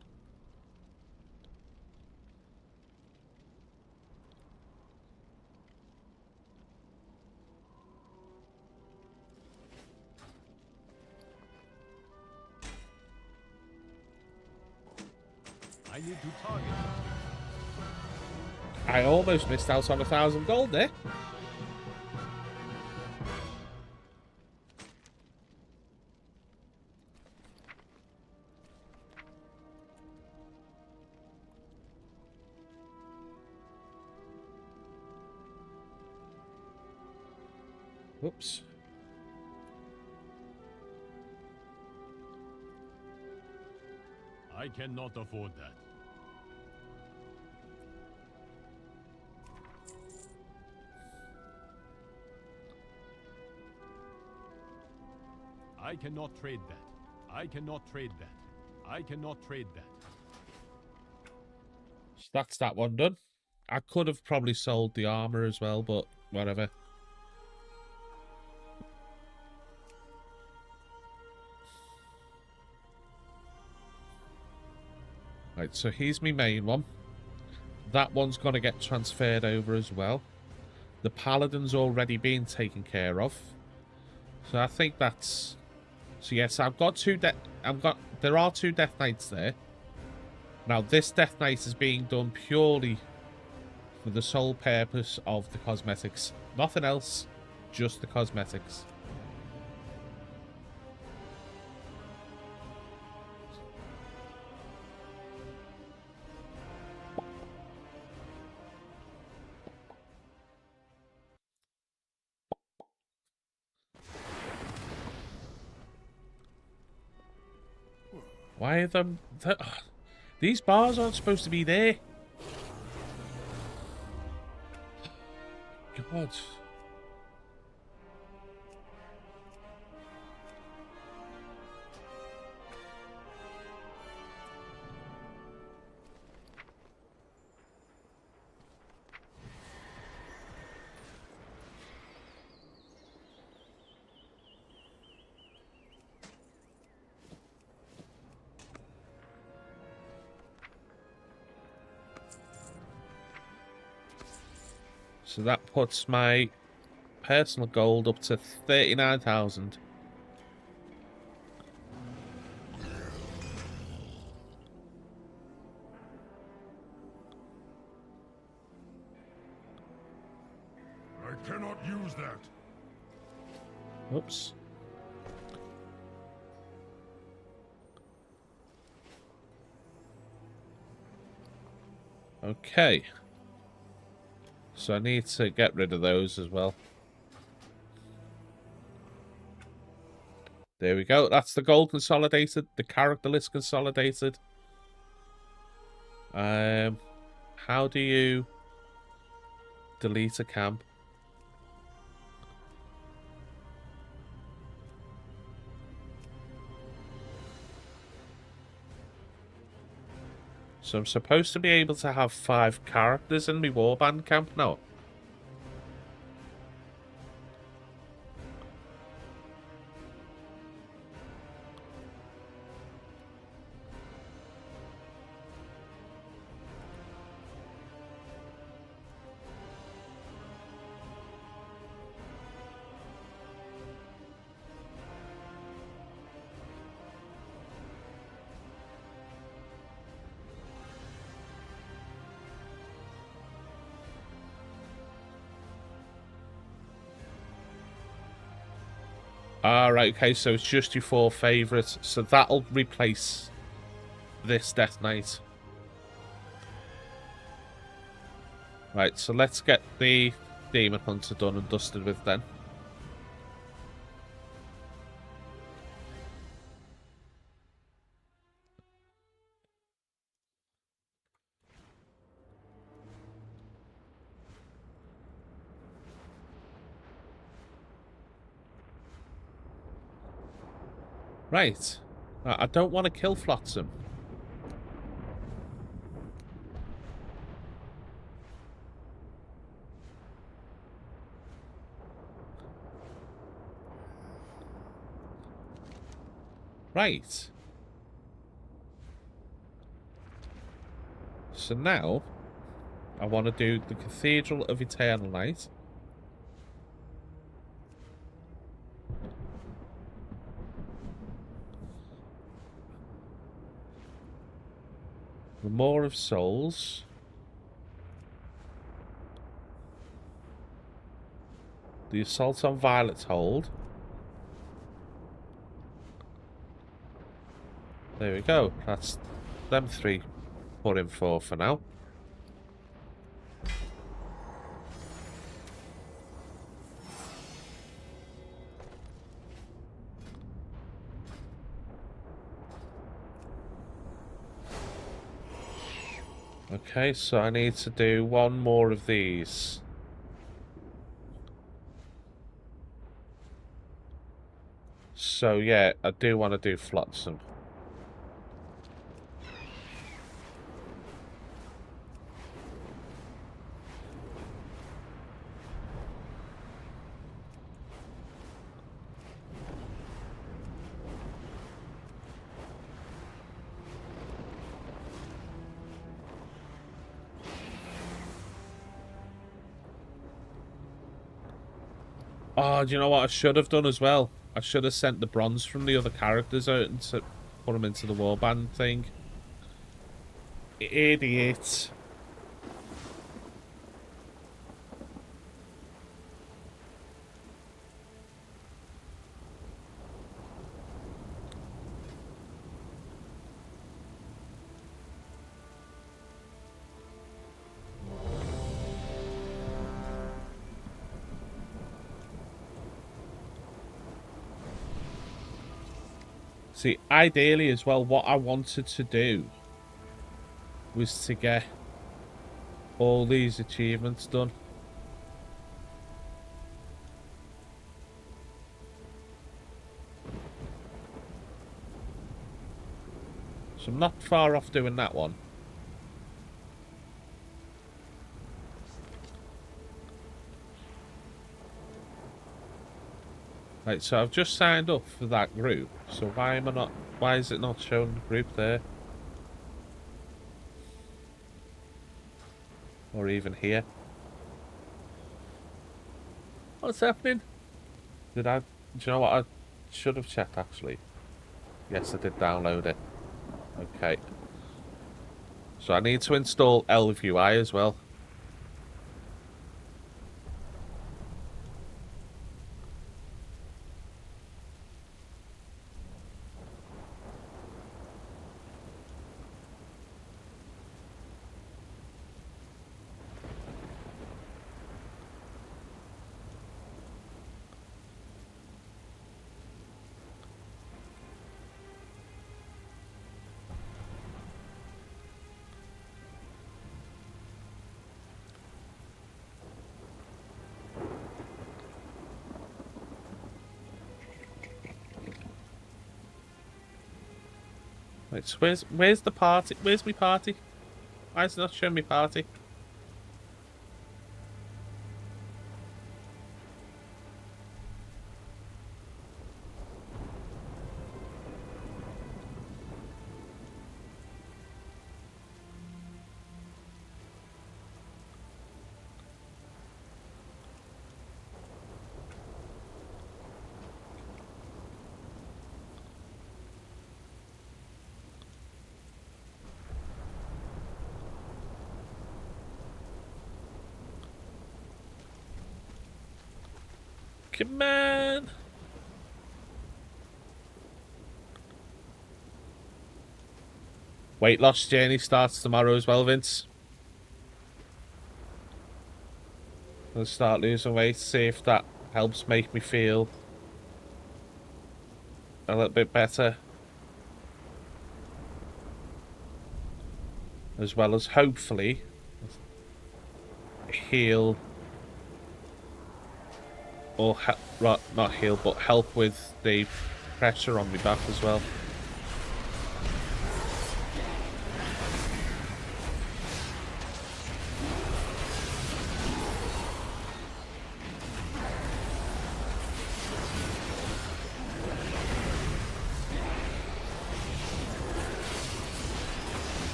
Speaker 5: I need to target.
Speaker 1: I almost missed out on 1,000 gold there. Oops.
Speaker 5: I cannot afford that. I cannot trade that. I cannot trade that. I cannot trade that.
Speaker 1: So that's that one done. I could have probably sold the armor as well, but whatever. Right, so here's my main one. That one's going to get transferred over as well. The paladin's already been taken care of. So I think that's... So yes, I've got there are 2 Death Knights there. Now this Death Knight is being done purely for the sole purpose of the cosmetics. Nothing else, just the cosmetics. Why are them... These bars aren't supposed to be there. God. So that puts my personal gold up to 39,000.
Speaker 7: I cannot use that.
Speaker 1: Oops. Okay. So I need to get rid of those as well. There we go. That's the gold consolidated. The character list consolidated. How do you delete a camp? So I'm supposed to be able to have 5 characters in my warband camp now. Ah, right, okay, so it's just your 4 favourites. So that'll replace this Death Knight. Right, so let's get the Demon Hunter done and dusted with then. Right. I don't want to kill Flotsam. Right. So now, I want to do the Cathedral of Eternal Light. The Maw of Souls. The Assault on Violet's Hold. There we go. That's them 3 put in for now. Okay, so I need to do 1 more of these. So yeah, I do want to do Flotsam. Oh, do you know what I should have done as well? I should have sent the bronze from the other characters out and put them into the warband thing. Idiot. See, ideally as well, what I wanted to do was to get all these achievements done. So I'm not far off doing that one. Right, so I've just signed up for that group. So why is it not showing the group there? Or even here? What's happening? Do you know what I should have checked actually? Yes, I did download it. Okay. So I need to install LVI as well. Right, so where's the party? Where's my party? Why is it not showing me party? Come on! Weight loss journey starts tomorrow as well, Vince. I'll start losing weight, see if that helps make me feel a little bit better. As well as hopefully heal, or not heal, but help with the pressure on my back as well.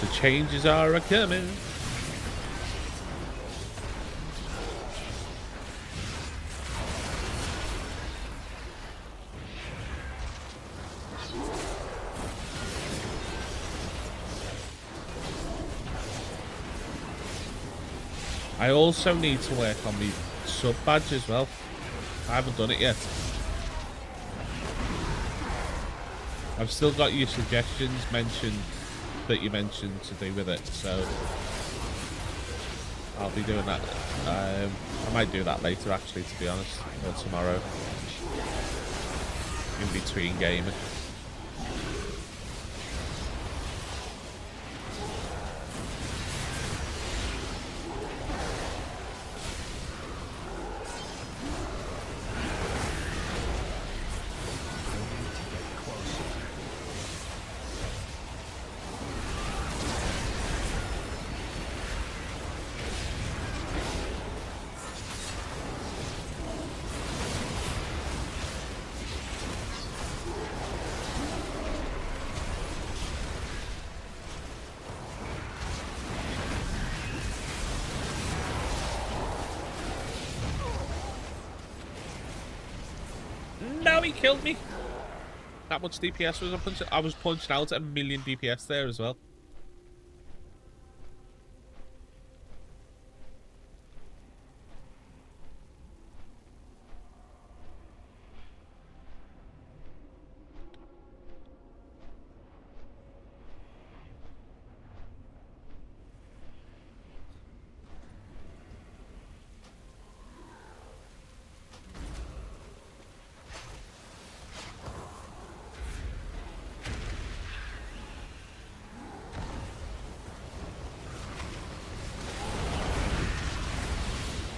Speaker 1: The changes are a-coming. I also need to work on my sub badge as well. I haven't done it yet. I've still got your suggestions that you mentioned to do with it, so I'll be doing that. I might do that later, actually, to be honest, or tomorrow, in between gaming. No, he killed me. That much DPS was I was punching out at 1,000,000 DPS there as well.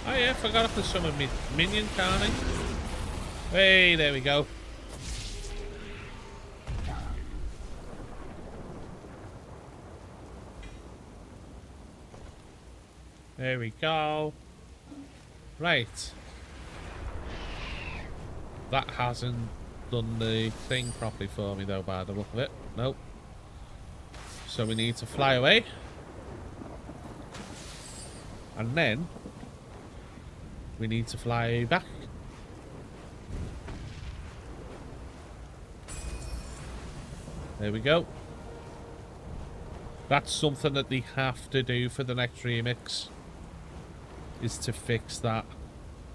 Speaker 1: Oh yeah, forgot to summon me minion, can't I? Hey, there we go. There we go. Right. That hasn't done the thing properly for me though, by the look of it. Nope. So we need to fly away. And then we need to fly back. There we go. That's something that they have to do for the next remix, is to fix that.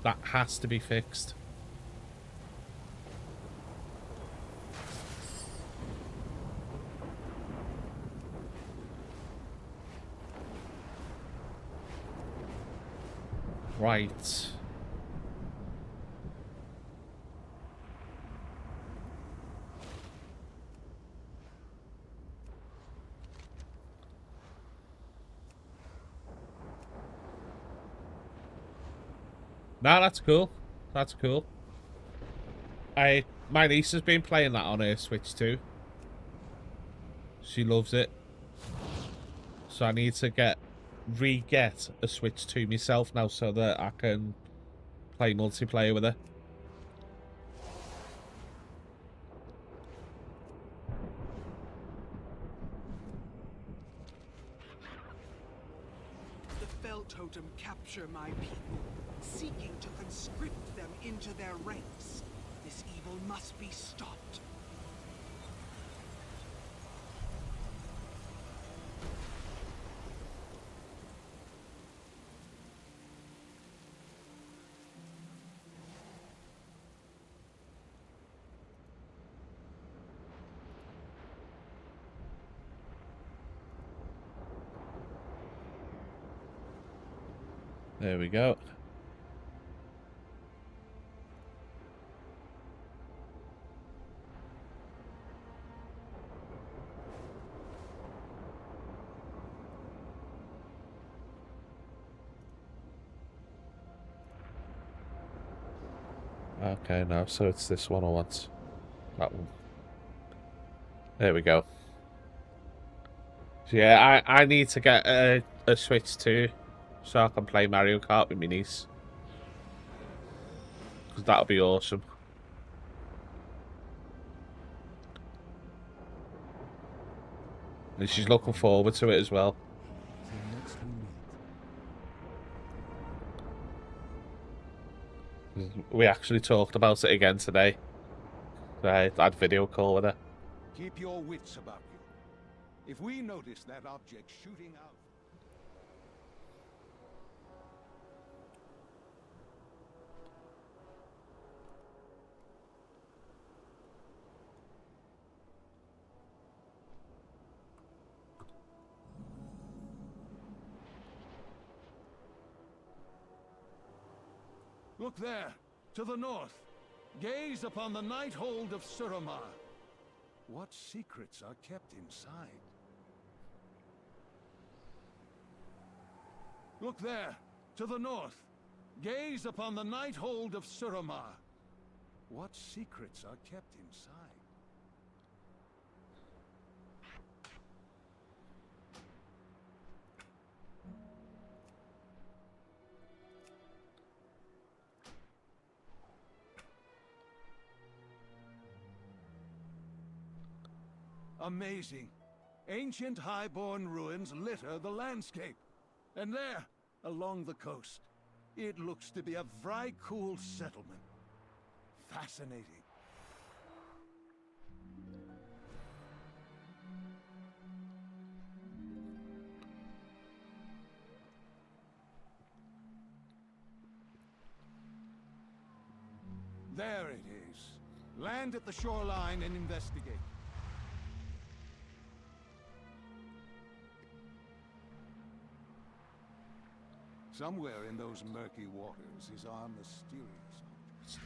Speaker 1: That has to be fixed. Right. Nah, that's cool. That's cool. My niece has been playing that on her Switch too. She loves it. So I need to re-get a Switch 2 myself now so that I can play multiplayer with her.
Speaker 9: The Fell Totem capture my people, seeking to conscript them into their ranks. This evil must be stopped.
Speaker 1: There we go. Okay, now so it's this one I want. That one. There we go. So yeah, I need to get a Switch too, so I can play Mario Kart with my niece. Because that'll be awesome. And she's looking forward to it as well. We actually talked about it again today. I had video call with her.
Speaker 3: Keep your wits about you. If we notice that object shooting out... Look there, to the north. Gaze upon the night hold of Suramar. What secrets are kept inside? Look there, to the north. Gaze upon the night hold of Suramar. What secrets are kept inside? Amazing. Ancient highborn ruins litter the landscape. And there, along the coast, it looks to be a Vrykul settlement. Fascinating. There it is. Land at the shoreline and investigate. Somewhere in those murky waters is our mysterious object.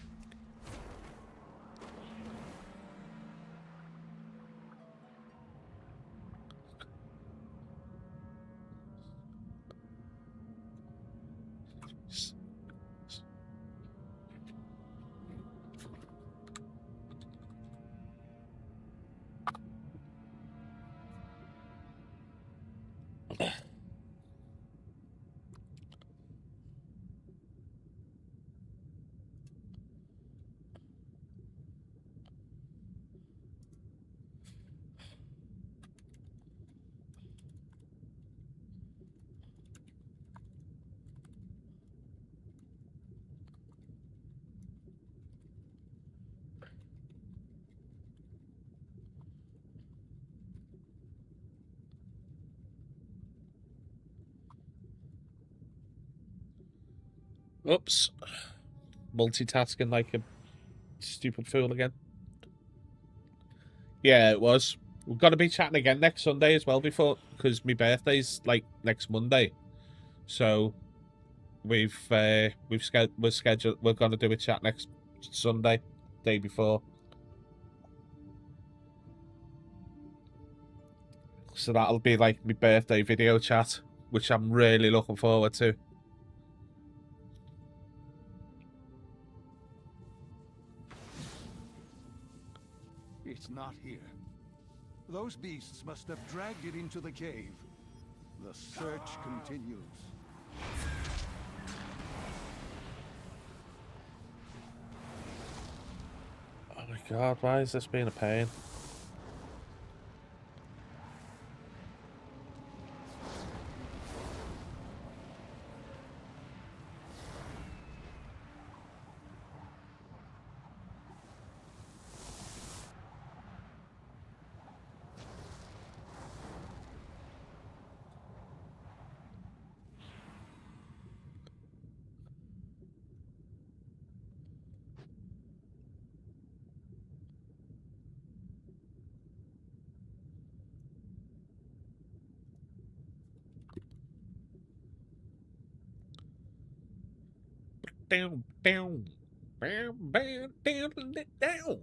Speaker 1: Oops. Multitasking like a stupid fool again. Yeah, it was. We've got to be chatting again next Sunday as well because my birthday's like next Monday. So we're scheduled. We're gonna do a chat next Sunday, day before. So that'll be like my birthday video chat, which I'm really looking forward to.
Speaker 3: It's not here. Those beasts must have dragged it into the cave. The search continues.
Speaker 1: Oh my god, why is this being a pain? down, down. Bam, bam, down, down.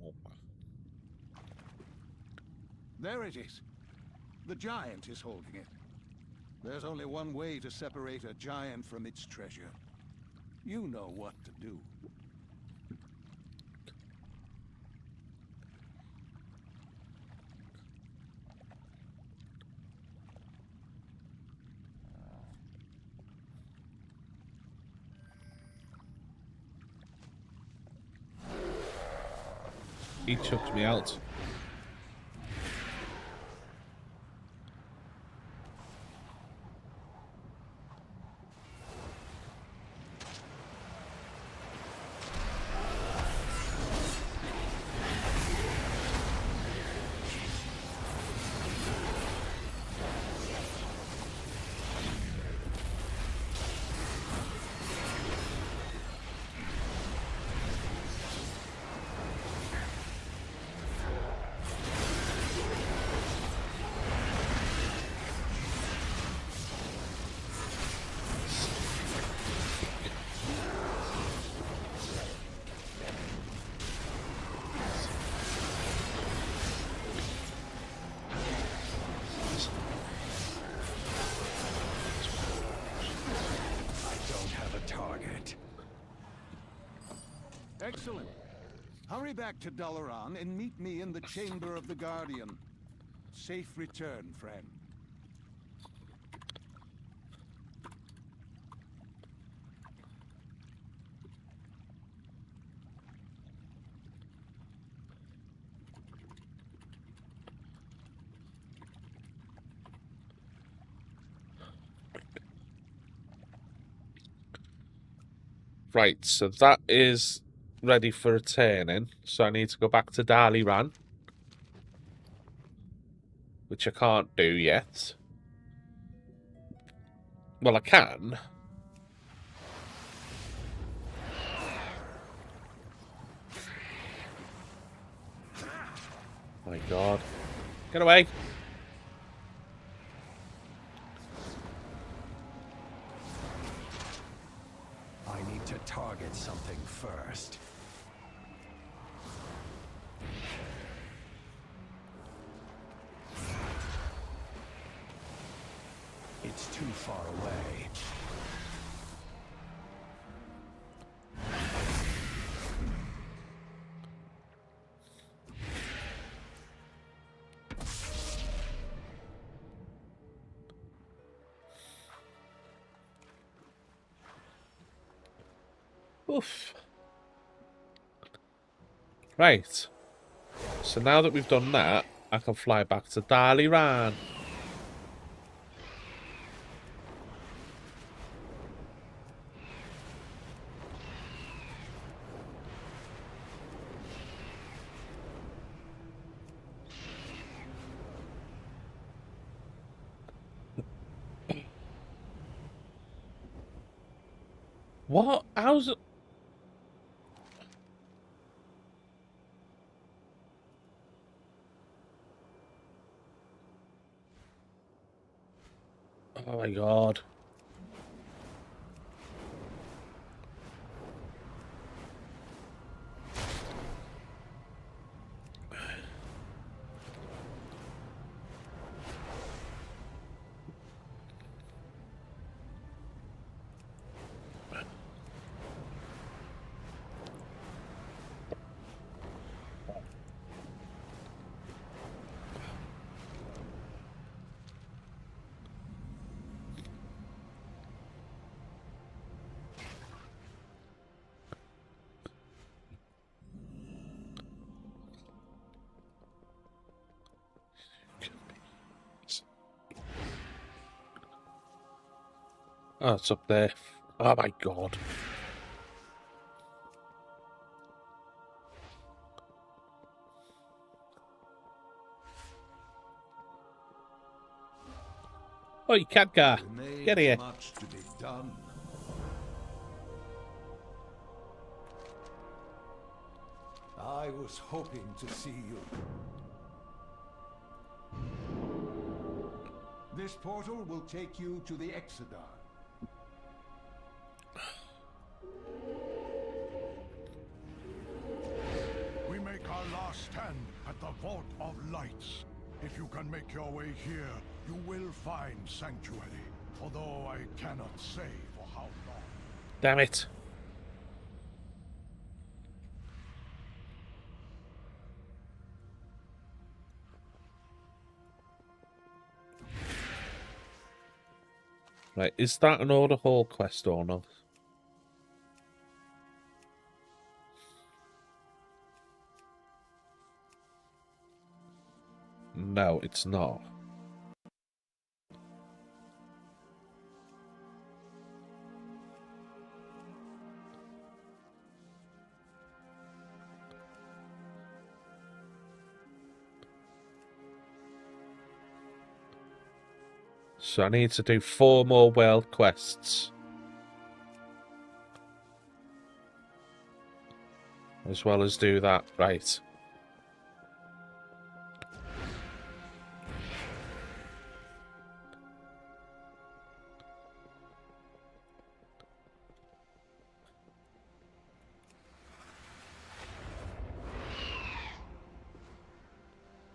Speaker 3: There it is. The giant is holding it. There's only one way to separate a giant from its treasure. You know what to do.
Speaker 1: He chucked me out.
Speaker 3: Excellent. Hurry back to Dalaran and meet me in the Chamber of the Guardian. Safe return, friend.
Speaker 1: Right, so that is ready for a turn-in. So I need to go back to Daliran, which I can't do yet. Well, I can. My God. Get away.
Speaker 5: I need to target something first. It's too far away.
Speaker 1: Oof. Right. So now that we've done that, I can fly back to Daliran. What? How's it? Oh my God. Oh, it's up there. Oh my God. Oi, Khadgar, get here.
Speaker 3: Much to be done. I was hoping to see you. This portal will take you to the Exodar.
Speaker 7: Vault of Lights. If you can make your way here, you will find sanctuary. Although I cannot say for how long.
Speaker 1: Damn it. Right, is that an Order Hall quest or not? No, it's not. So I need to do 4 more world quests. As well as do that, right.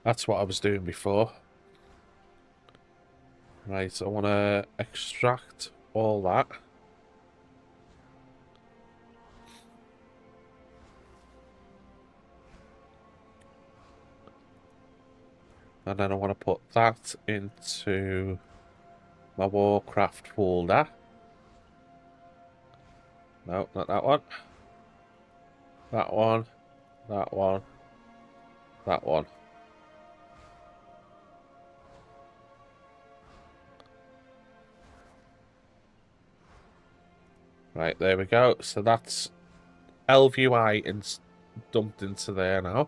Speaker 1: That's what I was doing before. Right, I want to extract all that. And then I want to put that into my Warcraft folder. No, not that one. That one. That one. That one. Right, there we go. So that's LVI dumped into there now.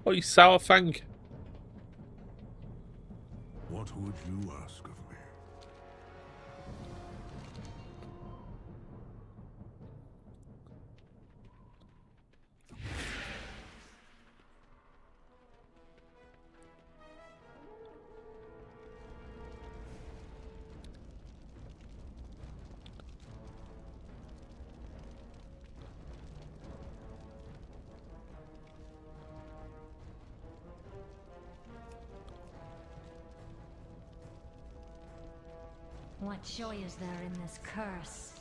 Speaker 1: Oh, you sour fang.
Speaker 7: What would you ask of me?
Speaker 2: What joy is there in this curse?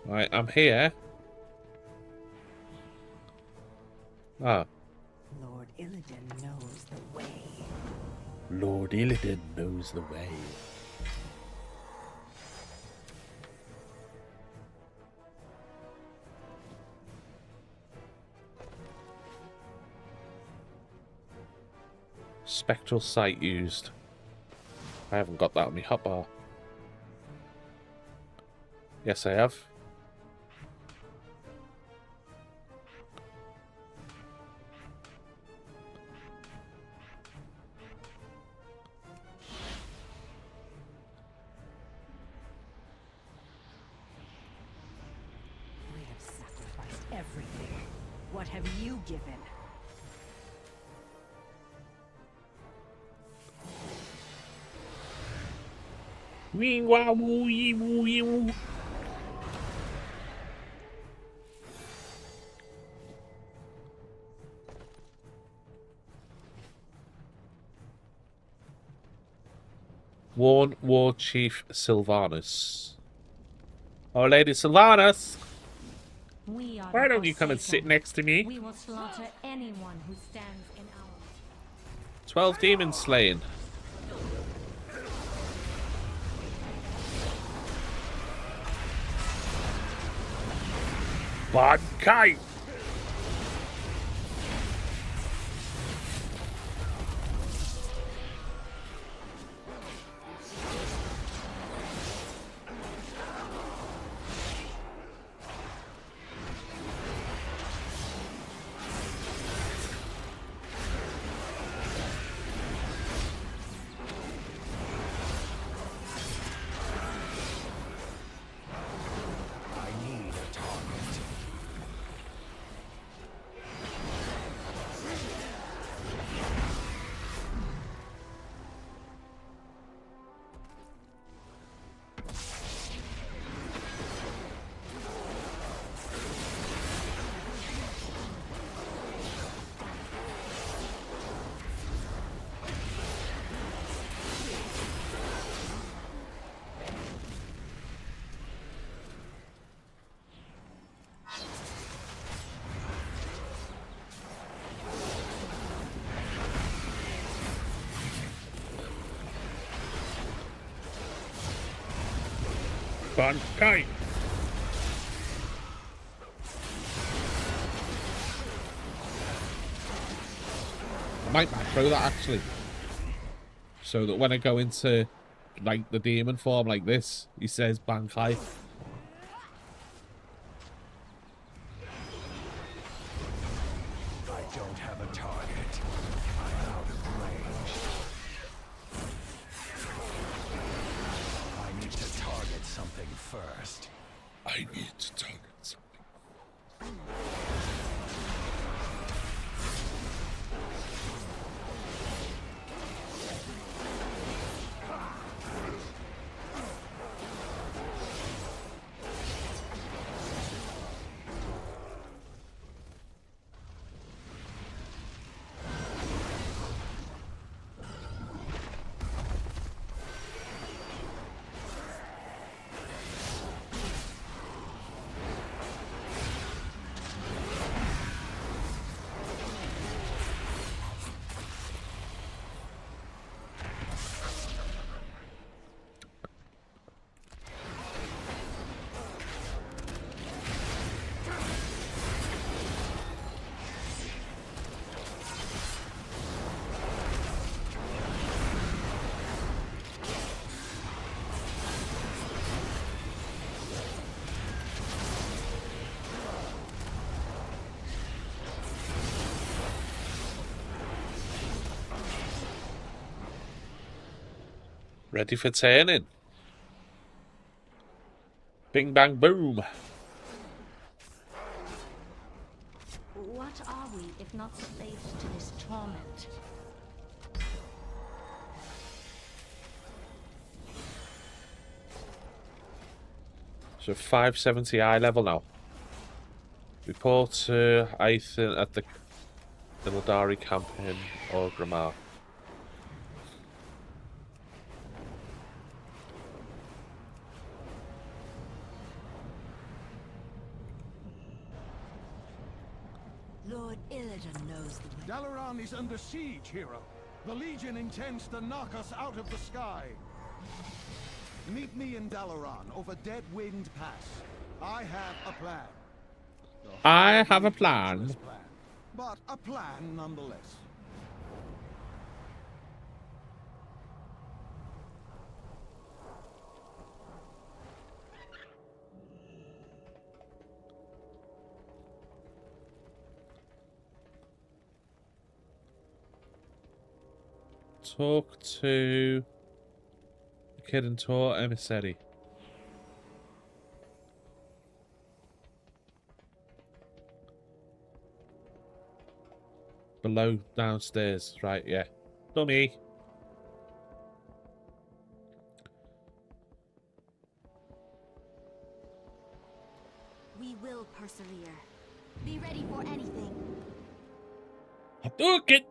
Speaker 1: Right, I'm here. Ah.
Speaker 6: Lord Illidan knows the way.
Speaker 1: Lord Illidan knows the way. Spectral sight used. I haven't got that on my hotbar. Yes, I have.
Speaker 6: We have sacrificed everything. What have you given?
Speaker 1: Wee wah woo yee woo yee woo. Warn War Chief Sylvanus. Oh, Lady Sylvanus!
Speaker 2: We are
Speaker 1: Why
Speaker 2: the
Speaker 1: don't you come and sit
Speaker 2: Forsaken.
Speaker 1: next to me?
Speaker 2: We will slaughter anyone who stands in our
Speaker 1: 12 demons slain. Bad kite. Bankai. I might macro that actually, so that when I go into like the demon form like this, he says Bankai.
Speaker 5: I don't have a target. I'm out of range. I need to target something first.
Speaker 1: I need to target something. Ready for turning. Bing bang boom.
Speaker 2: What are we if not slaves to this torment?
Speaker 1: So 570 eye level now. Report to Aithin at the Ildari camp in Orgrimmar.
Speaker 6: Lord Illidan knows the way.
Speaker 3: Dalaran is under siege, hero. The Legion intends to knock us out of the sky. Meet me in Dalaran over Dead Wind Pass. I have a plan.
Speaker 1: I have a plan.
Speaker 3: Plan, but a plan nonetheless.
Speaker 1: Talk to the kid and tour emissary. Below downstairs, right? Yeah. Dummy.
Speaker 2: We will persevere. Be ready for anything.
Speaker 1: Okay.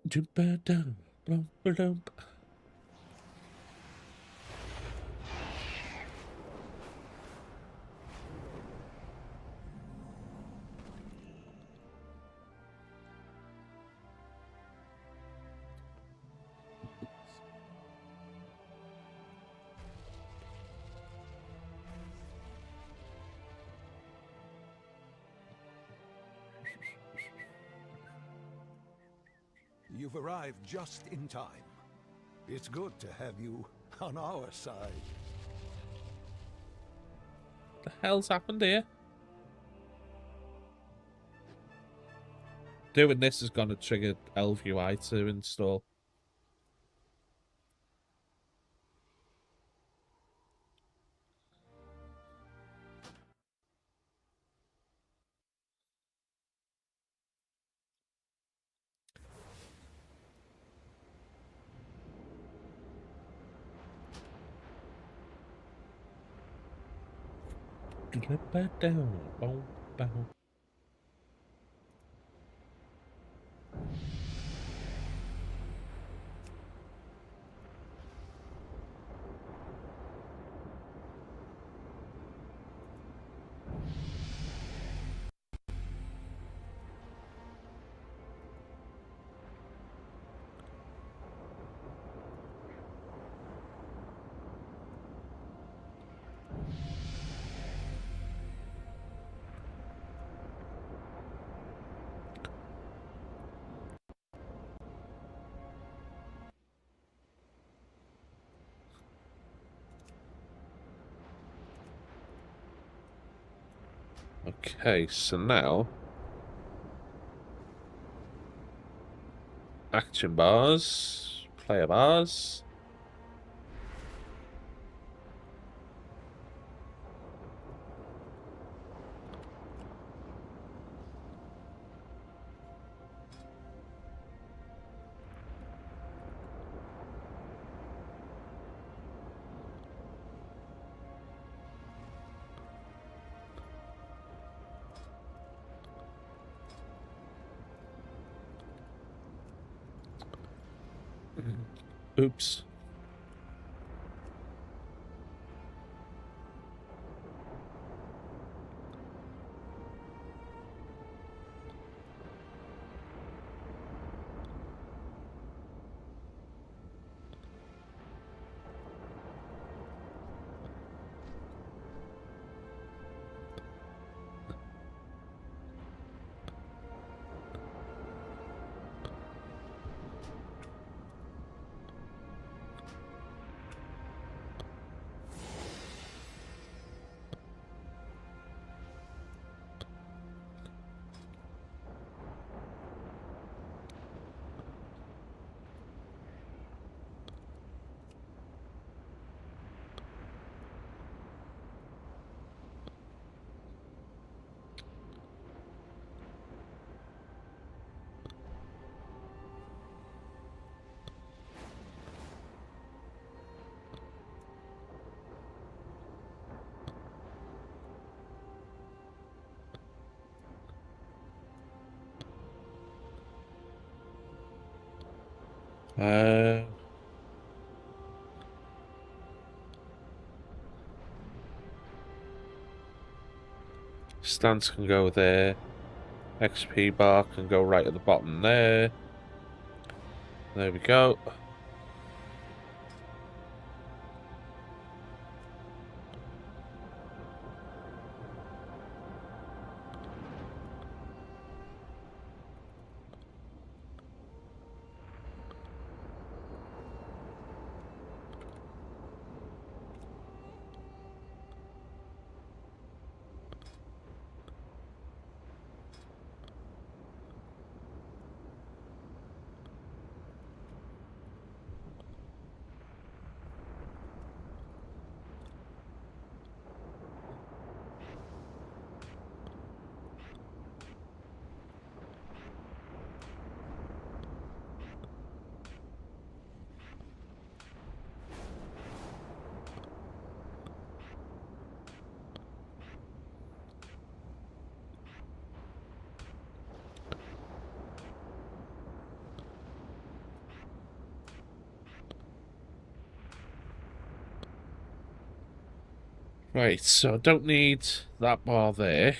Speaker 1: Jump down, bump lump.
Speaker 3: You've arrived just in time. It's good to have you on our side.
Speaker 1: What the hell's happened here? Doing this is going to trigger LVUI to install. Down, boom, boom. Okay, so now action bars, player bars. Oops. Stance can go there. XP bar can go right at the bottom there. There we go. Right, so I don't need that bar there.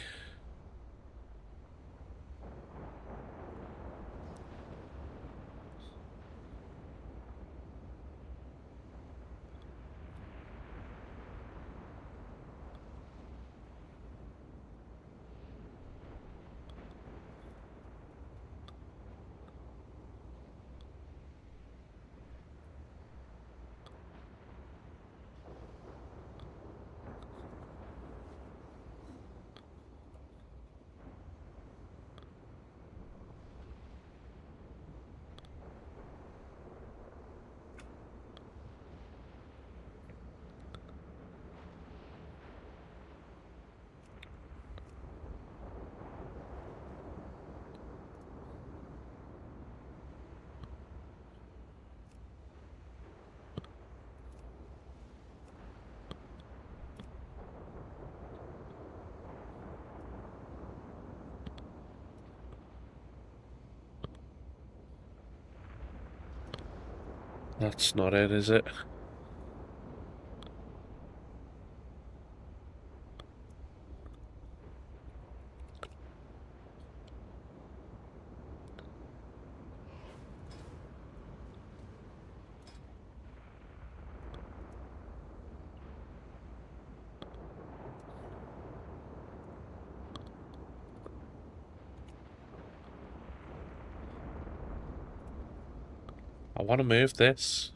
Speaker 1: That's not it, is it? I want to move this.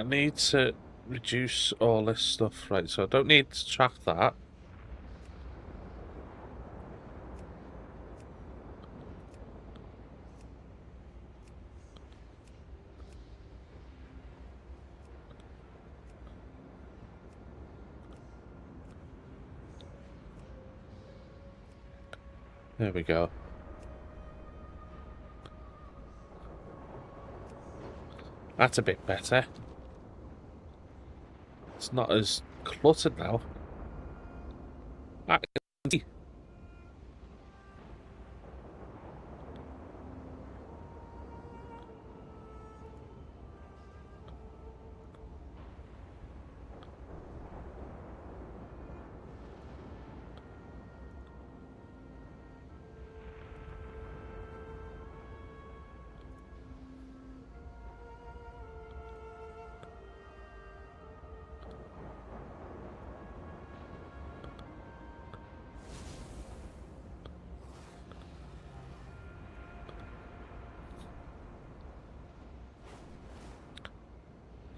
Speaker 1: I need to reduce all this stuff, right? So I don't need to track that. There we go. That's a bit better. It's not as cluttered now.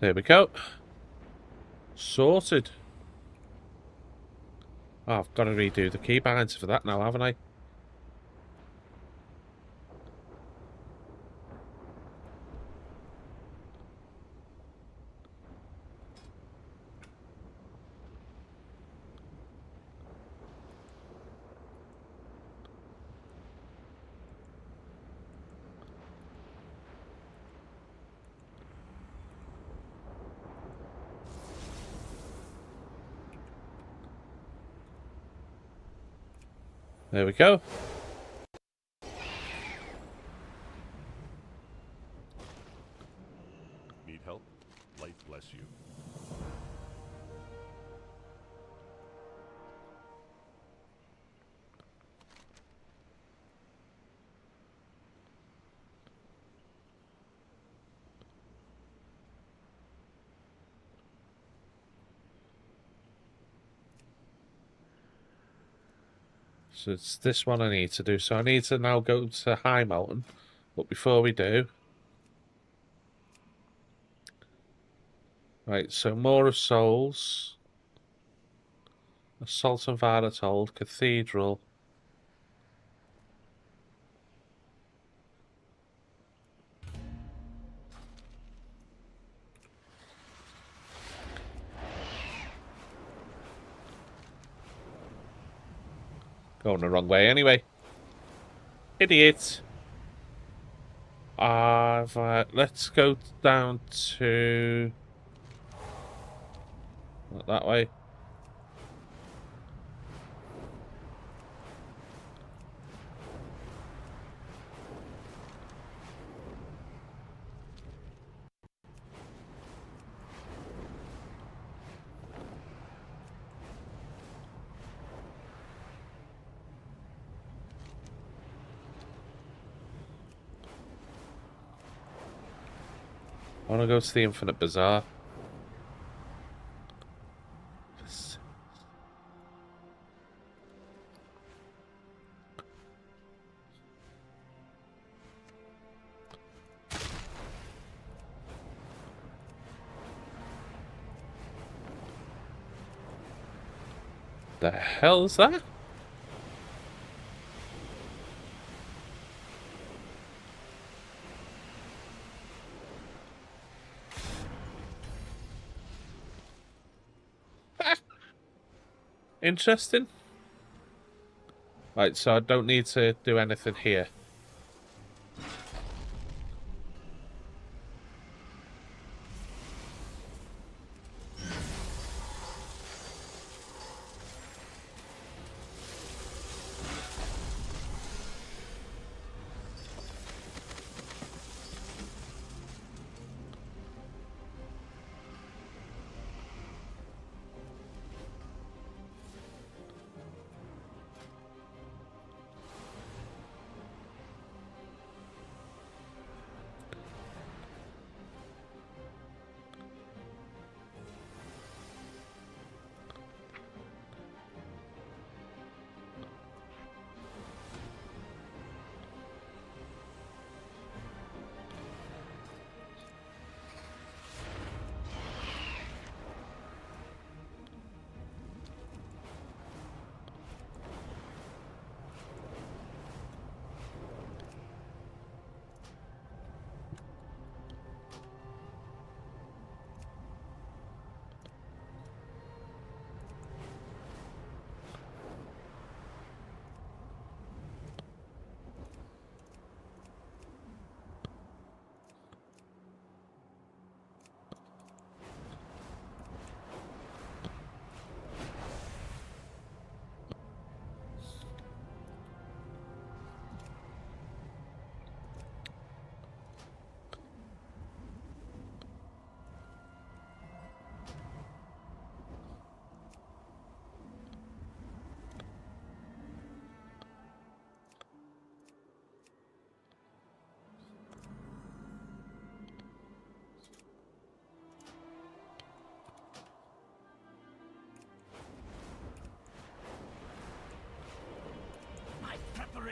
Speaker 1: There we go. Sorted. Oh, I've got to redo the keybinds for that now, haven't I? There we go.
Speaker 10: Need help? Light bless you.
Speaker 1: So it's this one I need to do. So I need to now go to High Mountain. But before we do... Right, so More of Souls. Assault and Violet Hold. Cathedral. Going the wrong way anyway. Idiot. Let's go down to... Not that way. I want to go to the Infinite Bazaar. The hell is that? Interesting. Right, so I don't need to do anything here.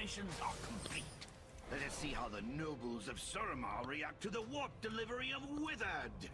Speaker 11: preparations are complete. Let us see how the nobles of Suramar react to the warp delivery of Withered.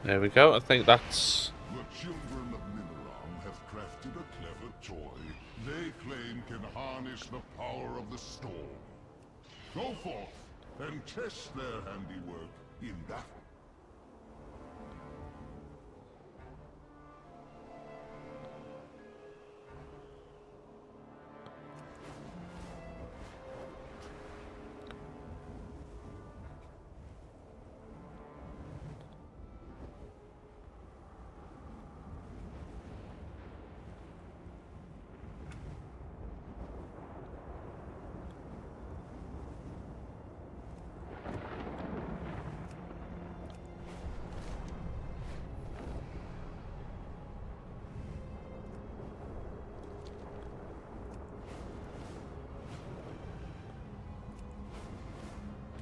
Speaker 1: There we go. I think that's...
Speaker 7: The children of Minoram have crafted a clever toy they claim can harness the power of the storm. Go forth and test their handiwork in battle.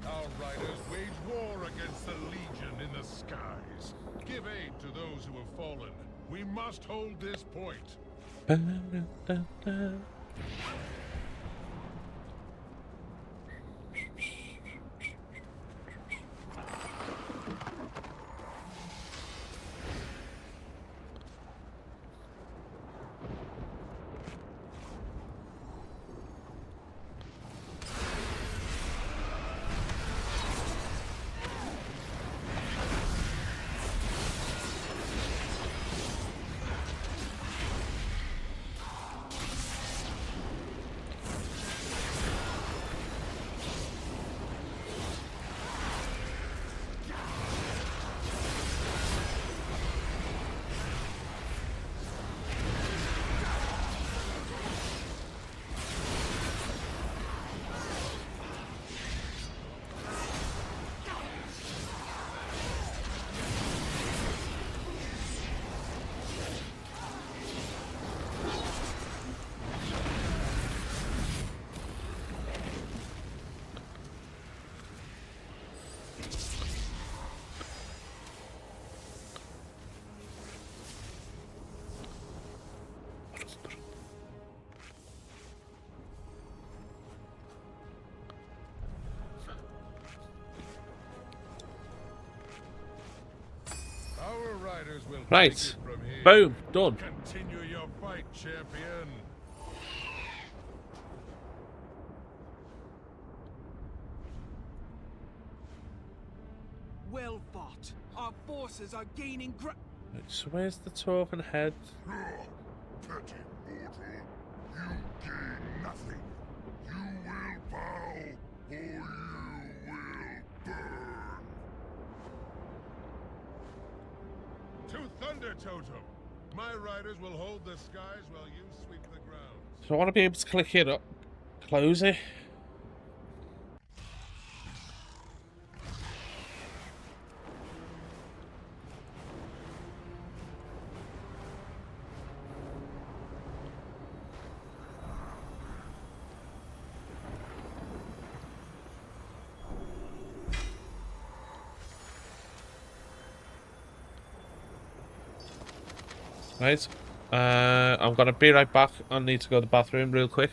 Speaker 4: Our riders wage war against the Legion in the skies. Give aid to those who have fallen. We must hold this point. Our riders will
Speaker 1: Right.
Speaker 4: take it from here.
Speaker 1: Boom. Done.
Speaker 4: Continue your fight, champion.
Speaker 9: Well fought. Our forces are gaining ground.
Speaker 1: So where's the talking head?
Speaker 7: Petty mortal, you gain nothing. You will bow, or you will burn.
Speaker 4: To Thunder Totem. My riders will hold the skies while you sweep the ground.
Speaker 1: So I want to be able to click it up, close it. Right, I'm gonna be right back. I need to go to the bathroom real quick.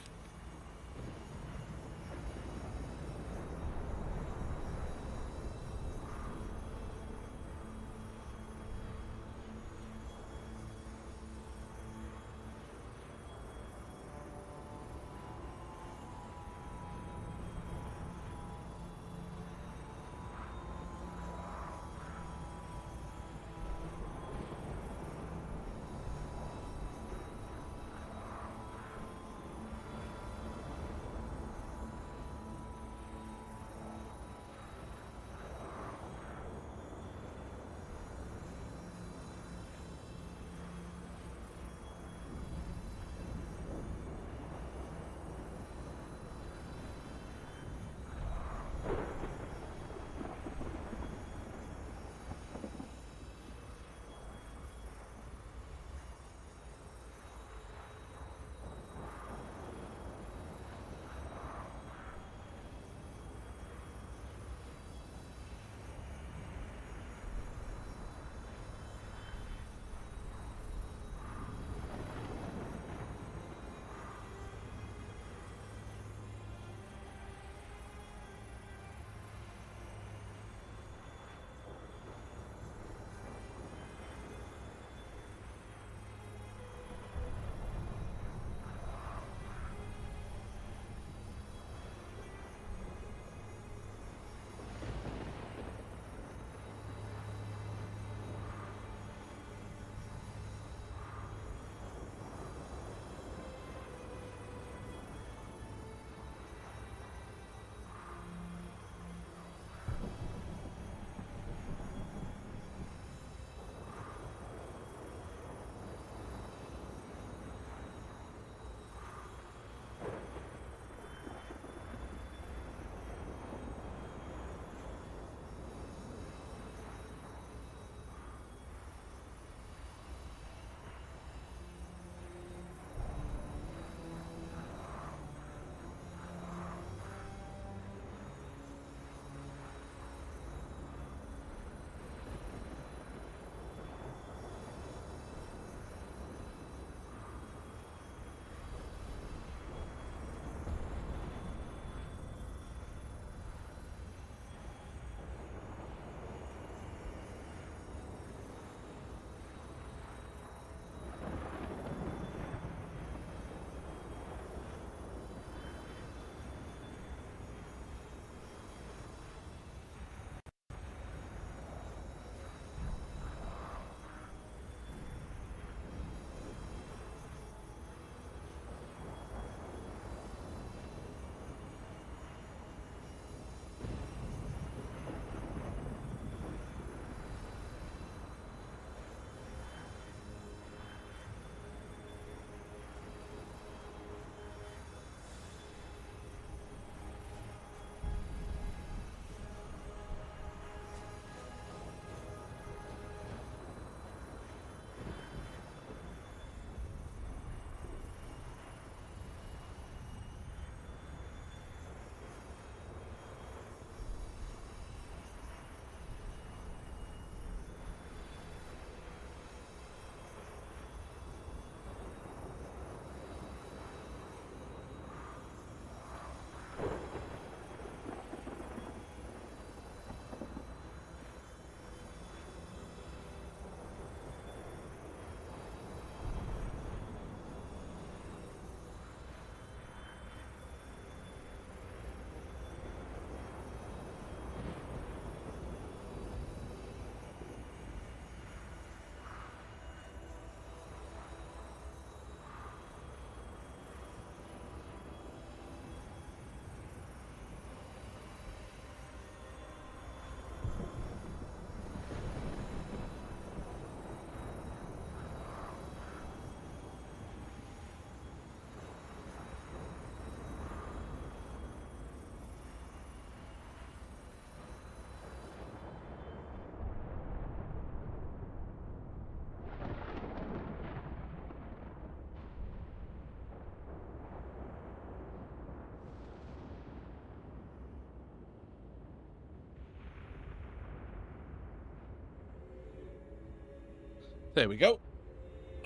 Speaker 1: There we go.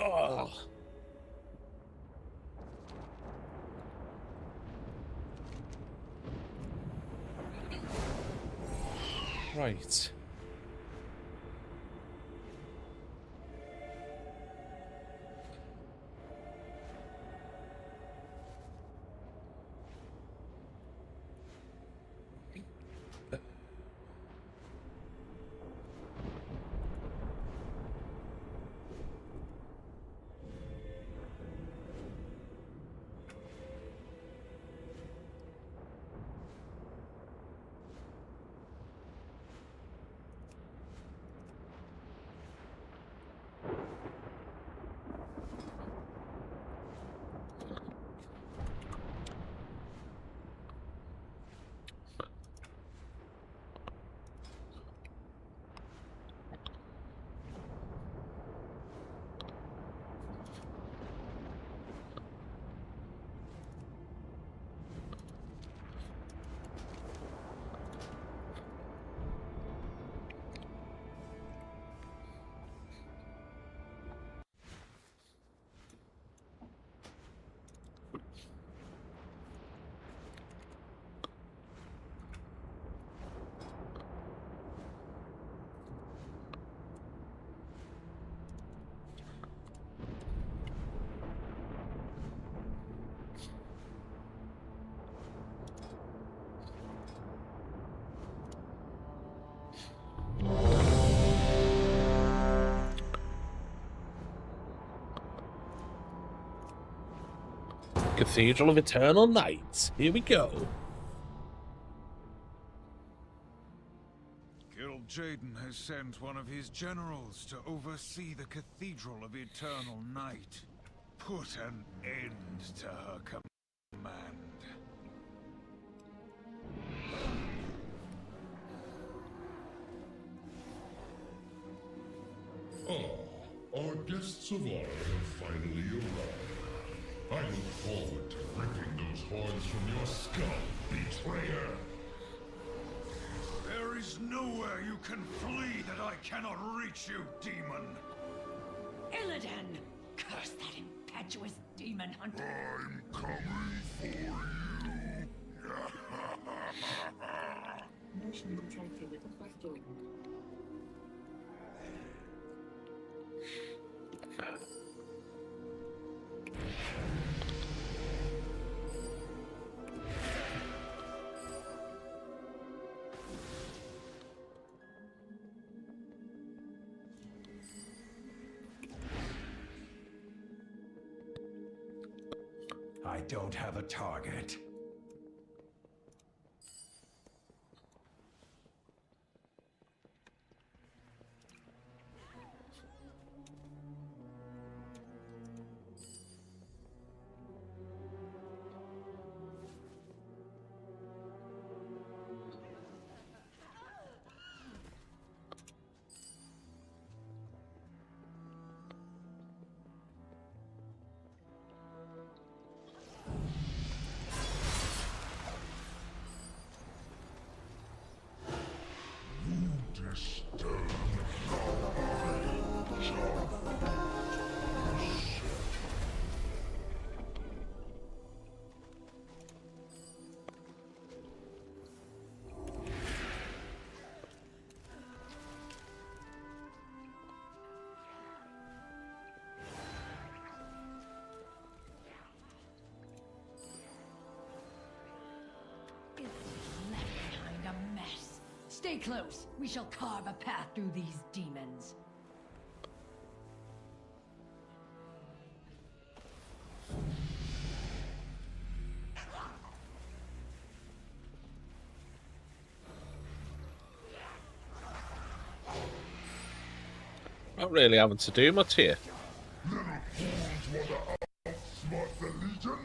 Speaker 1: Oh. Right. Cathedral of Eternal Night. Here we go.
Speaker 4: Guild Jaden has sent one of his generals to oversee the Cathedral of Eternal Night. Put an end to her command.
Speaker 12: Our guests of honor have finally arrived. I look forward to ripping those horns from your skull, betrayer!
Speaker 4: There is nowhere you can flee that I cannot reach you, demon!
Speaker 6: Illidan! Curse that impetuous demon hunter!
Speaker 12: I'm coming for you!
Speaker 13: Motion detected with the first door.
Speaker 5: I don't have a target.
Speaker 6: Stay close. We shall carve a path through these demons.
Speaker 1: Not really having to do much here.
Speaker 12: Little fools want to outsmart the Legion?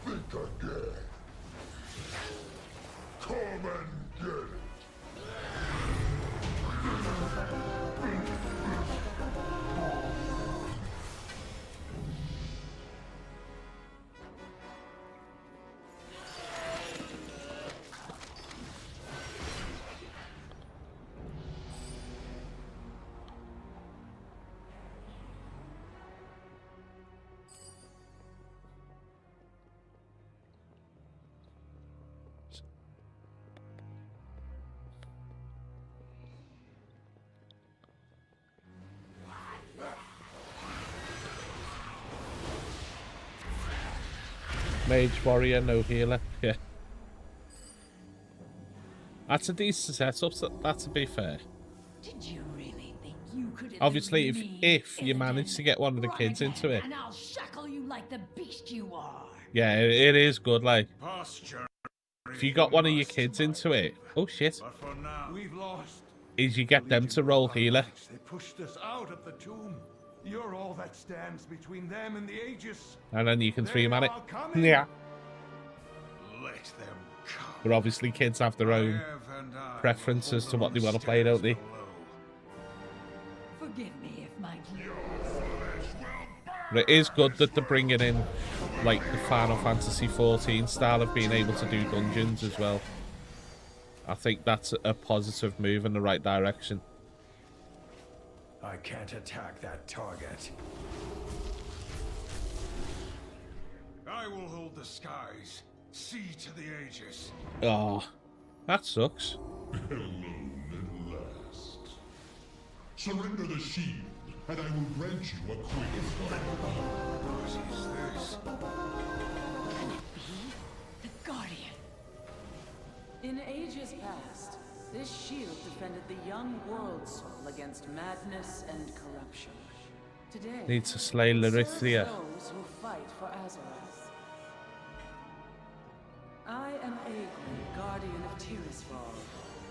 Speaker 12: Think again. Come and get it.
Speaker 1: Mage warrior, no healer. Yeah. That's a decent setup, that to be fair.
Speaker 6: Did you really think you could
Speaker 1: Obviously,
Speaker 6: elude me,
Speaker 1: if you
Speaker 6: Illidan?
Speaker 1: manage to get one of the
Speaker 6: Run
Speaker 1: kids
Speaker 6: again,
Speaker 1: into it.
Speaker 6: and I'll shackle you like the beast you are.
Speaker 1: Yeah, it is good, like.
Speaker 4: Posture.
Speaker 1: If you got one of your kids into it, oh shit,
Speaker 4: But for now,
Speaker 3: We've lost.
Speaker 1: is you get them to roll healer.
Speaker 3: They pushed us out of the tomb. You're all that stands between them and the Aegis.
Speaker 1: And then you can
Speaker 3: They
Speaker 1: 3-man it.
Speaker 3: are coming.
Speaker 1: Yeah.
Speaker 4: let them come.
Speaker 1: But obviously kids have their own
Speaker 4: Maiev and I
Speaker 1: preference as to
Speaker 4: will
Speaker 1: what they want to
Speaker 4: hold
Speaker 1: play,
Speaker 4: our
Speaker 1: don't they?
Speaker 4: stairs below.
Speaker 6: Forgive me if my
Speaker 1: But it is good that they're bringing in, like, the Final Fantasy XIV style of being able to do dungeons as well. I think that's a positive move in the right direction.
Speaker 5: I can't attack that target.
Speaker 4: I will hold the skies. See to the Aegis.
Speaker 1: Oh, that sucks.
Speaker 12: Alone at last. Surrender the shield, and I will grant you a quick fire.
Speaker 4: What is this?
Speaker 6: the Guardian.
Speaker 13: In ages past, this shield defended the young world soul against madness and corruption. Today,
Speaker 1: Need to slay
Speaker 13: it serves
Speaker 1: Larithia.
Speaker 13: those who fight for Azeroth. I am Aegrin, guardian of Tirisfal.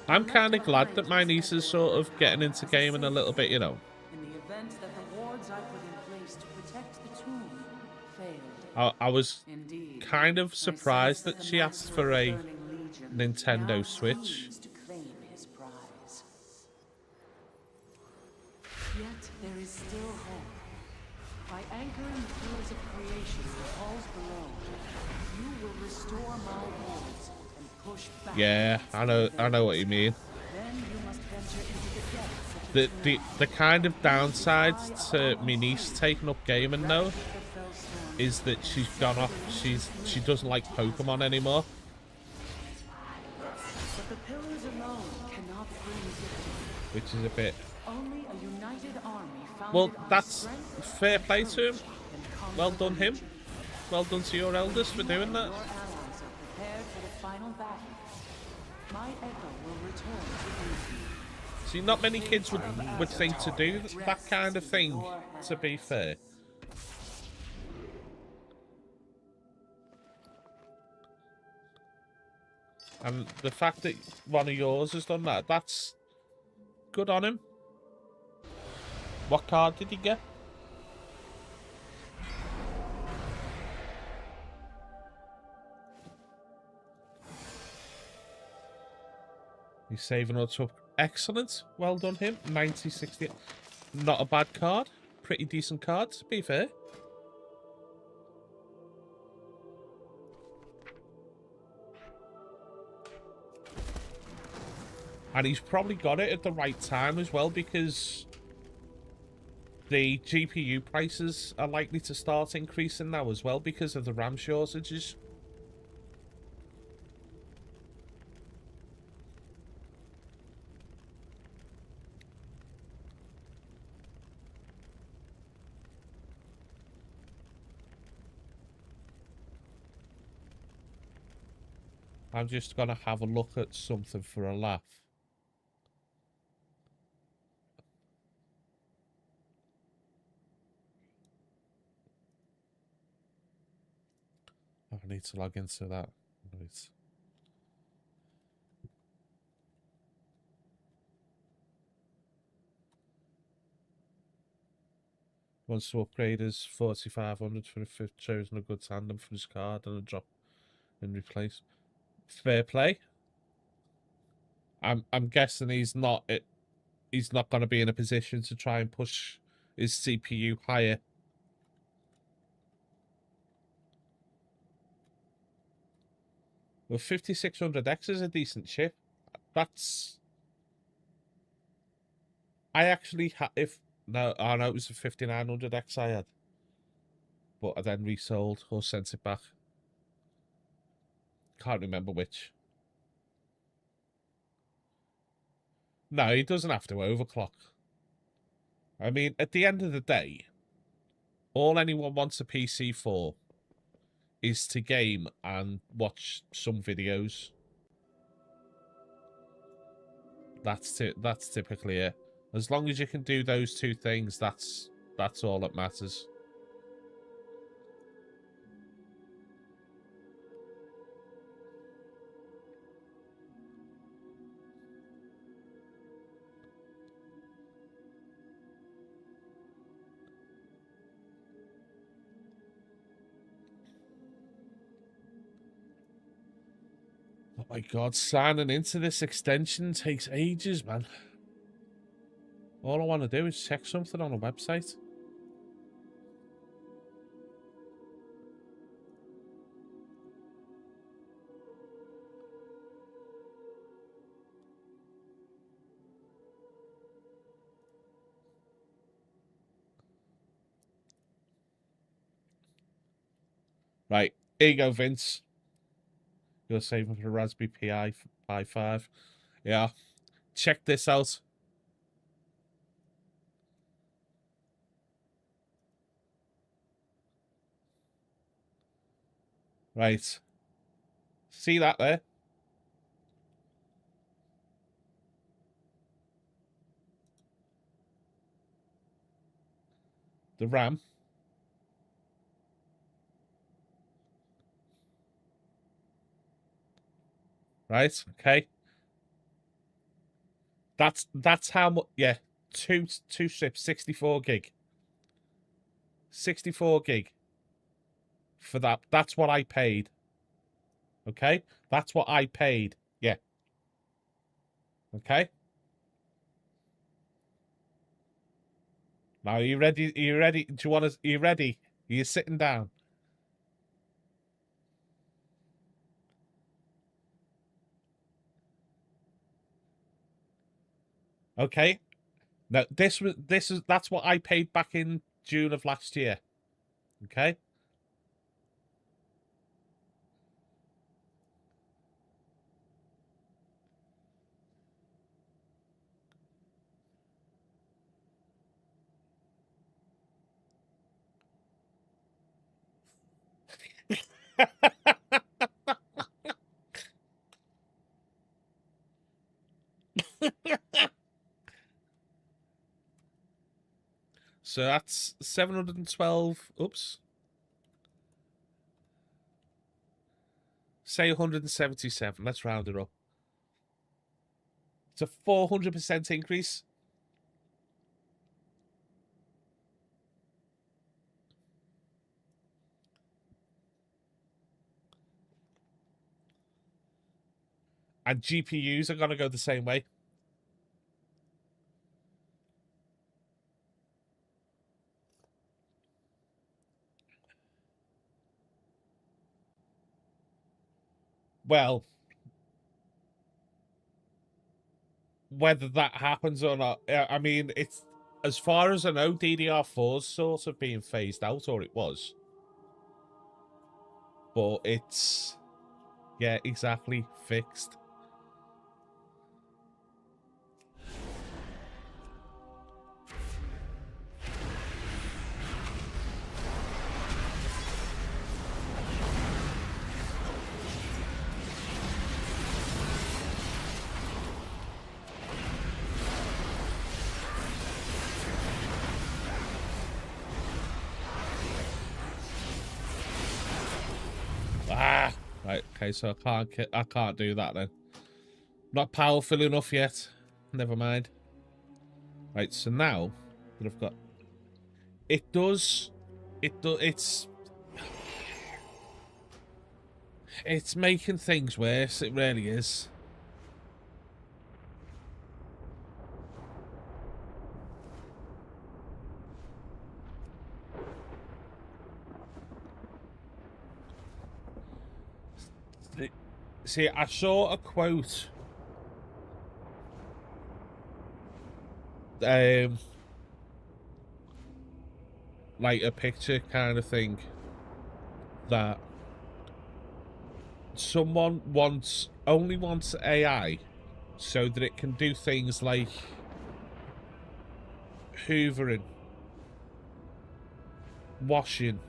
Speaker 1: I'm kind of glad that my niece is sort of getting into gaming a little bit, you know.
Speaker 13: In the event that the wards I put in place to protect the tomb failed.
Speaker 1: I was
Speaker 13: Indeed,
Speaker 1: kind of
Speaker 13: I
Speaker 1: surprised
Speaker 13: sense
Speaker 1: that
Speaker 13: the
Speaker 1: she asked
Speaker 13: master
Speaker 1: for
Speaker 13: of
Speaker 1: a
Speaker 13: the Burning Legion
Speaker 1: Nintendo
Speaker 13: now
Speaker 1: Switch.
Speaker 13: hungers to claim his prize. Yet there is still hope. By anchoring the pillars of creation in the halls below, you will restore my wards and push back.
Speaker 1: Yeah,
Speaker 13: against
Speaker 1: I know what you mean.
Speaker 13: Then you must venture into the depths of
Speaker 1: The kind of downside to my niece taking up gaming though is that she's gone off. She doesn't like Pokemon anymore.
Speaker 13: But the pillars alone cannot bring victory.
Speaker 1: Which is a bit.
Speaker 13: Only a united army founded
Speaker 1: Well,
Speaker 13: on
Speaker 1: that's
Speaker 13: strength,
Speaker 1: fair play to him.
Speaker 13: and
Speaker 1: Well done him. Well done to your eldest for doing that.
Speaker 13: your allies are prepared for the final battle. My echo will return to you.
Speaker 1: See, not many kids would think to do that kind of thing, to be fair. And the fact that one of yours has done that, that's good on him. What card did he get? He's saving us up. Excellent. Well done him. 90-60. Not a bad card. Pretty decent card, to be fair. And he's probably got it at the right time as well, because the GPU prices are likely to start increasing now as well because of the RAM shortages. I'm just going to have a look at something for a laugh. Oh, I need to log into that. Right. Wants to upgrade his 4500 for if he's chosen a good tandem for his card and a drop and replace. Fair play. I'm guessing he's not going to be in a position to try and push his CPU higher. Well, 5600X is a decent chip. That's... I actually no, oh no, it was a 5900X I had. But I then resold or sent it back. Can't remember which. No, he doesn't have to overclock. I mean, at the end of the day, all anyone wants a PC for is to game and watch some videos. That's typically it. As long as you can do those two things, that's all that matters. Oh my god, signing into this extension takes ages, man. All I want to do is check something on a website. Right, here you go, Vince. You're saving for the Raspberry Pi 5. Yeah, check this out. Right. See that there? The RAM. Right, okay. That's how much, yeah. Two strips, 64 gig. 64 gig. For that. That's what I paid. Okay? That's what I paid. Yeah. Okay? Now, are you ready? Are you ready? Do you want to... Are you ready? Are you sitting down? Okay. Now, that's what I paid back in June of last year. Okay? So that's 712. Oops. Say 177. Let's round it up. It's a 400% increase. And GPUs are going to go the same way. Well, whether that happens or not, I mean, it's, as far as I know, DDR4's sort of being phased out, or it was. But it's, yeah, exactly, fixed. Ah, right. Okay, so I can't do that then. Not powerful enough yet. Never mind. Right. So now that I've got, it's making things worse. It really is. See, I saw a quote. Like a picture kind of thing. That someone only wants AI so that it can do things like hoovering, washing,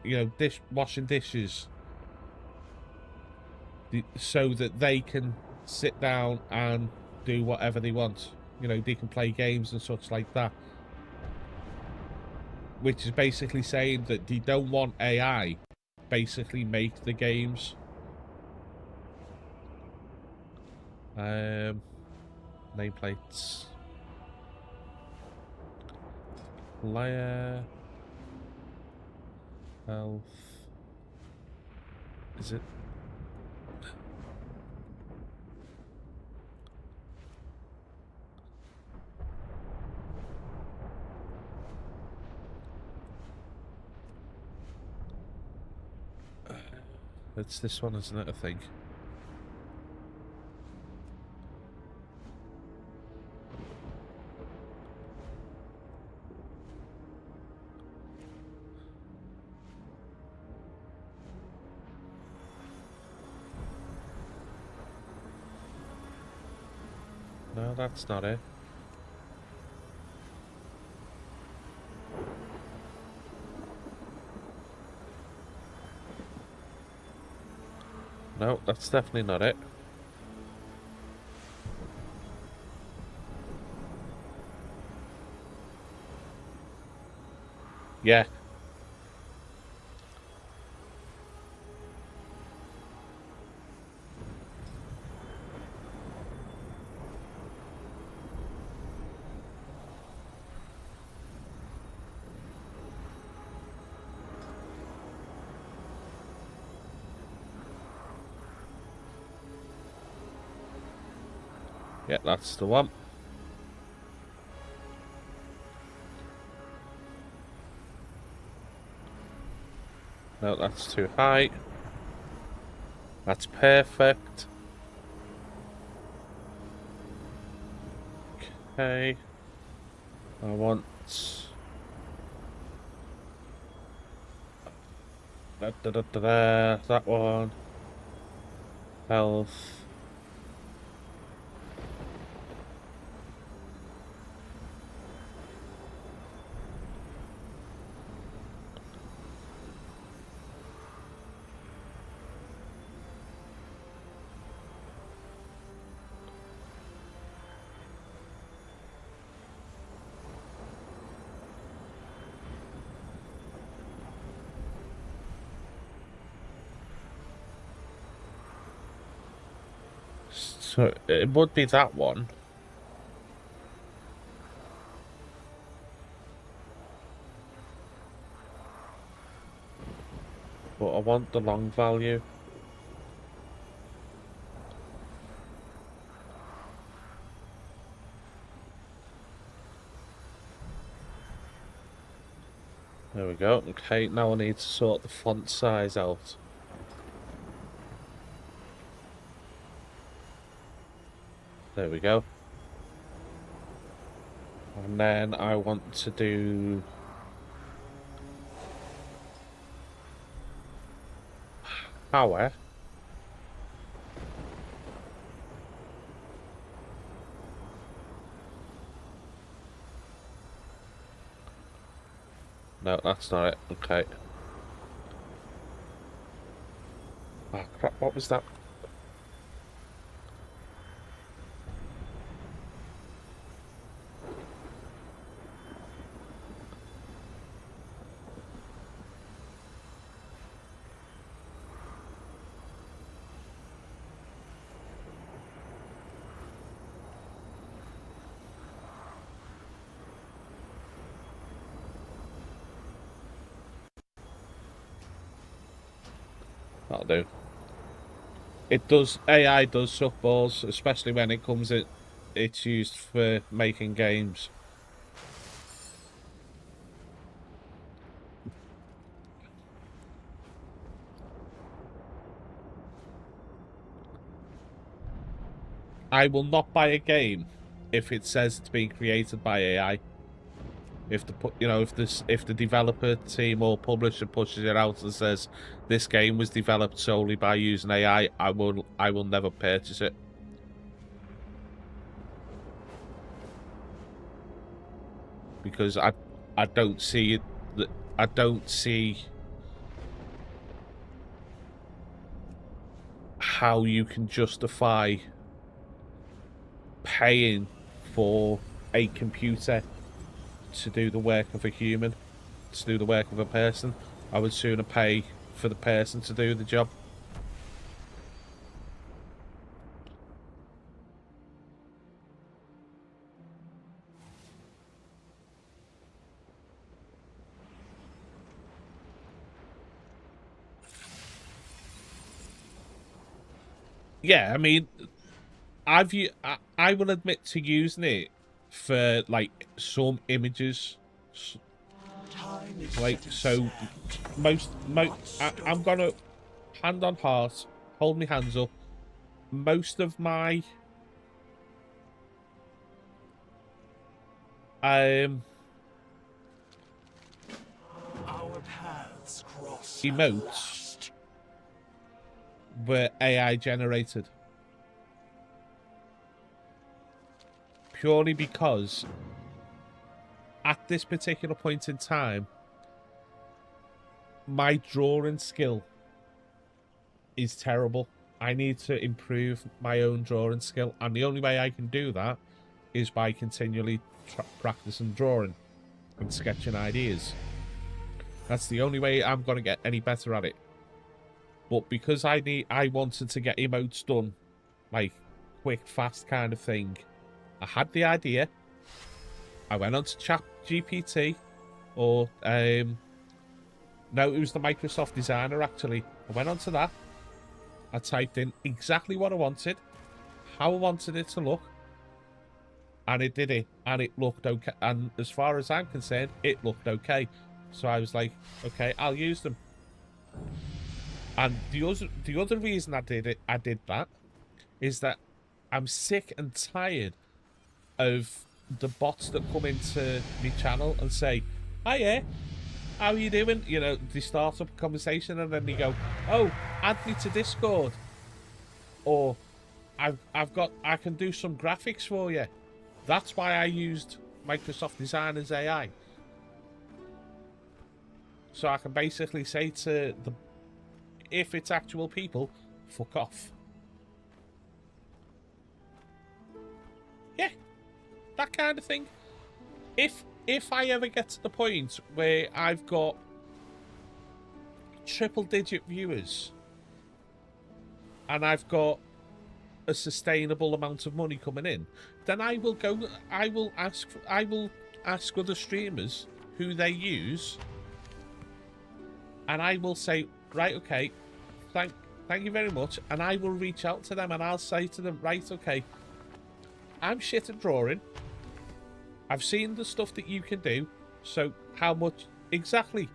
Speaker 1: you know, washing dishes, so that they can sit down and do whatever they want. You know, they can play games and such like that. Which is basically saying that they don't want AI basically make the games. Nameplates. Layer. Health. Is it? It's this one, isn't it, I think? No, that's not it. No, that's definitely not it. Yeah. Yeah, that's the one. No, that's too high. That's perfect. Okay. I want... that one. Health. So it would be that one. But I want the long value. There we go. Okay, now I need to sort the font size out. There we go. And then I want to do... power. No, that's not it. Okay. Oh crap, what was that? That'll do. It does, AI does suck balls, especially when it comes in, it's used for making games. I will not buy a game if it says it's being created by AI. If the developer team or publisher pushes it out and says this game was developed solely by using AI, I will never purchase it. Because I don't see it. I don't see how you can justify paying for a computer to do the work of a human, to do the work of a person. I would sooner pay for the person to do the job. Yeah, I mean, I will admit to using it for like some images, like so. I'm gonna hand on heart, hold my hands up. Most of my
Speaker 11: Our paths cross
Speaker 1: emotes were AI generated. Purely because at this particular point in time, my drawing skill is terrible. I need to improve my own drawing skill, and the only way I can do that is by continually practicing drawing and sketching ideas. That's the only way I'm going to get any better at it. But because I wanted to get emotes done, like quick, fast kind of thing, I had the idea. I went on to ChatGPT, or no, it was the Microsoft Designer actually. I went on to that. I typed in exactly what I wanted, how I wanted it to look, and it did it, and it looked okay. And as far as I'm concerned, it looked okay. So I was like, okay, I'll use them. And the other reason I did that, is that I'm sick and tired of the bots that come into my channel and say, "Hiya, how are you doing?" You know, they start up a conversation and then they go, "Oh, add me to Discord," or I can do some graphics for you. That's why I used Microsoft Designer's AI. So I can basically say to the, if it's actual people, fuck off. Yeah, that kind of thing. If I ever get to the point where I've got triple-digit viewers and I've got a sustainable amount of money coming in, then I will ask other streamers who they use, and I will say, right, okay, thank you very much, and I will reach out to them and I'll say to them, right, okay, I'm shit at drawing. I've seen the stuff that you can do, so how much exactly?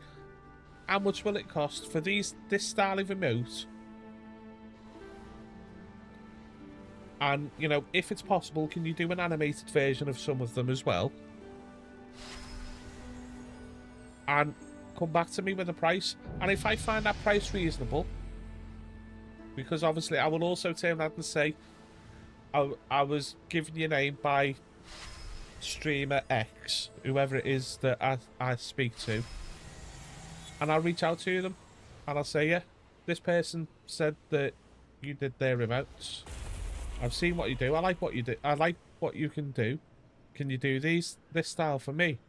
Speaker 1: How much will it cost for this style of emote? And, you know, if it's possible, can you do an animated version of some of them as well? And come back to me with a price. And if I find that price reasonable, because obviously I will also turn around and say, I was given your name by streamer X, whoever it is that I speak to, and I'll reach out to them and I'll say, yeah, this person said that you did their emotes. I've seen what you do. I like what you do. I like what you can do. Can you do this style for me?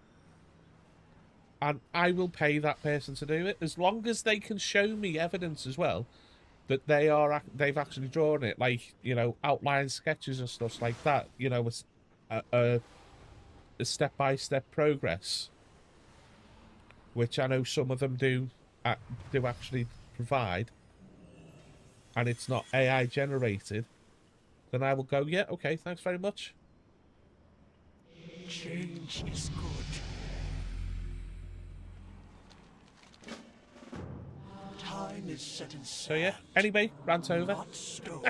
Speaker 1: And I will pay that person to do it, as long as they can show me evidence as well that they've actually drawn it, like, you know, outline sketches and stuff like that. You know, a step-by-step progress, which I know some of them do actually provide, and it's not AI generated. Then I will go, yeah, okay, thanks very much.
Speaker 11: Change is good. Time is set in
Speaker 1: So yeah, anyway, rant over.
Speaker 11: not stone.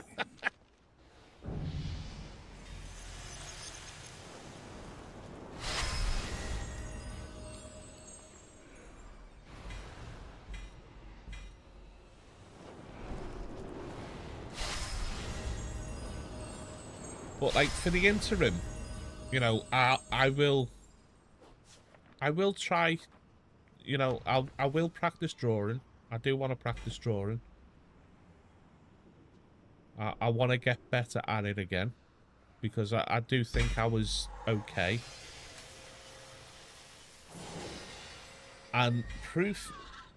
Speaker 1: But like for the interim, you know, I will try, you know, I will practice drawing. I do want to practice drawing. I want to get better at it again, because I do think I was okay. And proof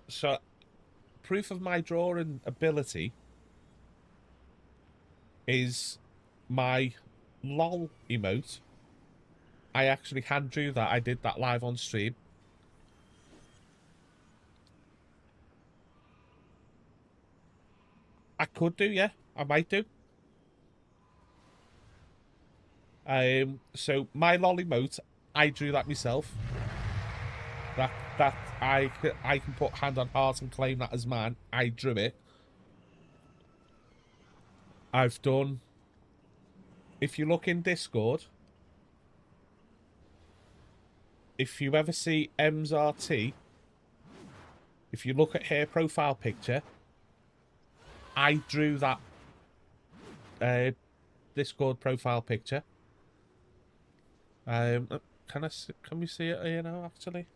Speaker 1: of my drawing ability is my lol emote. I actually hand drew that. I did that live on stream. I could do, yeah. I might do. So my lol emote, I drew that myself. That I can put hand on heart and claim that as mine. I drew it. I've done. If you look in Discord, if you ever see M's RT, if you look at her profile picture, I drew that Discord profile picture. Can we see it here now? Actually,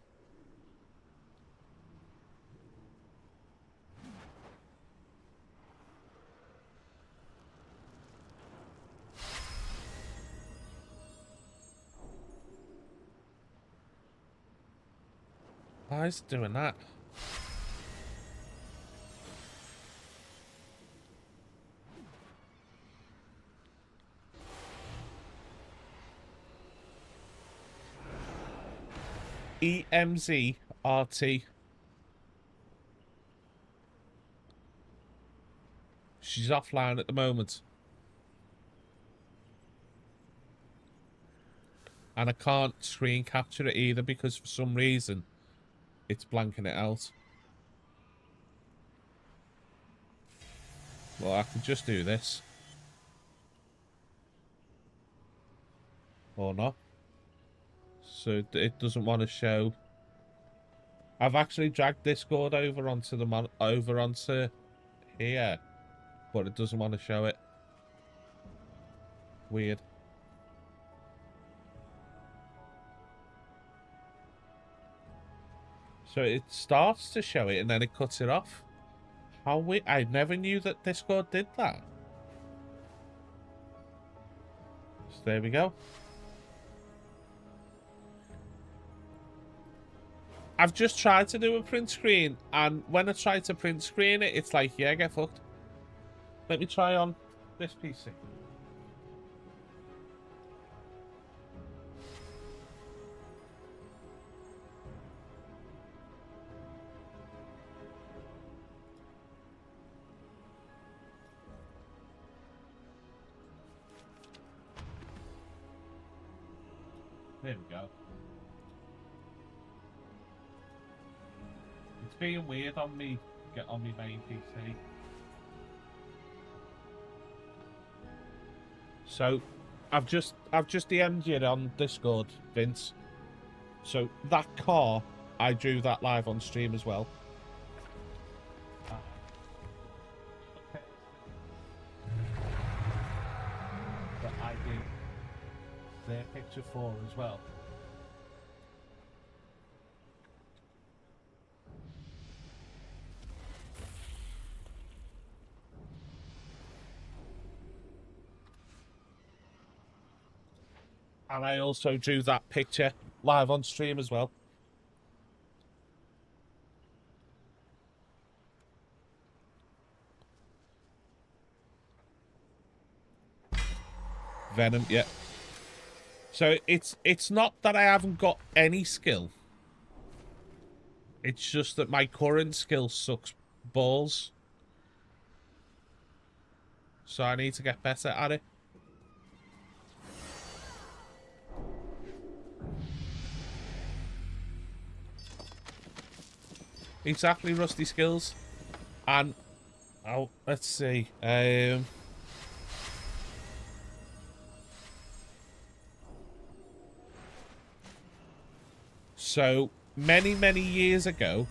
Speaker 1: why is it doing that? EMZ RT. She's offline at the moment. And I can't screen capture it either because for some reason it's blanking it out. Well, I could just do this. Or not. So it doesn't want to show. I've actually dragged Discord over onto the here, but it doesn't want to show it. Weird. So it starts to show it and then it cuts it off. How weird. I never knew that Discord did that. So there we go. I've just tried to do a print screen, and when I try to print screen it, it's like, yeah, get fucked. Let me try on this PC. There we go. It's being weird on me. Get on my main PC. So, I've just DM'd you on Discord, Vince. So that car, I drew that live on stream as well. That I did their picture for as well. And I also drew that picture live on stream as well. Venom, yeah. So it's not that I haven't got any skill. It's just that my current skill sucks balls. So I need to get better at it. Exactly, rusty skills. And oh, let's see. So many years ago,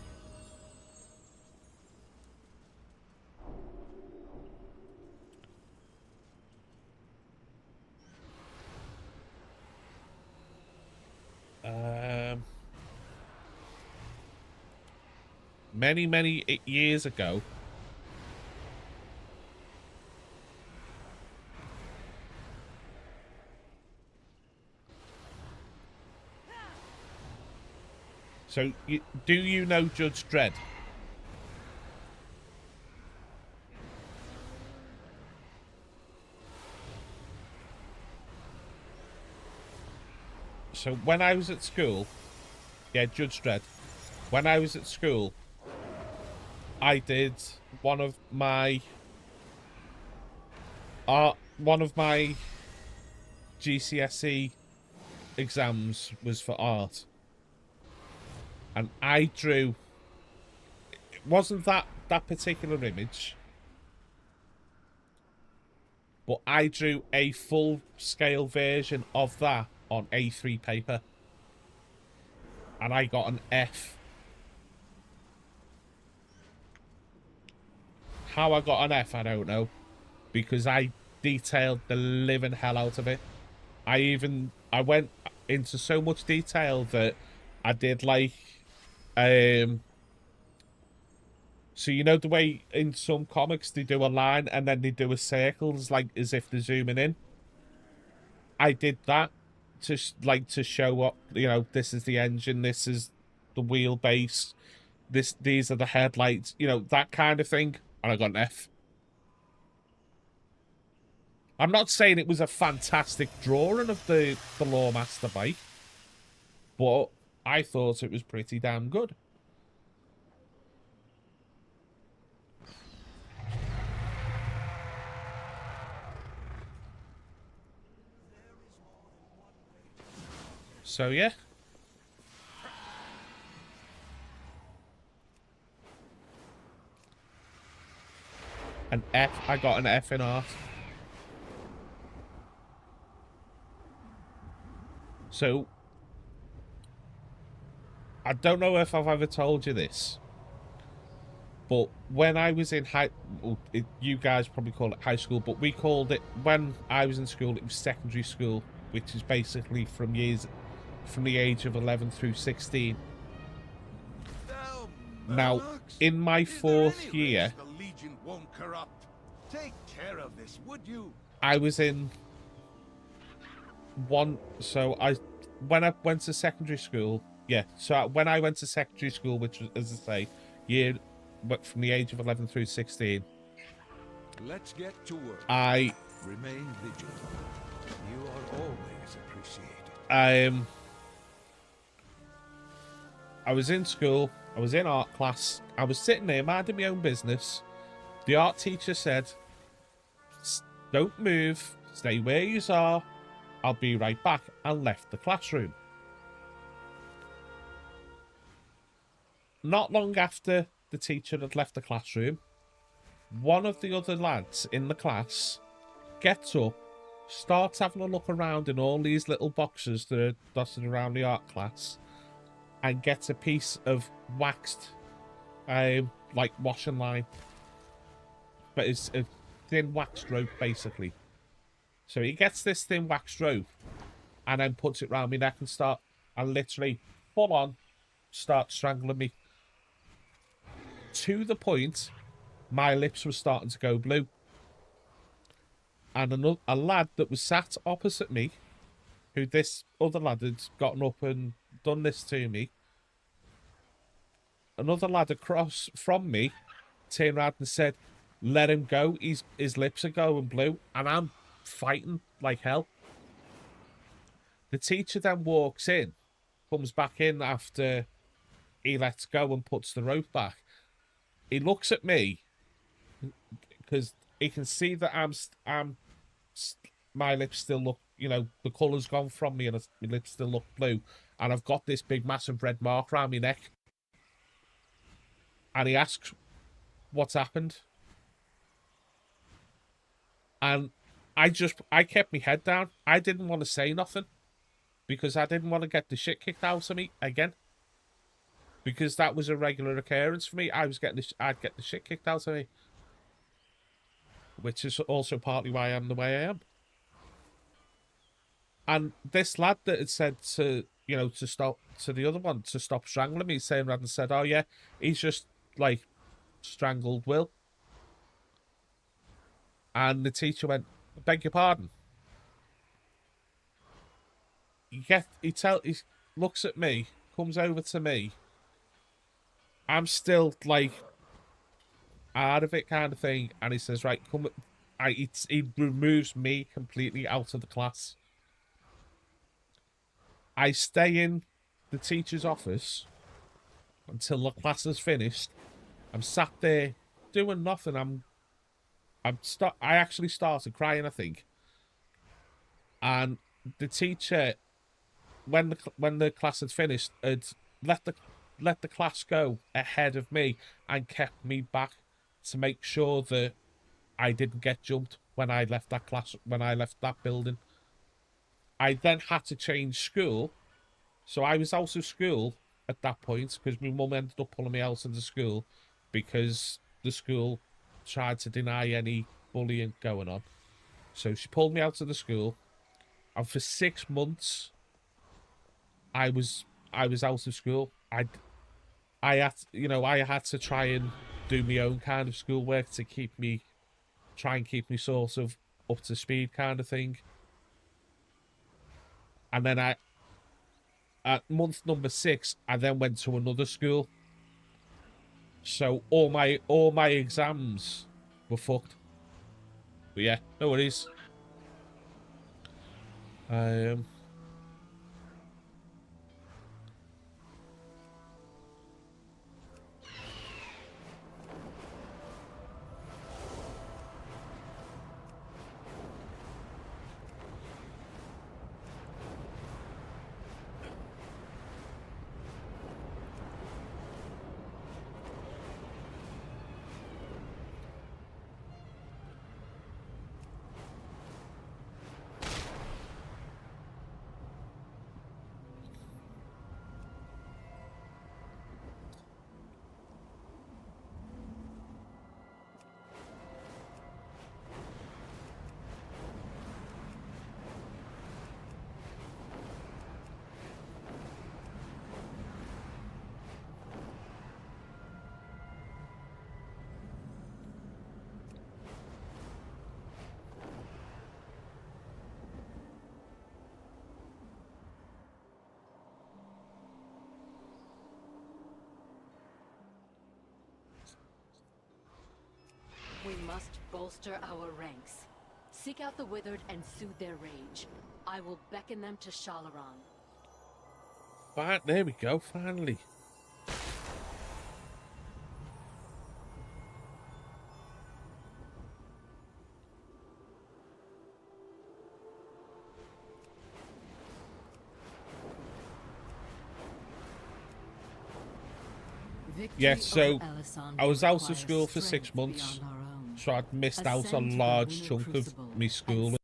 Speaker 1: many years ago, So, do you know Judge Dredd? So, when I was at school... Yeah, Judge Dredd. When I was at school, I did one of my GCSE exams was for art. And I drew... It wasn't that particular image. But I drew a full-scale version of that on A3 paper. And I got an F. How I got an F, I don't know. Because I detailed the living hell out of it. I went into so much detail that I did like... So you know the way in some comics they do a line and then they do a circle, like as if they're zooming in? I did that to show what, you know, this is the engine, this is the wheelbase, these are the headlights, you know, that kind of thing. And I got an F. I'm not saying it was a fantastic drawing of the Lawmaster bike, but I thought it was pretty damn good. So, yeah. An F. I got an F in art. So, I don't know if I've ever told you this, but when I was in you guys probably call it high school, but we called it, when I was in school, it was secondary school, which is basically from the age of 11 through 16. Now, in my 4th year,
Speaker 3: the Legion won't corrupt. Take care of this, would you?
Speaker 1: I was in one. So when I went to secondary school, yeah. So when I went to secondary school, which was, as I say, but from the age of 11 through 16.
Speaker 3: Let's get to work.
Speaker 1: I
Speaker 3: remain vigilant. You are always appreciated.
Speaker 1: I was in school. I was in art class. I was sitting there minding my own business. The art teacher said, "Don't move. Stay where you are. I'll be right back," and left the classroom. Not long after the teacher had left the classroom, one of the other lads in the class gets up, starts having a look around in all these little boxes that are dotted around the art class, and gets a piece of waxed, like washing line. But it's a thin waxed rope, basically. So he gets this thin waxed rope and then puts it round my neck and literally, full on, start strangling me. To the point, my lips were starting to go blue. And a lad that was sat opposite me, who this other lad had gotten up and done this to me, another lad across from me turned around and said, "Let him go, his lips are going blue," and I'm fighting like hell. The teacher then walks in, comes back in after he lets go and puts the rope back. He looks at me because he can see that my lips still look, you know, the colour's gone from me and my lips still look blue, and I've got this big massive red mark around my neck. And he asks what's happened. And I kept my head down. I didn't want to say nothing because I didn't want to get the shit kicked out of me again. Because that was a regular occurrence for me. I'd get the shit kicked out of me. Which is also partly why I'm the way I am. And this lad that had said to the other one to stop strangling me, saying rather than said, "Oh yeah, he's just like strangled Will." And the teacher went, "I beg your pardon." He looks at me, comes over to me, I'm still like out of it kind of thing, and he says, right, come. He removes me completely out of the class. I stay in the teacher's office until the class is finished. I'm sat there doing nothing. I actually started crying, I think. And the teacher, when the class had finished, had let the class go ahead of me and kept me back to make sure that I didn't get jumped when I left that class, when I left that building. I then had to change school, so I was out of school at that point because my mum ended up pulling me out of the school because the school tried to deny any bullying going on. So she pulled me out of the school, and for 6 months, I was out of school. I had to try and do my own kind of schoolwork to try and keep me sort of up to speed kind of thing. And then at month number 6, I then went to another school. So all my exams were fucked. But yeah, no worries.
Speaker 6: We must bolster our ranks. Seek out the withered and soothe their rage. I will beckon them to Shalaran.
Speaker 1: Fine, there we go, finally. Yeah, so I was out of school for 6 months, so I'd missed out a large chunk of my school.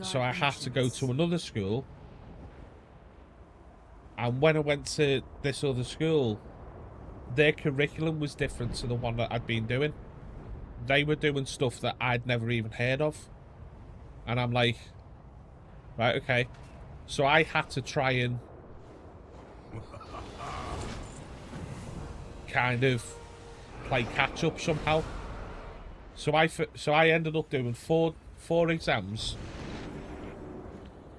Speaker 1: So I had to go to another school. And when I went to this other school, their curriculum was different to the one that I'd been doing. They were doing stuff that I'd never even heard of. And I'm like, right, okay. So I had to try and kind of play catch up somehow. So I ended up doing four exams: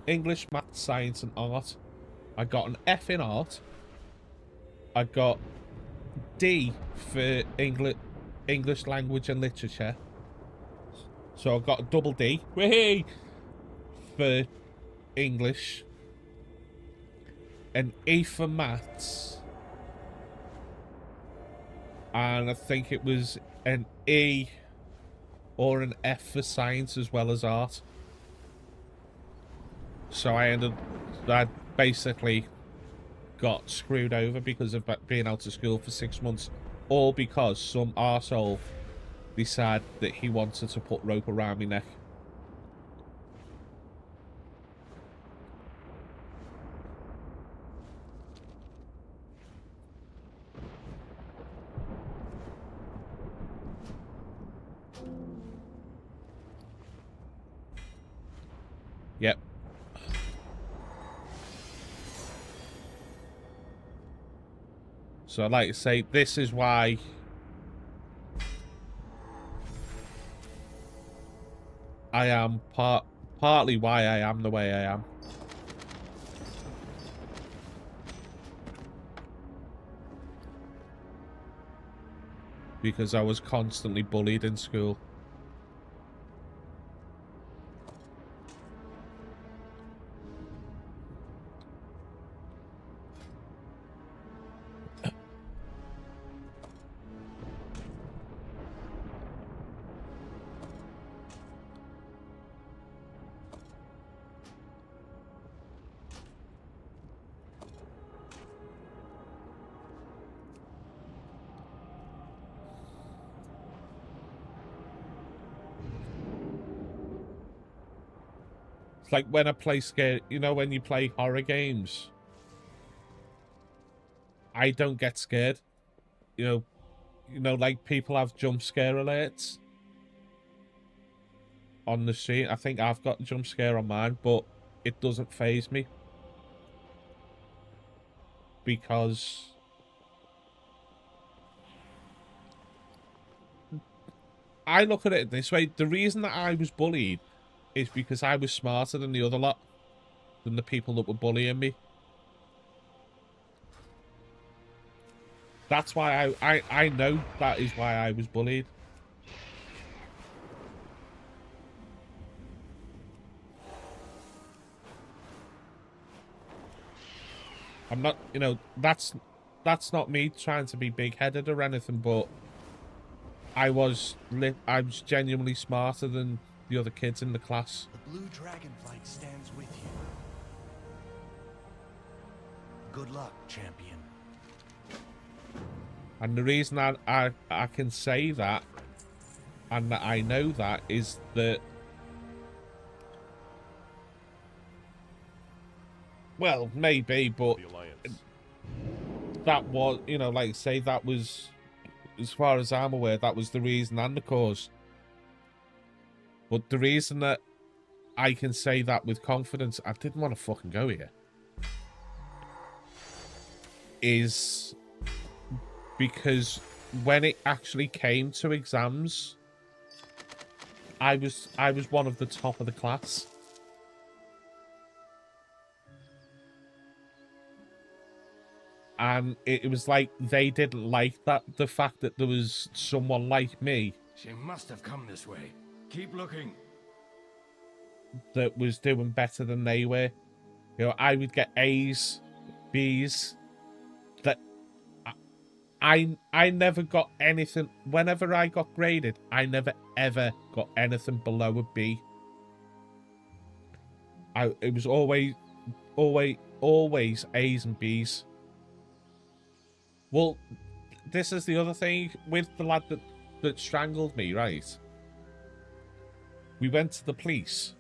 Speaker 1: English, math, science, and art. I got an F in art. I got D for English language and literature. So I got a double D. Whee! For English. An E for maths. And I think it was an E or an F for science as well as art. So I basically got screwed over because of being out of school for 6 months. All because some arsehole decided that he wanted to put rope around my neck. Yep. So I'd like to say this is why I am partly why I am the way I am. because I was constantly bullied in school. It's like when I play scare, you know, when you play horror games, I don't get scared. You know, like people have jump scare alerts on the street. I think I've got a jump scare on mine, but it doesn't faze me because I look at it this way. The reason that I was bullied is because I was smarter than the other lot, than the people that were bullying me. That's why I know that is why I was bullied. I'm not, you know, that's not me trying to be big-headed or anything, but I was genuinely smarter than the other kids in the class.
Speaker 11: The blue dragonflight stands with you. Good luck, champion.
Speaker 1: And the reason I can say that and that I know that is that, well, maybe, but that was, you know, like say that was, as far as I'm aware, that was the reason and the cause. But the reason that I can say that with confidence, I didn't want to fucking go here, is because when it actually came to exams, I was one of the top of the class. And it was like they didn't like that, the fact that there was someone like me.
Speaker 11: She must have come this way. Keep looking.
Speaker 1: That was doing better than they were. You know, I would get A's, B's. That I never got anything. Whenever I got graded, I never ever got anything below a B. It was always A's and B's. Well, this is the other thing with the lad that strangled me, right? We went to the police.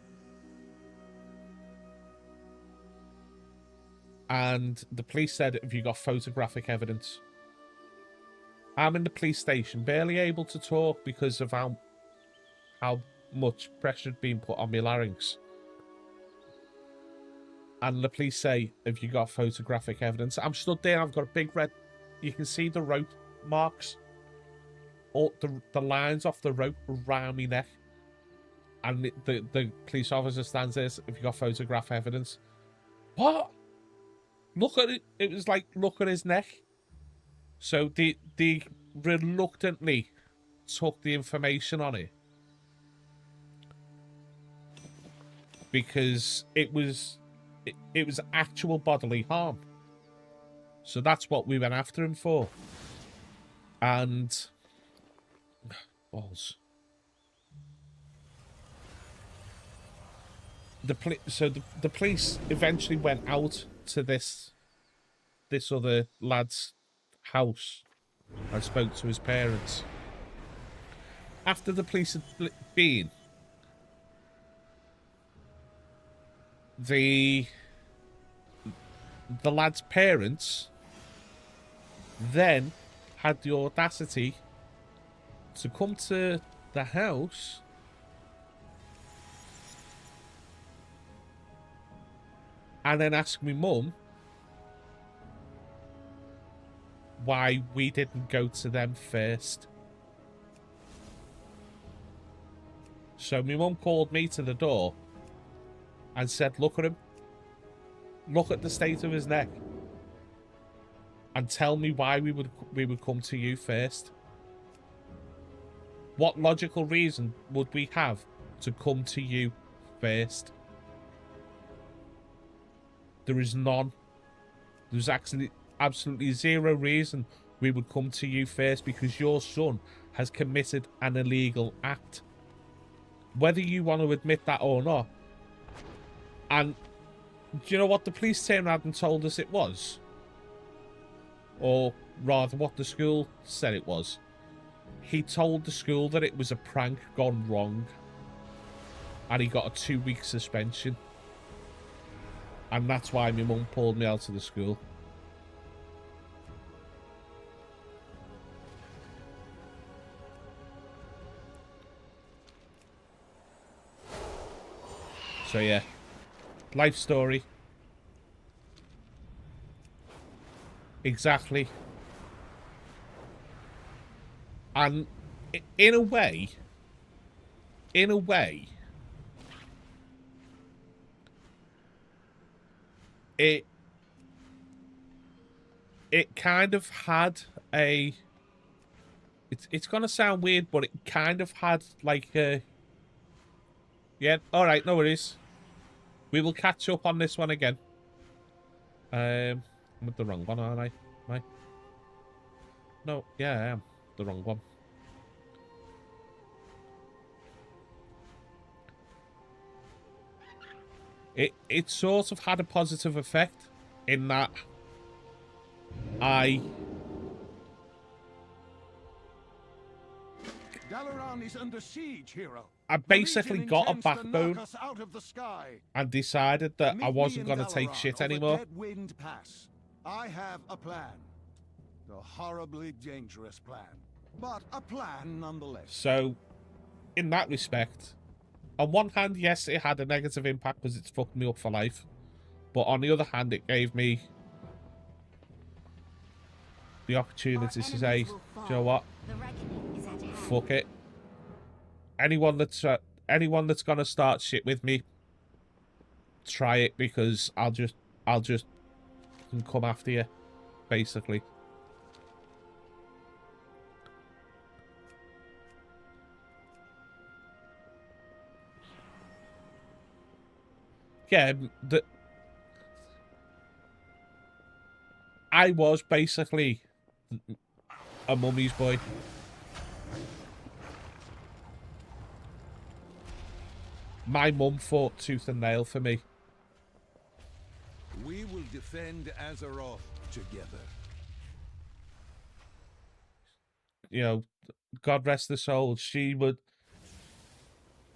Speaker 1: And the police said, have you got photographic evidence? I'm in the police station, barely able to talk because of how much pressure had been put on my larynx. And the police say, have you got photographic evidence? I'm stood there, I've got a big red... You can see the rope marks. All the lines off the rope around my neck. And the police officer stands there, have you got photograph evidence? What? Look at it. It was like, look at his neck. So they reluctantly took the information on it. Because it was actual bodily harm. So that's what we went after him for. And... balls. The police eventually went out to this other lad's house and spoke to his parents. After the police had been, the lad's parents then had the audacity to come to the house and then ask me mum why we didn't go to them first. So my mum called me to the door and said, look at him. Look at the state of his neck. And tell me why we would come to you first. What logical reason would we have to come to you first? There is none. There's actually absolutely zero reason we would come to you first, because your son has committed an illegal act. Whether you want to admit that or not. And do you know what the police turned around and told us it was? Or rather, what the school said it was. He told the school that it was a prank gone wrong. And he got a 2-week suspension. And that's why my mum pulled me out of the school. So yeah, life story. Exactly. And in a way, it kind of had a, it's gonna sound weird, but it kind of had like a, yeah, alright, no worries. We will catch up on this one again. I'm with the wrong one, aren't I? Am I? No, yeah, I am. The wrong one. It sort of had a positive effect in that
Speaker 3: Dalaran is under siege, hero.
Speaker 1: I basically got a backbone
Speaker 3: Out of the sky.
Speaker 1: and decided that I wasn't going to take shit anymore.
Speaker 3: Dead Wind Pass. I have a plan. A horribly dangerous plan, but a plan nonetheless.
Speaker 1: So, in that respect, on one hand, yes, it had a negative impact because it's fucked me up for life. But on the other hand, it gave me the opportunity to say, do you know what? Fuck it. Anyone that's gonna start shit with me, try it, because I'll just come after you, basically. Yeah, I was basically a mummy's boy. My mum fought tooth and nail for me.
Speaker 3: We will defend Azeroth together.
Speaker 1: You know, God rest her soul. She would,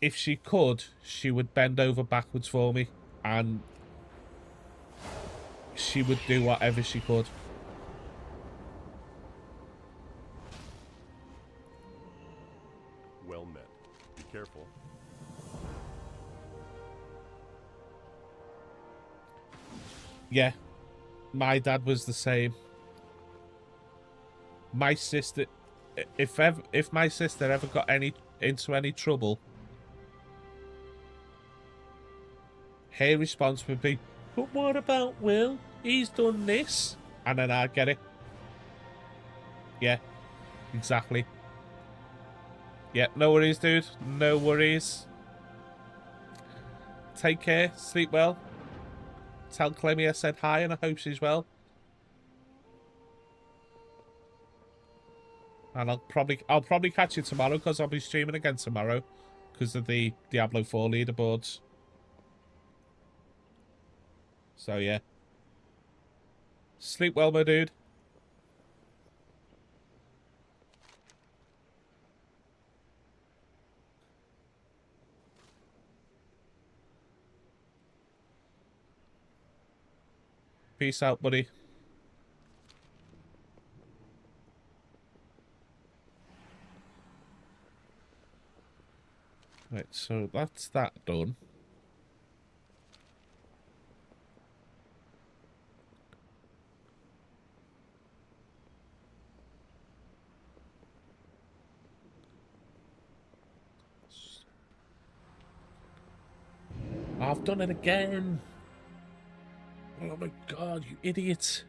Speaker 1: if she could, she would bend over backwards for me, and she would do whatever she could.
Speaker 10: Well met. Be careful.
Speaker 1: Yeah, my dad was the same. My sister, if my sister ever got into any trouble, her response would be, "But what about Will? He's done this," and then I'd get it. Yeah, exactly. Yeah, no worries, dude. No worries. Take care. Sleep well. Tell Clemmy I said hi and I hope she's well. And I'll probably catch you tomorrow, because I'll be streaming again tomorrow because of the Diablo 4 leaderboards. So yeah. Sleep well, my dude. Peace out, buddy. Right, so that's that done. I've done it again. Oh my god, you idiot.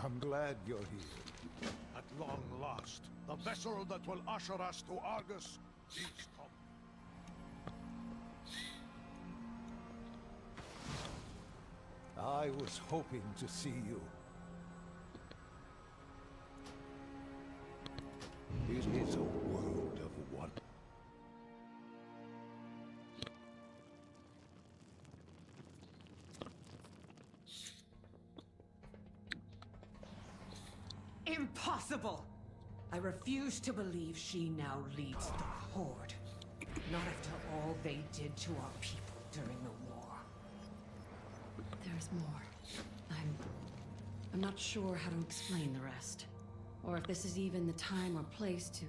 Speaker 7: I'm glad you're here. At long last, the vessel that will usher us to Argus is come. I was hoping to see you. It is a world of wonder.
Speaker 9: Impossible! I refuse to believe she now leads the Horde. Not after all they did to our people during the war.
Speaker 6: There's more. I'm not sure how to explain the rest. Or if this is even the time or place to...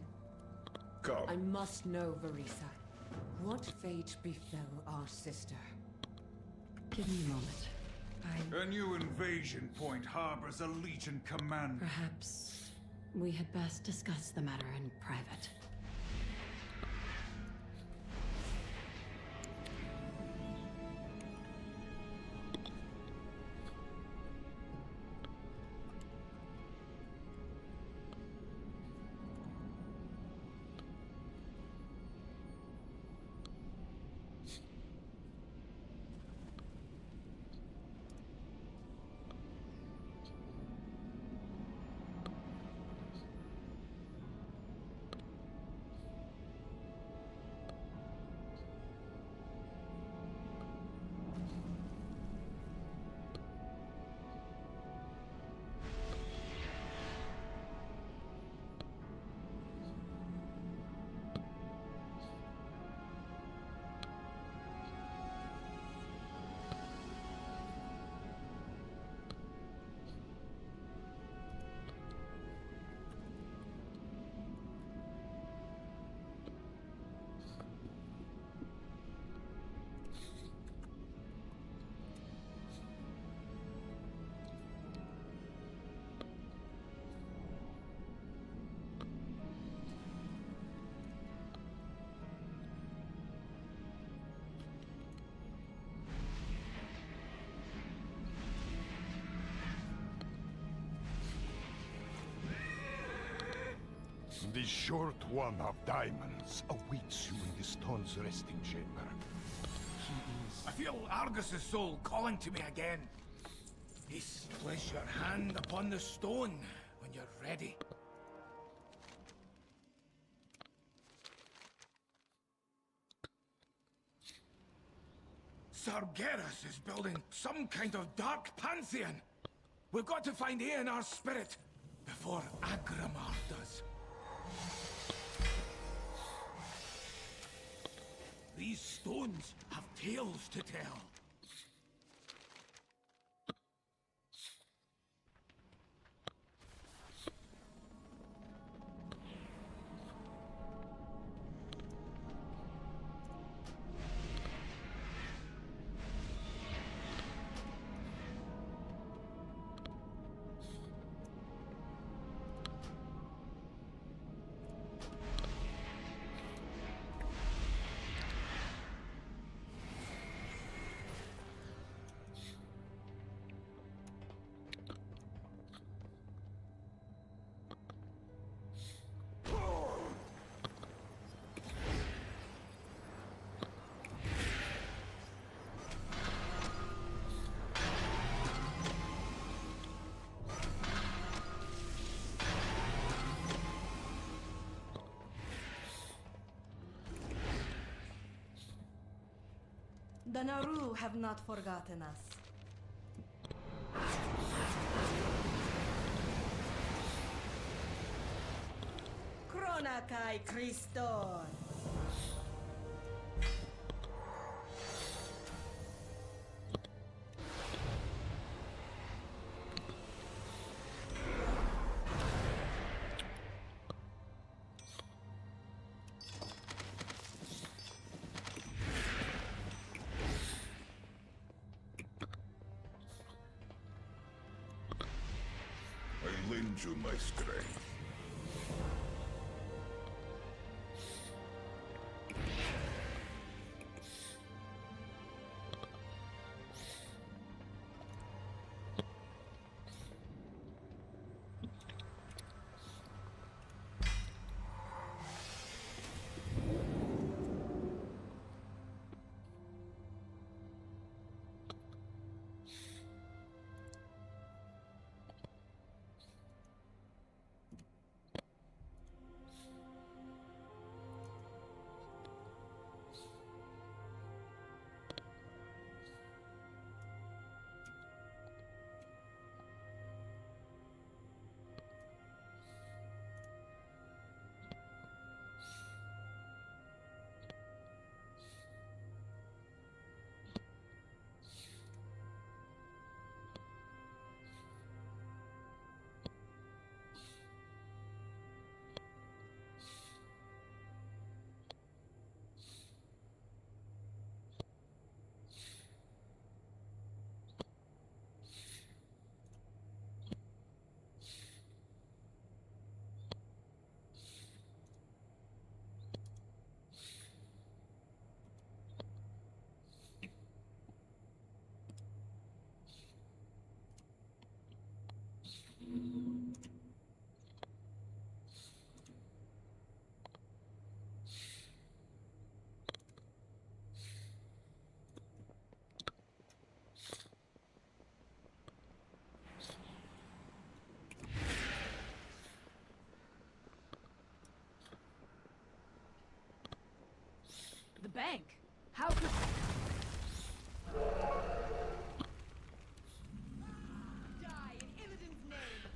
Speaker 7: Come.
Speaker 9: I must know, Verisa. What fate befell our sister?
Speaker 6: Give me a moment.
Speaker 4: A new invasion point harbors a Legion commander.
Speaker 6: Perhaps we had best discuss the matter in private.
Speaker 7: The short one of diamonds awaits you in the stone's resting chamber.
Speaker 11: I feel Argus's soul calling to me again. Please place your hand upon the stone when you're ready. Sargeras is building some kind of dark pantheon. We've got to find Aenar's spirit before Agramar does. These stones have tales to tell.
Speaker 14: The Naru have not forgotten us. Kronakai Christon!
Speaker 7: I lend you my strength.
Speaker 6: How could... Die in Illidan's name!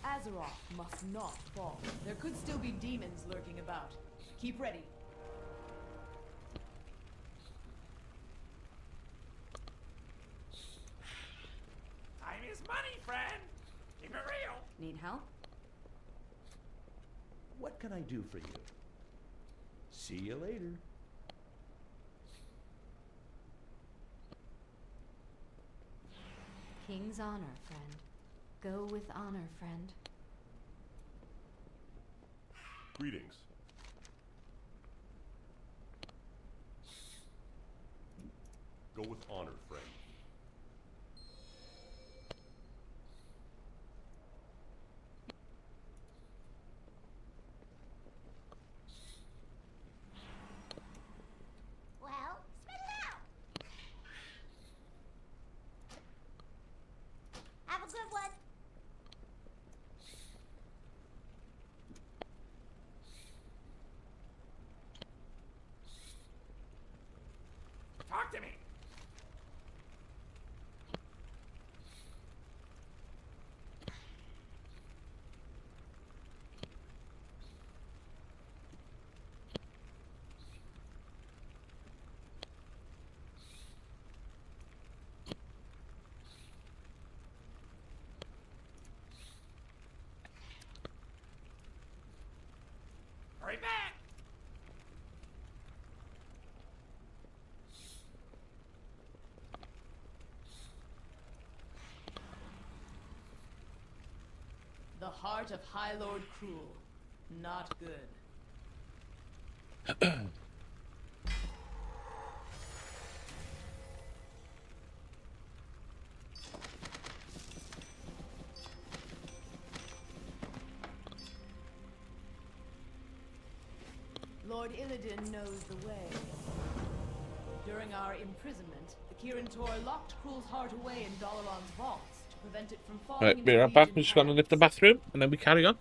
Speaker 13: Azeroth must not fall. There could still be demons lurking about. Keep ready.
Speaker 11: Time is money, friend. Keep it real.
Speaker 6: Need help?
Speaker 15: What can I do for you? See you later.
Speaker 2: King's honor, friend. Go with honor, friend.
Speaker 10: Greetings. Go with honor, friend.
Speaker 2: Well, spit it out! Have a good one!
Speaker 11: Talk to me. Hurry back.
Speaker 13: The heart of High Lord Cruel. Not good. Lord Illidan knows the way. During our imprisonment, the Kirin Tor locked Cruel's heart away in Dalaran's vaults to prevent it from falling
Speaker 1: Right,
Speaker 13: into
Speaker 1: be right back.
Speaker 13: Legion
Speaker 1: We're just going to
Speaker 13: hands.
Speaker 1: lift the bathroom and then we carry on.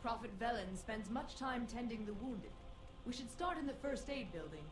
Speaker 13: Prophet Velen spends much time tending the wounded. We should start in the first aid building.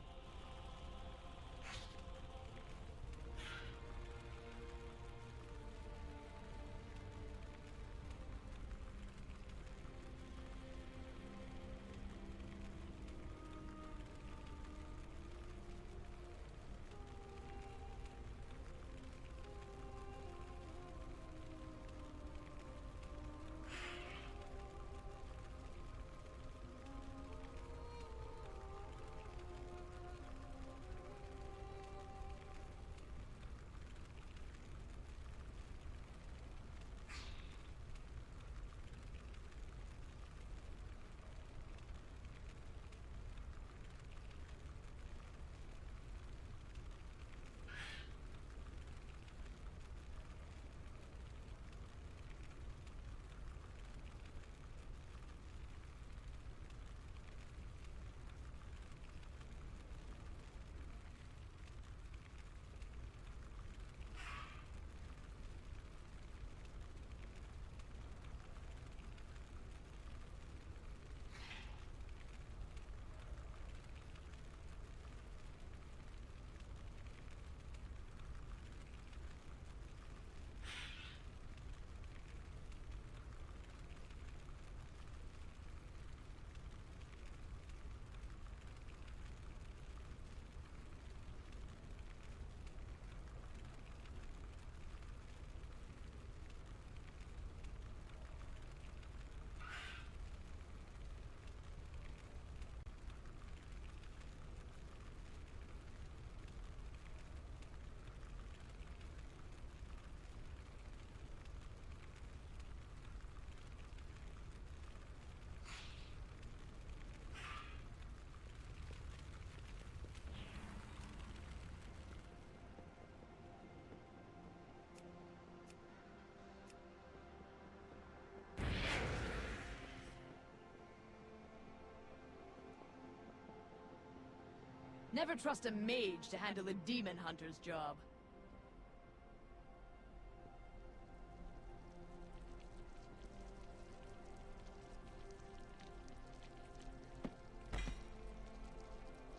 Speaker 16: Never trust a mage to handle a demon hunter's job.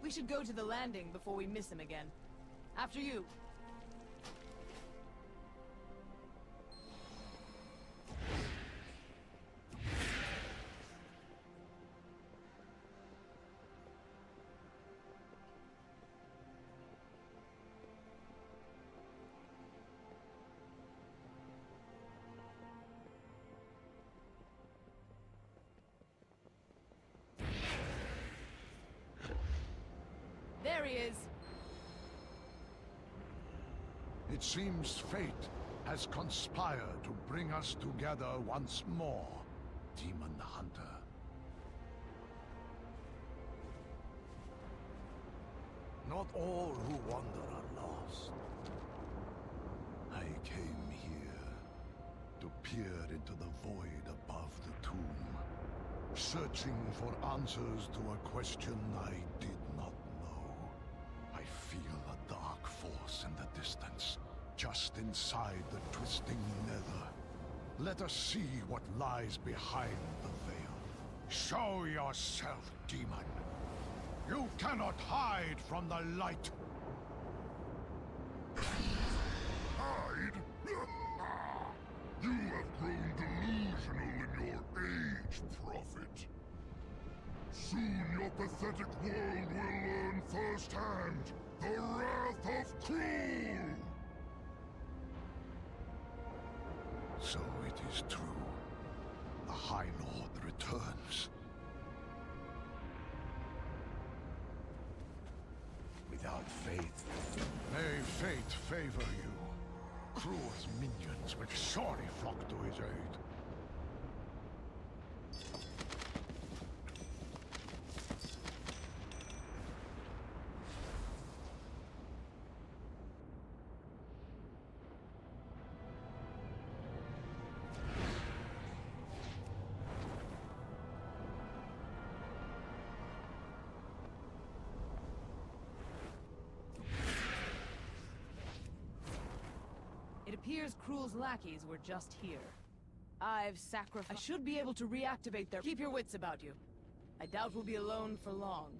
Speaker 16: We should go to the landing before we miss him again. After you. There he is.
Speaker 7: It seems fate has conspired to bring us together once more, Demon Hunter. Not all who wander are lost. I came here to peer into the void above the tomb, searching for answers to a question I did not know. I feel a dark force in the distance, just inside the twisting nether. Let us see what lies behind the veil. Show yourself, demon. You cannot hide from the light.
Speaker 12: Hide? You have grown delusional in your age, Prophet. Soon your pathetic world will learn firsthand the wrath of Cruel!
Speaker 7: So it is true. The High Lord returns. Without faith. May fate favor you. Cruel's minions will surely flock to his aid.
Speaker 16: It appears Cruel's lackeys were just here. I've sacrificed. I should be able to reactivate their. Keep your wits about you. I doubt we'll be alone for long.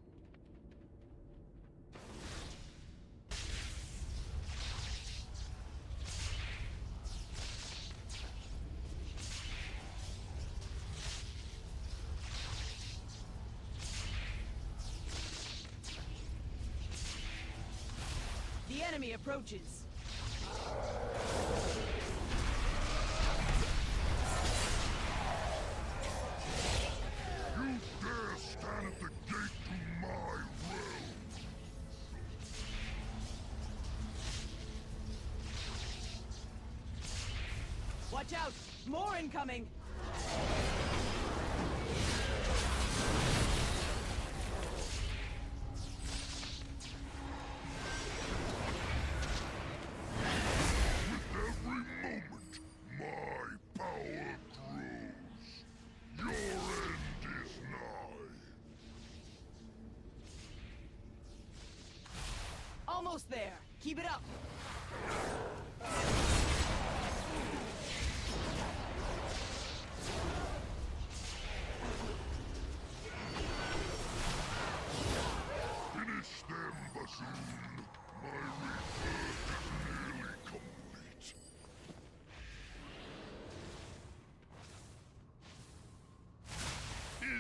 Speaker 16: The enemy approaches.
Speaker 12: You dare stand at the gate to my realm!
Speaker 16: Watch out! More incoming! Almost there. Keep it up.
Speaker 12: Finish them, Bassoon. My rebirth is nearly complete.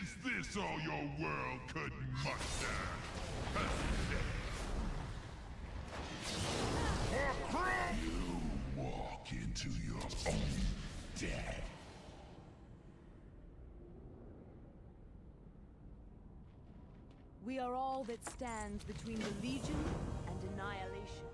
Speaker 12: Is this all your world could muster? You walk into your own death.
Speaker 16: We are all that stands between the Legion and annihilation.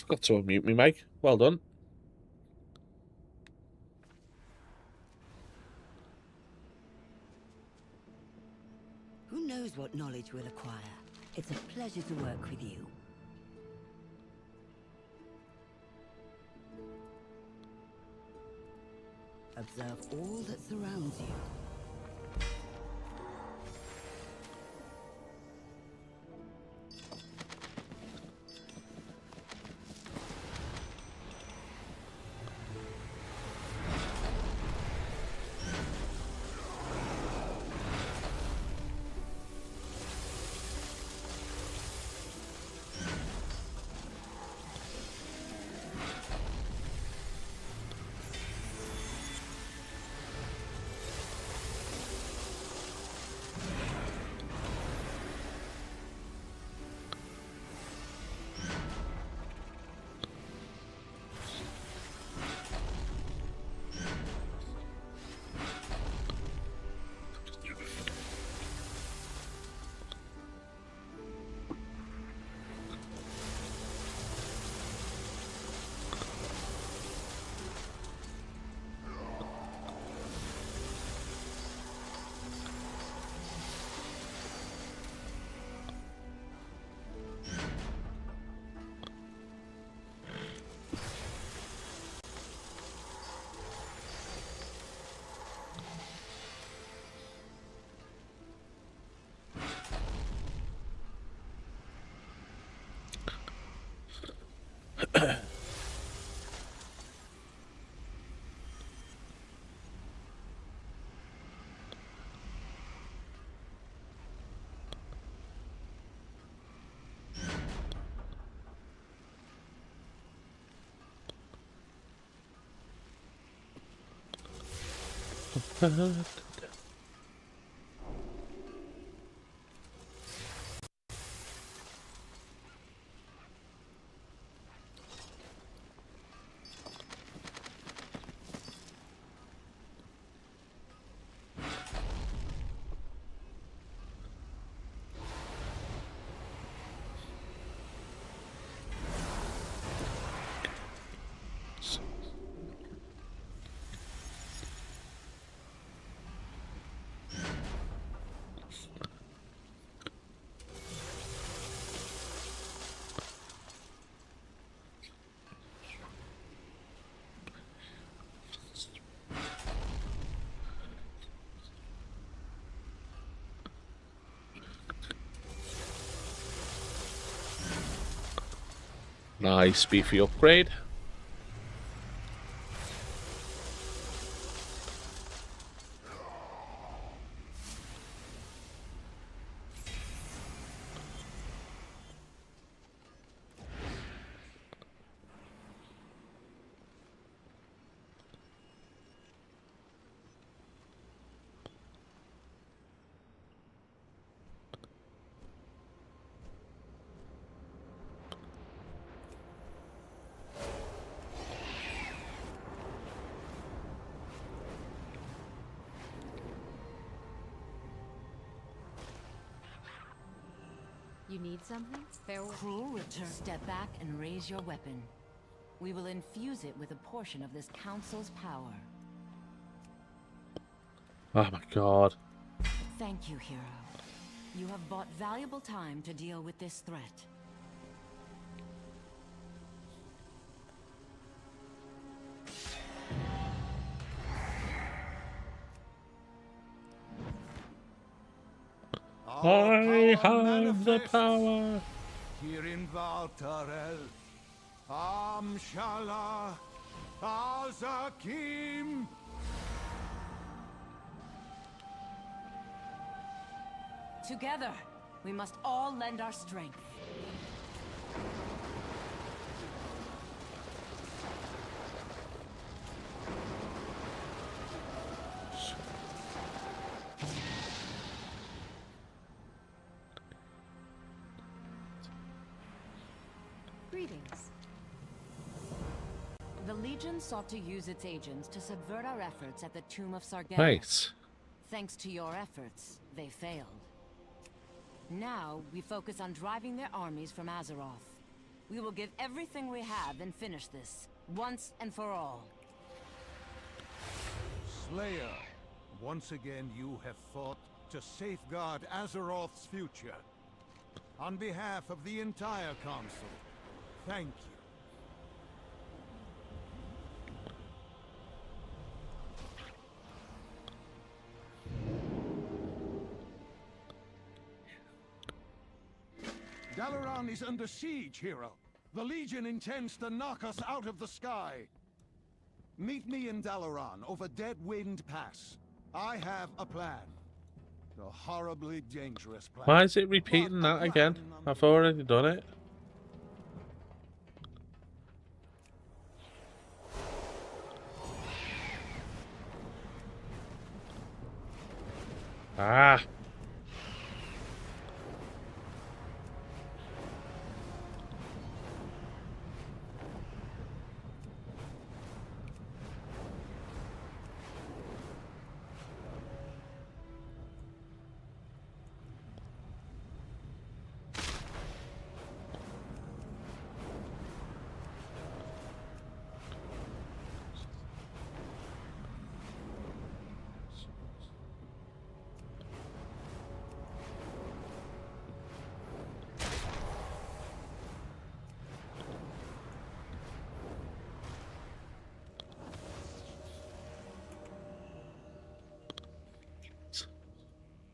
Speaker 1: Forgot to unmute me, Mike. Well done.
Speaker 17: Who knows what knowledge we'll acquire? It's a pleasure to work with you. Observe all that surrounds you.
Speaker 1: Nice beefy upgrade.
Speaker 6: You need something? Farewell. Cruel return. Step back and raise your weapon. We will infuse it with a portion of this council's power.
Speaker 1: Oh my god.
Speaker 6: Thank you, hero. You have bought valuable time to deal with this threat.
Speaker 1: I have the power.
Speaker 3: Here in Valtarel, Amshala, Al-Zakim.
Speaker 6: Together, we must all lend our strength.
Speaker 2: Greetings.
Speaker 6: The Legion sought to use its agents to subvert our efforts at the Tomb of Sargeras.
Speaker 1: Nice.
Speaker 6: Thanks to your efforts, they failed. Now, we focus on driving their armies from Azeroth.
Speaker 18: We will give everything we have and finish this, once and for all.
Speaker 3: Slayer, once again you have fought to safeguard Azeroth's future. On behalf of the entire Council, thank you. Dalaran is under siege, hero. The Legion intends to knock us out of the sky. Meet me in Dalaran over Dead Wind Pass. I have a plan. A horribly dangerous plan.
Speaker 1: Why is it repeating that again? I've already done it. Ah.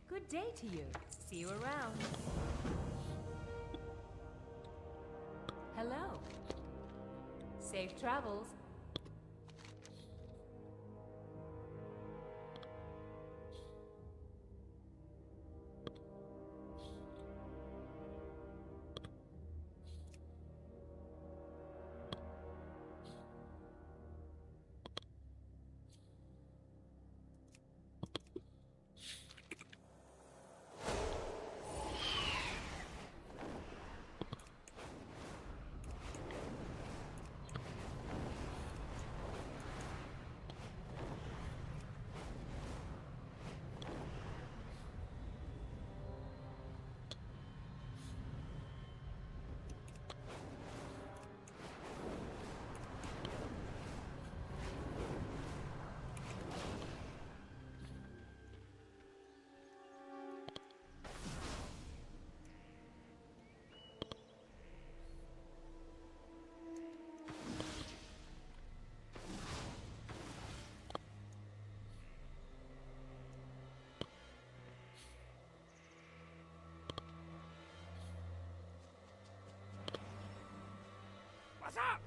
Speaker 19: Good day to you. See you around. Hello. Safe travels.
Speaker 11: What's up?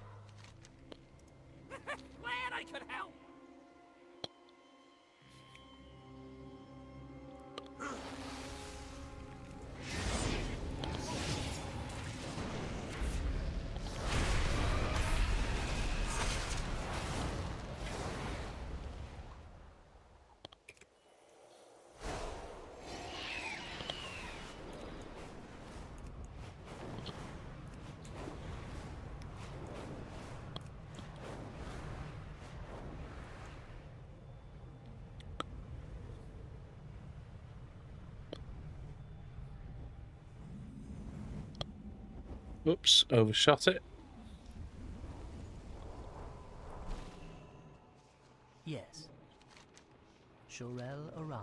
Speaker 11: Glad I could help.
Speaker 1: Oops, overshot it.
Speaker 20: Yes. Shorel Aran.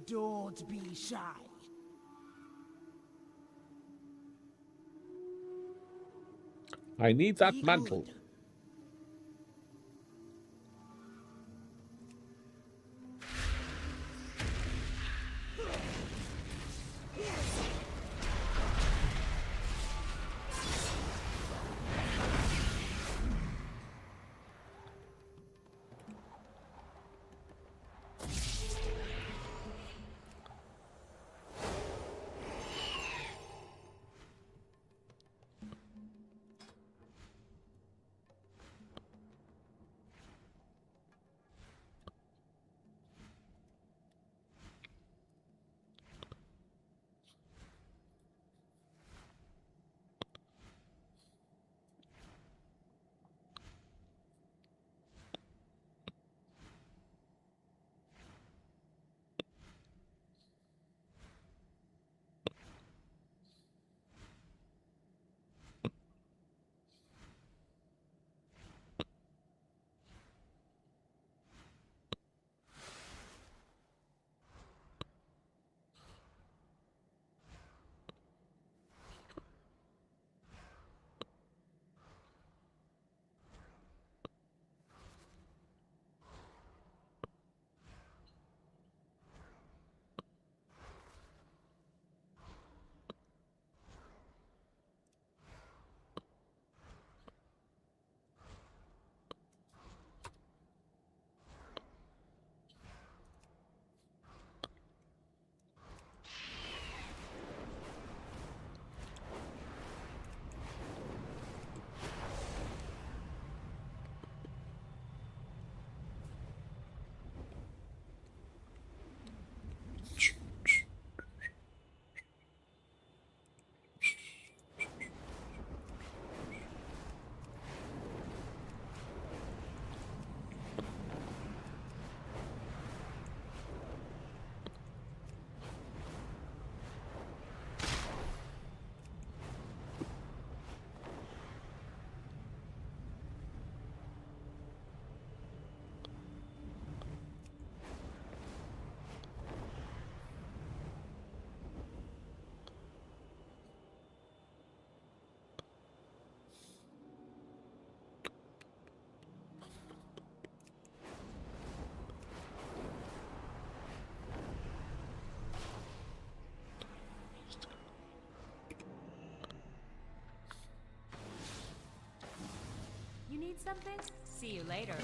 Speaker 9: Don't be shy.
Speaker 1: I need that mantle.
Speaker 19: something? See you later.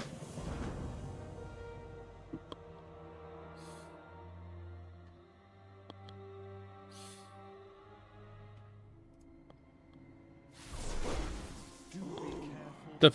Speaker 1: The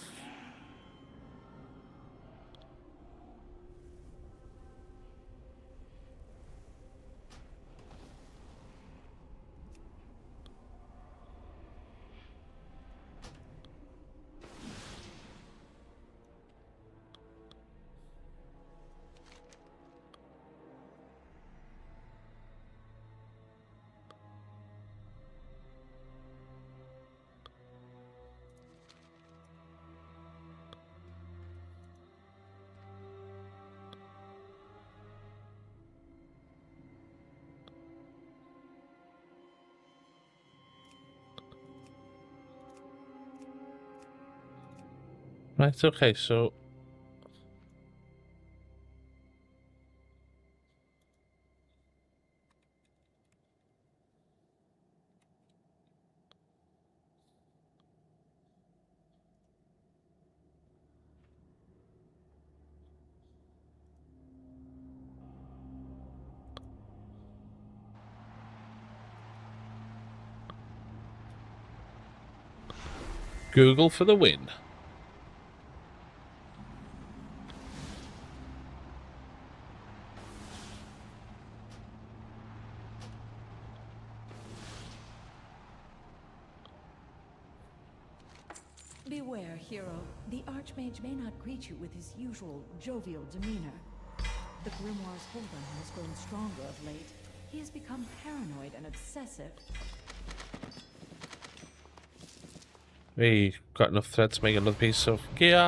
Speaker 1: right, okay, so Google for the win.
Speaker 6: Beware, hero. The Archmage may not greet you with his usual jovial demeanor. The Grimoire's hold on him has grown stronger of late. He has become paranoid and obsessive.
Speaker 1: We got enough thread to make another piece of gear.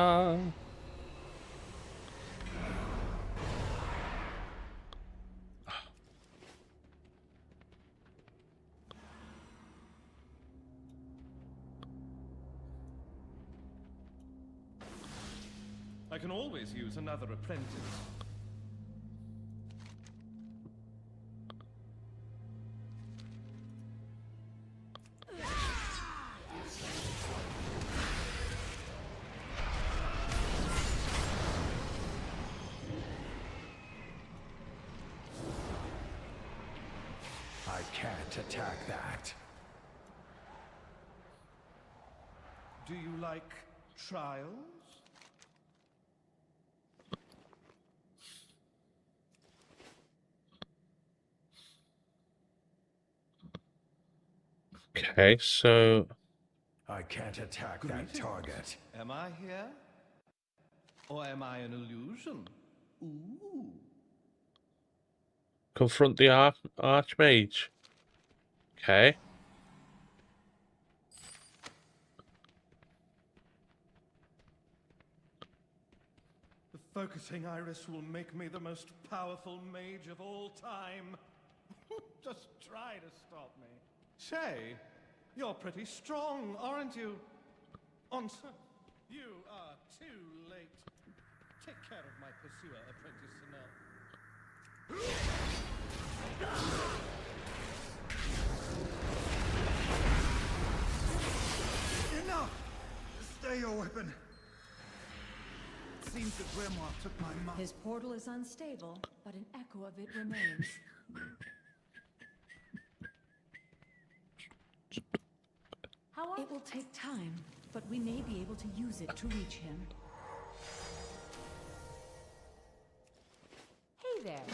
Speaker 21: I can always use another apprentice.
Speaker 5: I can't attack that.
Speaker 21: Do you like trials?
Speaker 1: Okay, so
Speaker 5: I can't attack that target.
Speaker 21: Am I here? Or am I an illusion? Ooh.
Speaker 1: confront the Archmage. Okay.
Speaker 21: The focusing iris will make me the most powerful mage of all time. Just try to stop me. Say, you're pretty strong, aren't you? Answer. You are too late. Take care of my pursuer, Apprentice Sinel.
Speaker 11: Enough! Stay your weapon. It seems the Grimoire took my mind.
Speaker 6: His portal is unstable, but an echo of it remains. It will take time, but we may be able to use it to reach him.
Speaker 19: Hey there.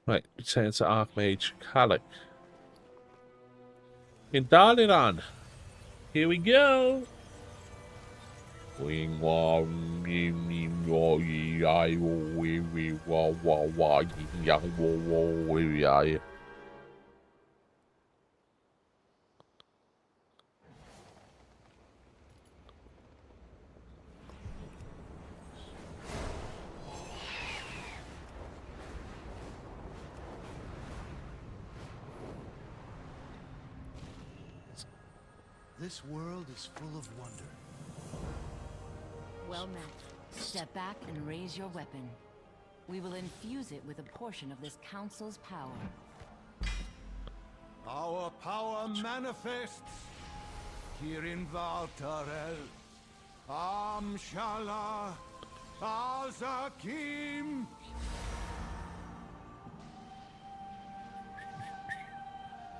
Speaker 1: Right, return to Archmage Halleck. In Daliran. Here we go. Wing wong me wo yi I we wa wa yang wo I.
Speaker 8: This world is full of wonder.
Speaker 18: Well met. Step back and raise your weapon. We will infuse it with a portion of this council's power.
Speaker 3: Our power manifests here in Valtarel. Amshala Azakim.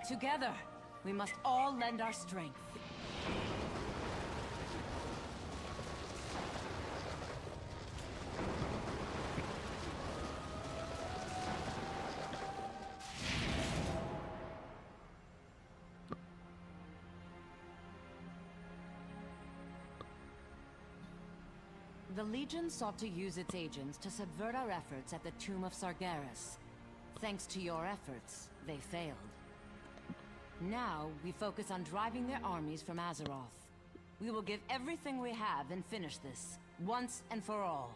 Speaker 18: Together, we must all lend our strength. The Legion sought to use its agents to subvert our efforts at the Tomb of Sargeras. Thanks to your efforts, they failed. Now, we focus on driving their armies from Azeroth. We will give everything we have and finish this, once and for all.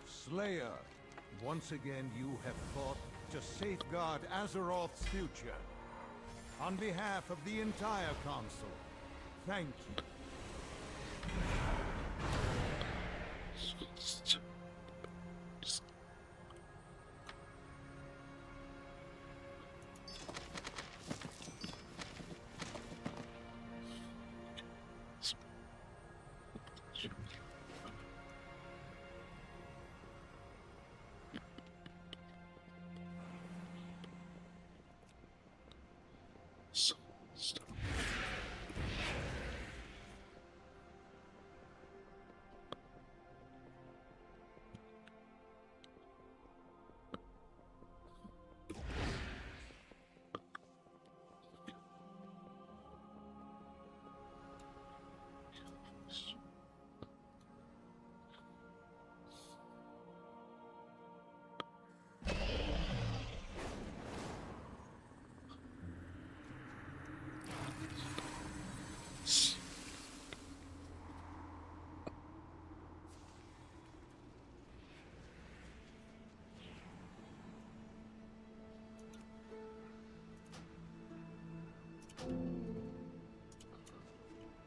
Speaker 3: Slayer, once again you have fought to safeguard Azeroth's future. On behalf of the entire Council, thank you.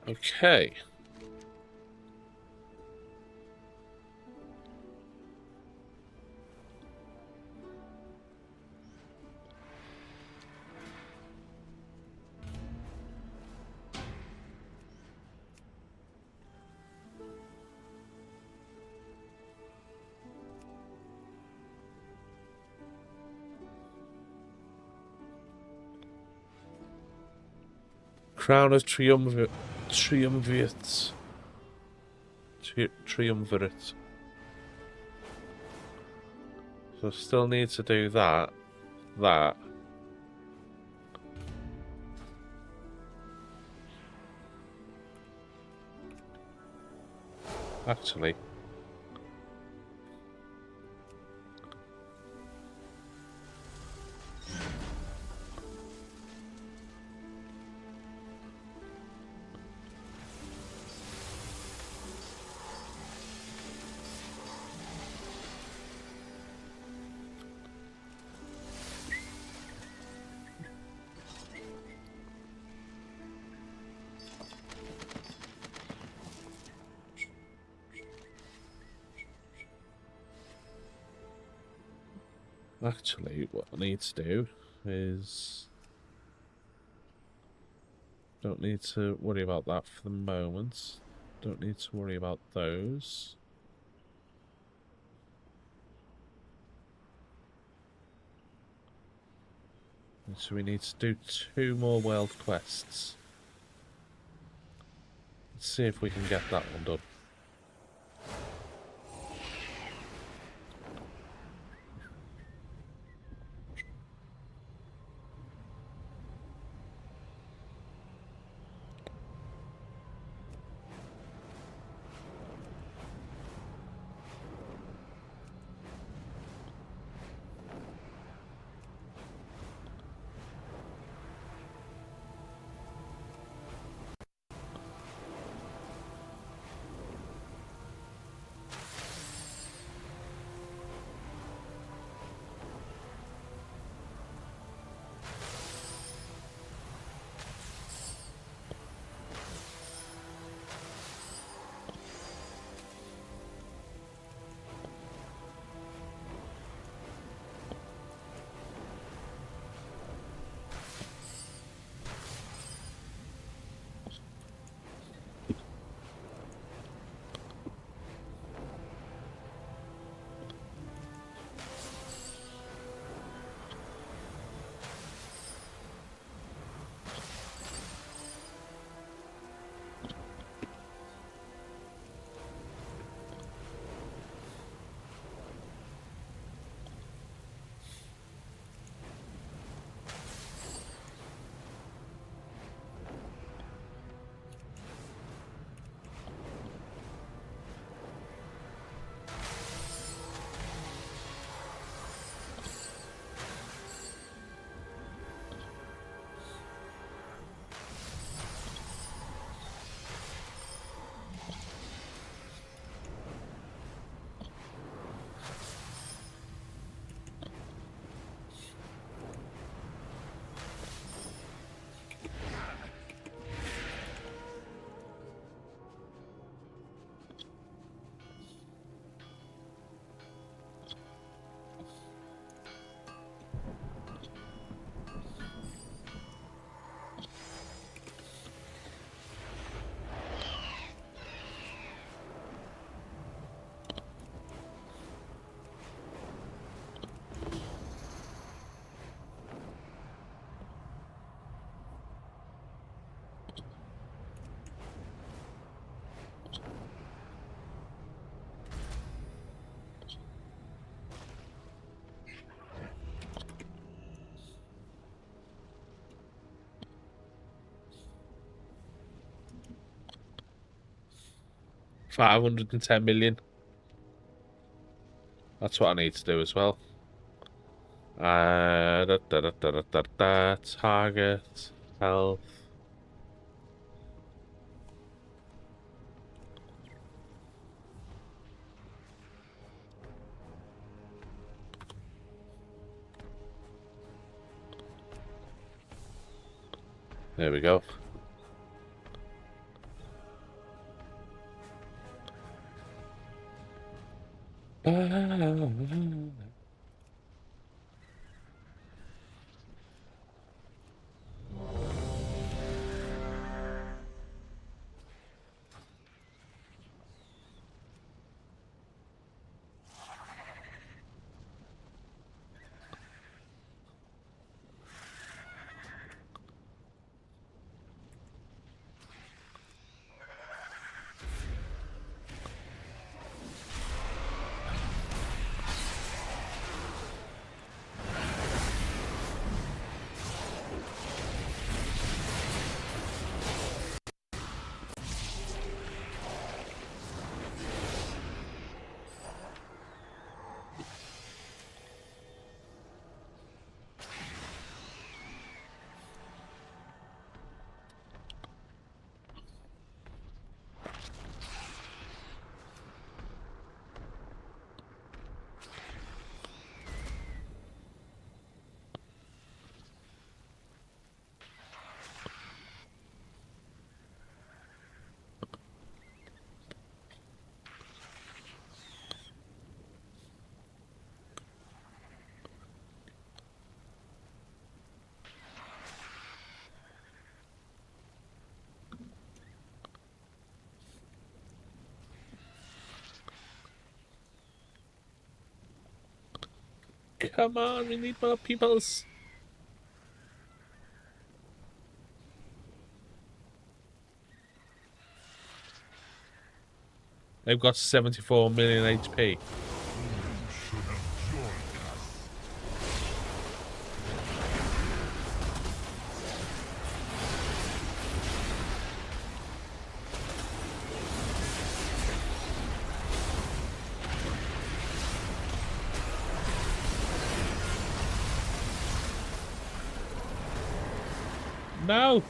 Speaker 1: Okay. Crown of Triumvirate. Triumvirate. So still need to do that. That. Actually. Actually, what I need to do is... Don't need to worry about that for the moment. Don't need to worry about those. So we need to do 2 more world quests. Let's see if we can get that one done. $510 million. That's what I need to do as well. Target, health. There we go. Come on, we need more peoples. They've got 74 million HP. No!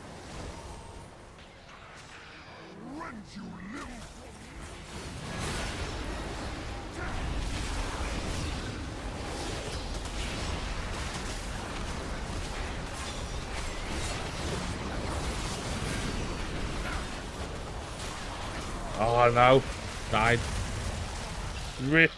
Speaker 1: Oh no, died. Rip.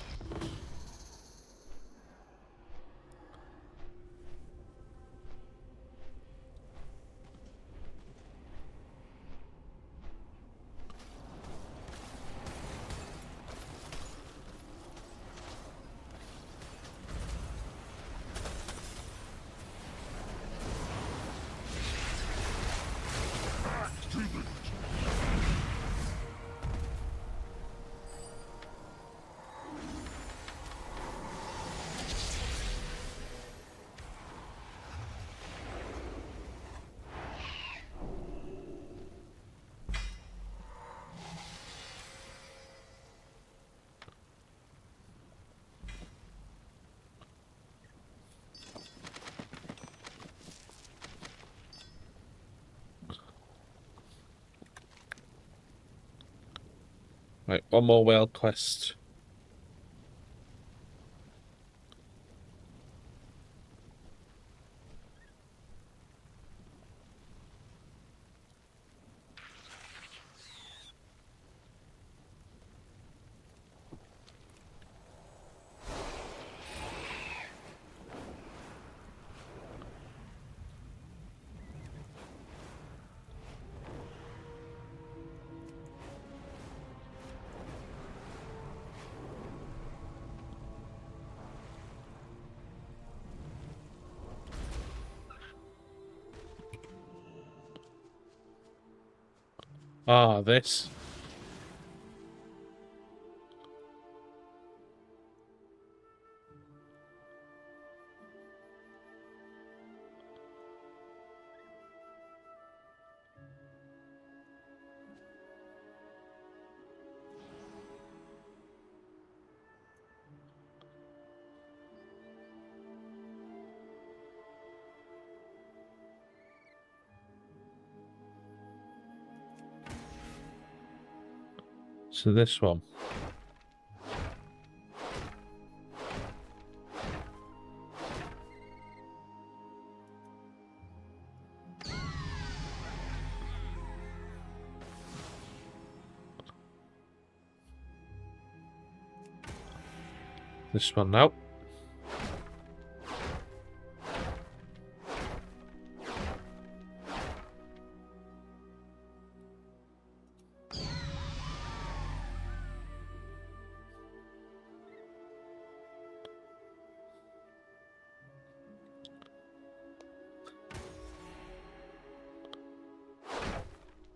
Speaker 1: Right, one more whale quest. Ah, this. So this one. This one now.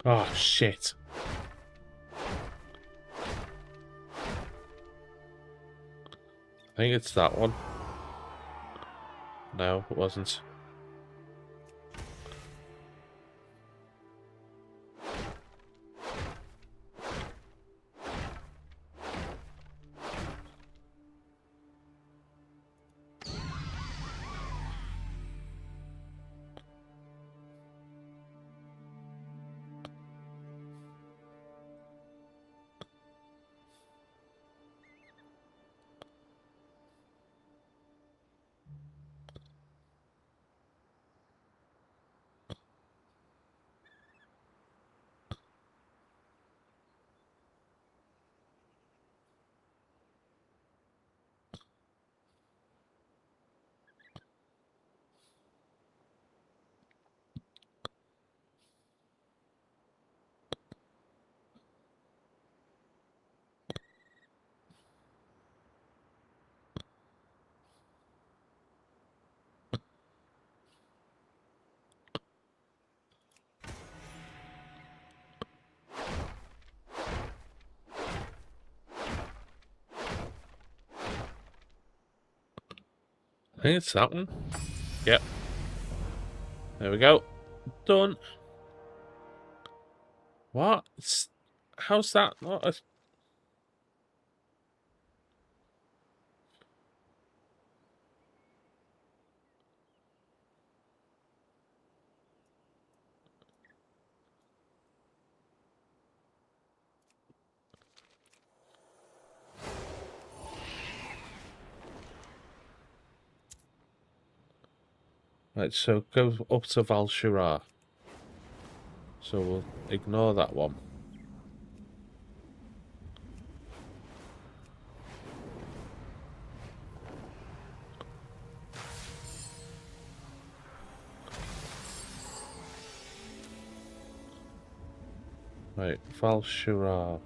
Speaker 1: Oh, shit. I think it's that one. No, it wasn't. I think it's that one. Yep. There we go. Done. What? How's that not a... Right, so go up to Valshira. So we'll ignore that one. Right, Valshira.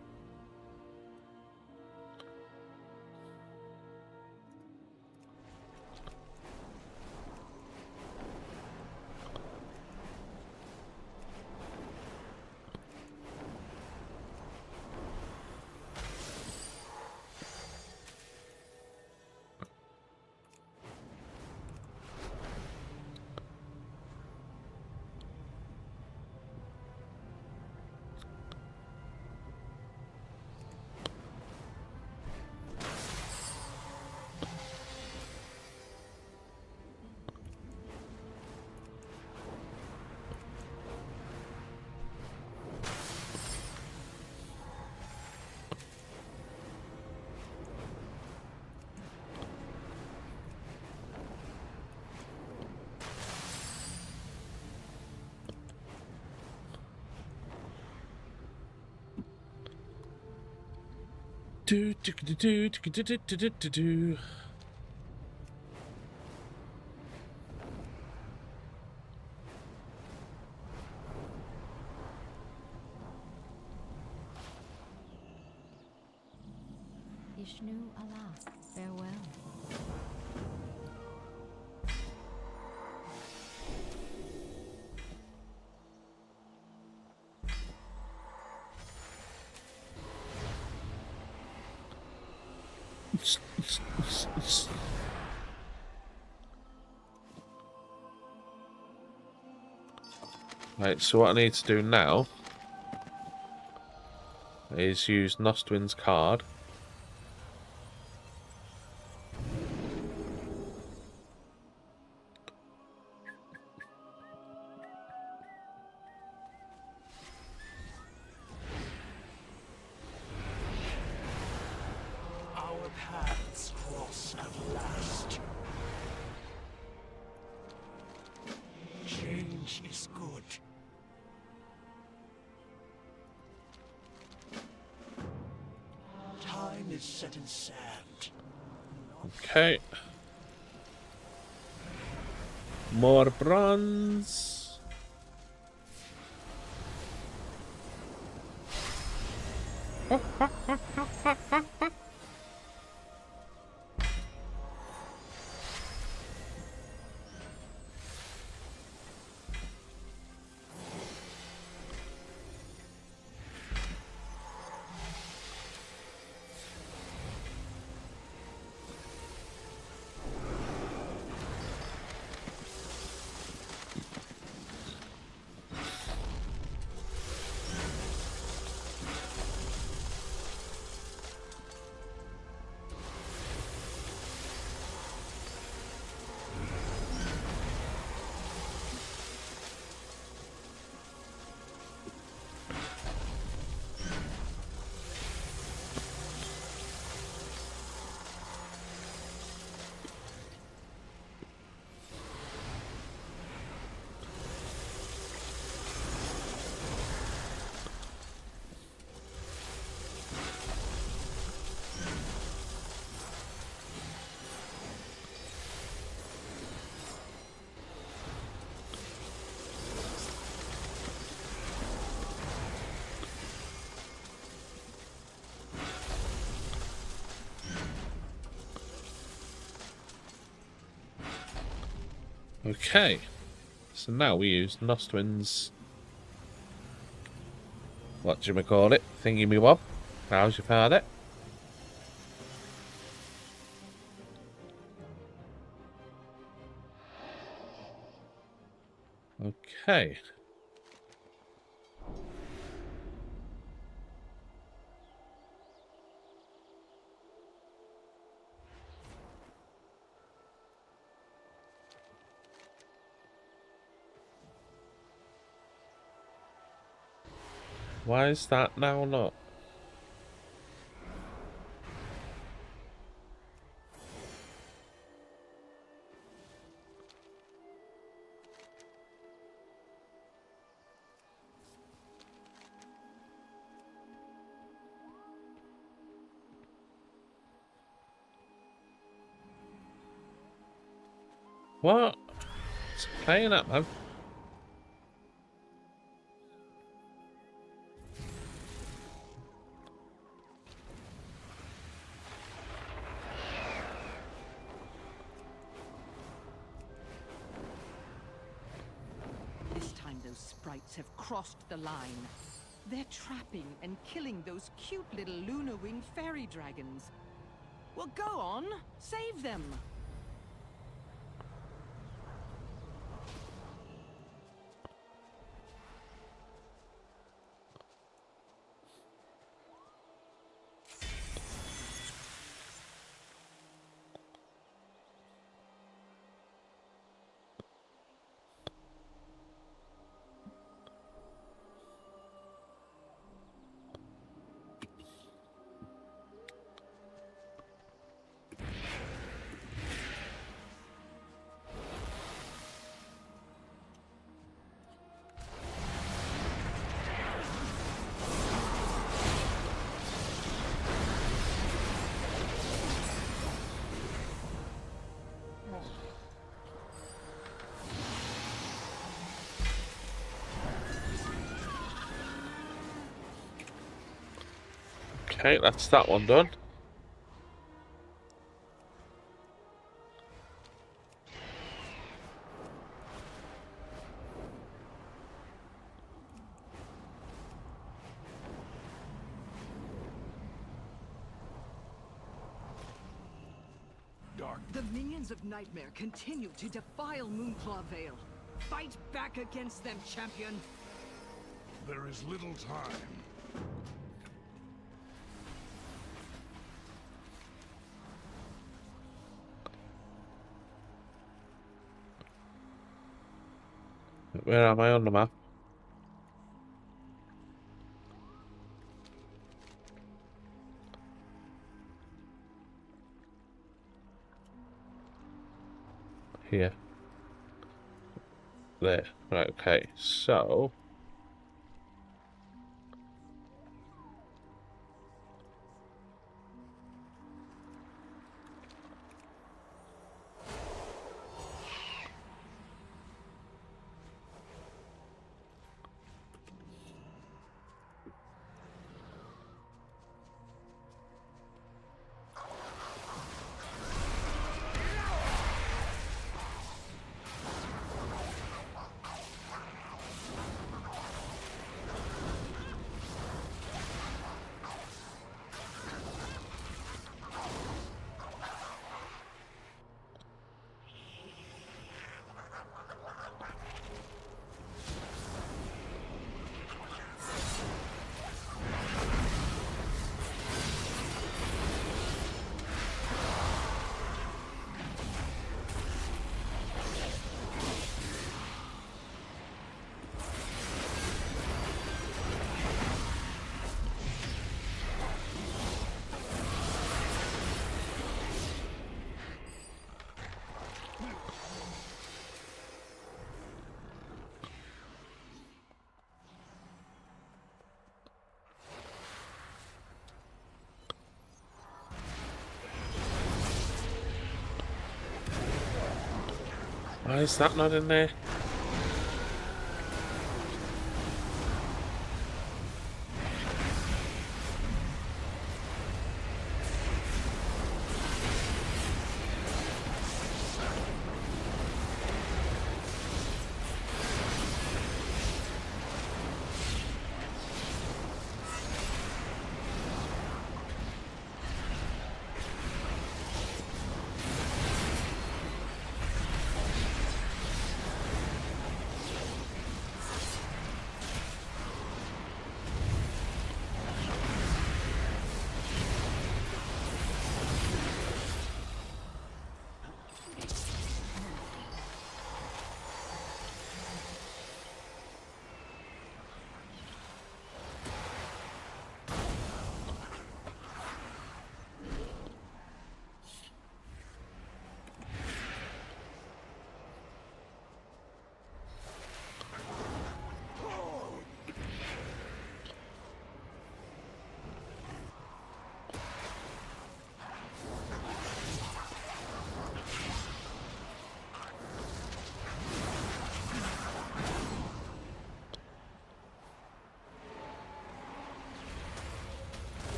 Speaker 1: Do.
Speaker 2: Ishnu Allah, farewell.
Speaker 1: Right, so what I need to do now is use Nostwin's card.
Speaker 5: Our paths cross at last. Change is good. Time is set in sand.
Speaker 1: Okay. More bronze. Okay, so now we use Nostwin's, what do you call it, thingy me wob. How's your father? Okay. Why is that now not? What? It's playing up, man.
Speaker 9: This time those sprites have crossed the line. They're trapping and killing those cute little lunar winged fairy dragons. Well, go on, save them.
Speaker 1: Okay, that's that one done.
Speaker 9: The minions of Nightmare continue to defile Moonclaw Vale. Fight back against them, champion!
Speaker 7: There is little time.
Speaker 1: Where am I on the map? Here. There. Right, okay. So why is that not in there?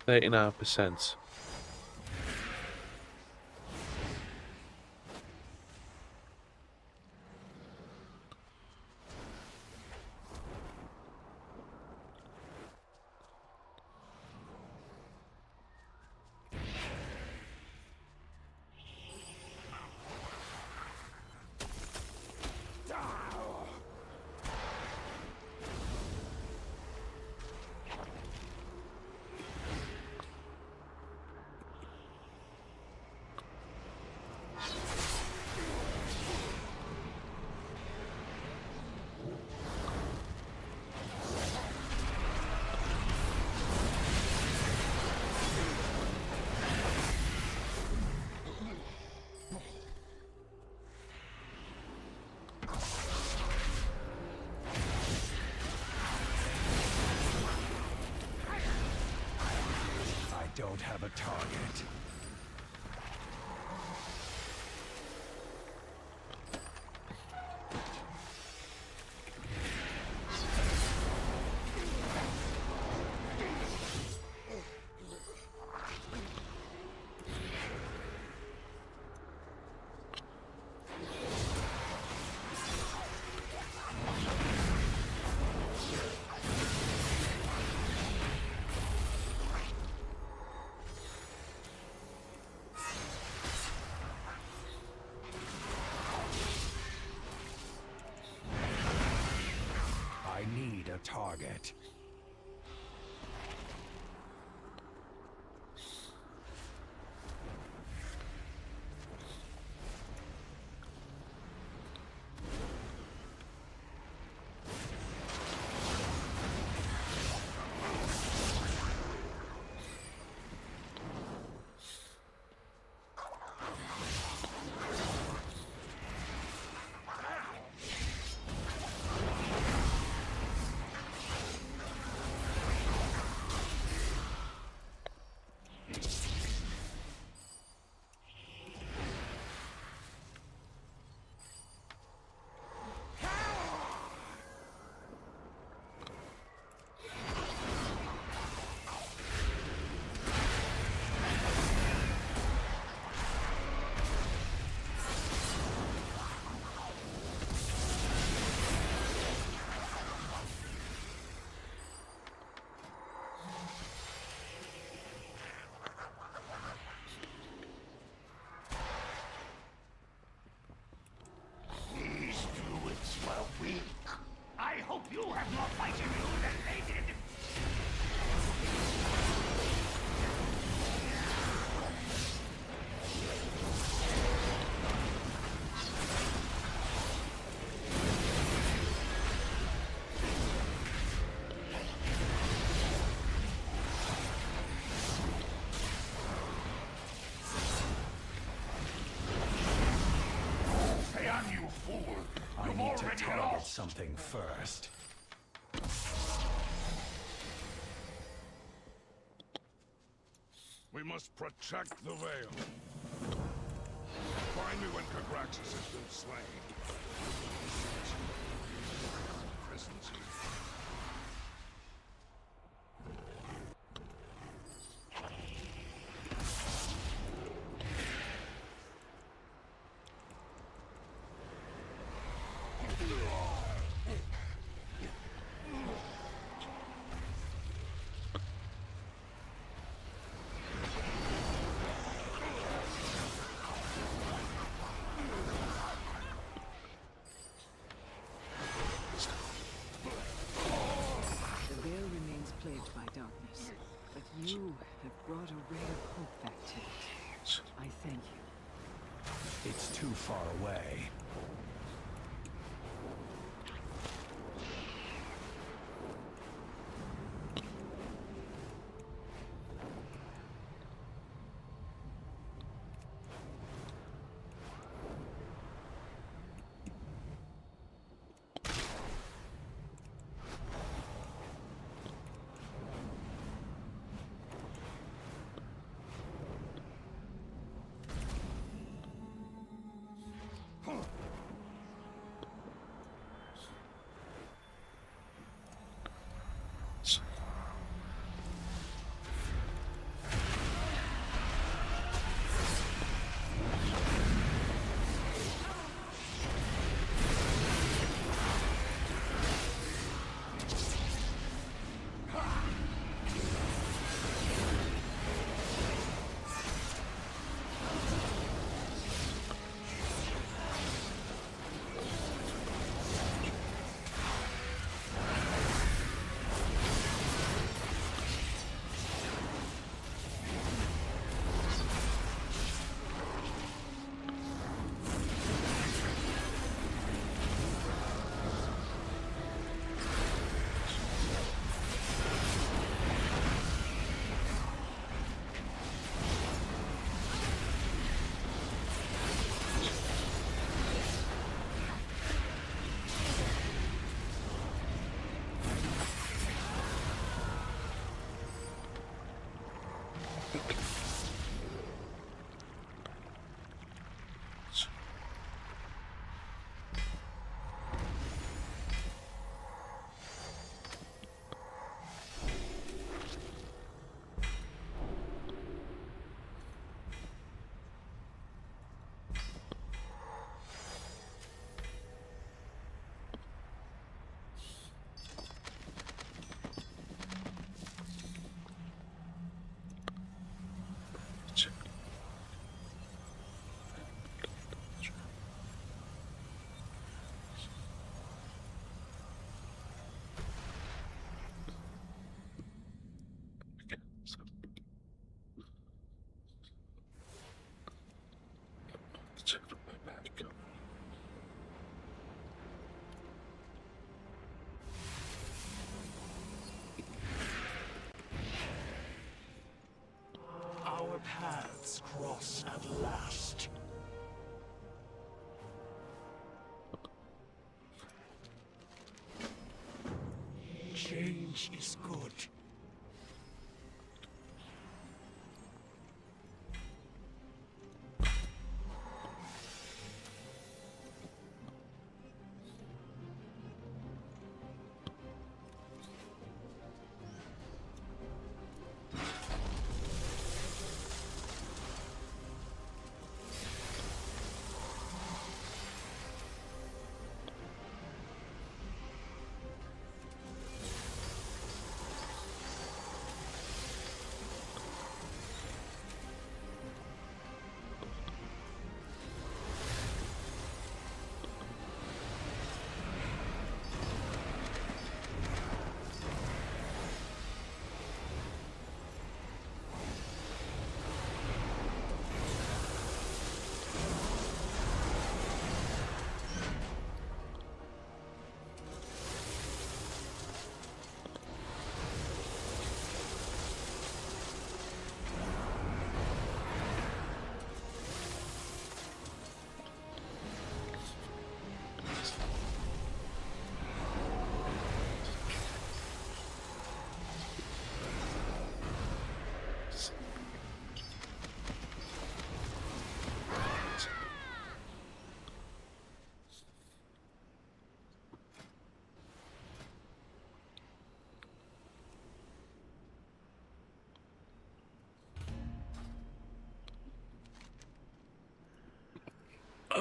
Speaker 1: 39%.
Speaker 5: Don't have a target. I need a target. Target something first.
Speaker 7: We must protect the Veil. Find me when Kagraxis has been slain. Presence here.
Speaker 9: Plagued by darkness, but you have brought a ray of hope back to it. I thank you.
Speaker 5: It's too far away. paths cross at last. Change is good.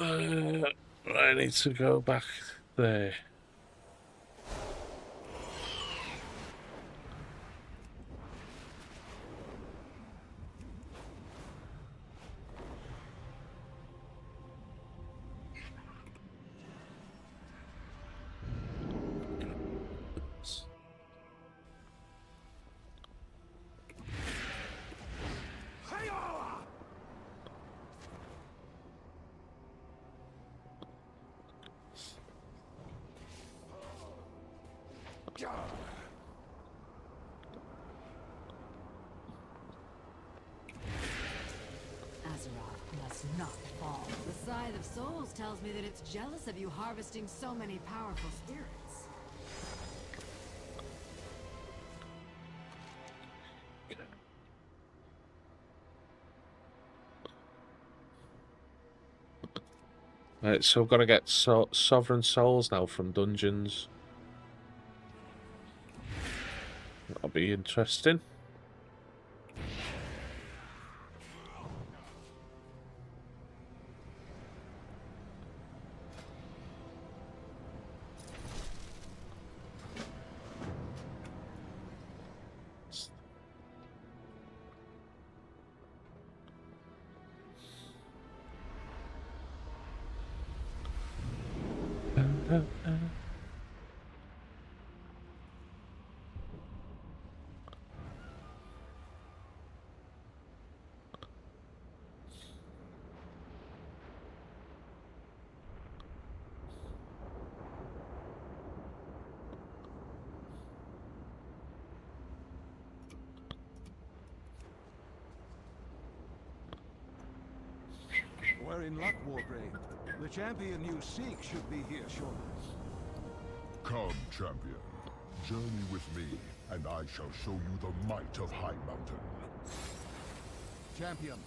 Speaker 1: I need to go back there.
Speaker 18: Azeroth must not fall. The Scythe of Souls tells me that it's jealous of you harvesting so many powerful spirits.
Speaker 1: Right, so I've got to get Sovereign Souls now from dungeons. That'll be interesting.
Speaker 3: We're in luck, Warbrave. The champion you seek should be here shortly.
Speaker 12: Come, champion. Journey with me, and I shall show you the might of High Mountain.
Speaker 3: Champion,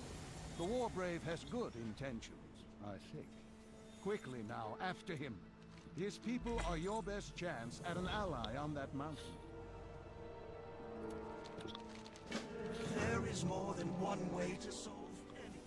Speaker 3: the Warbrave has good intentions, I think. Quickly now, after him. His people are your best chance at an ally on that mountain.
Speaker 8: There is more than one way to solve any.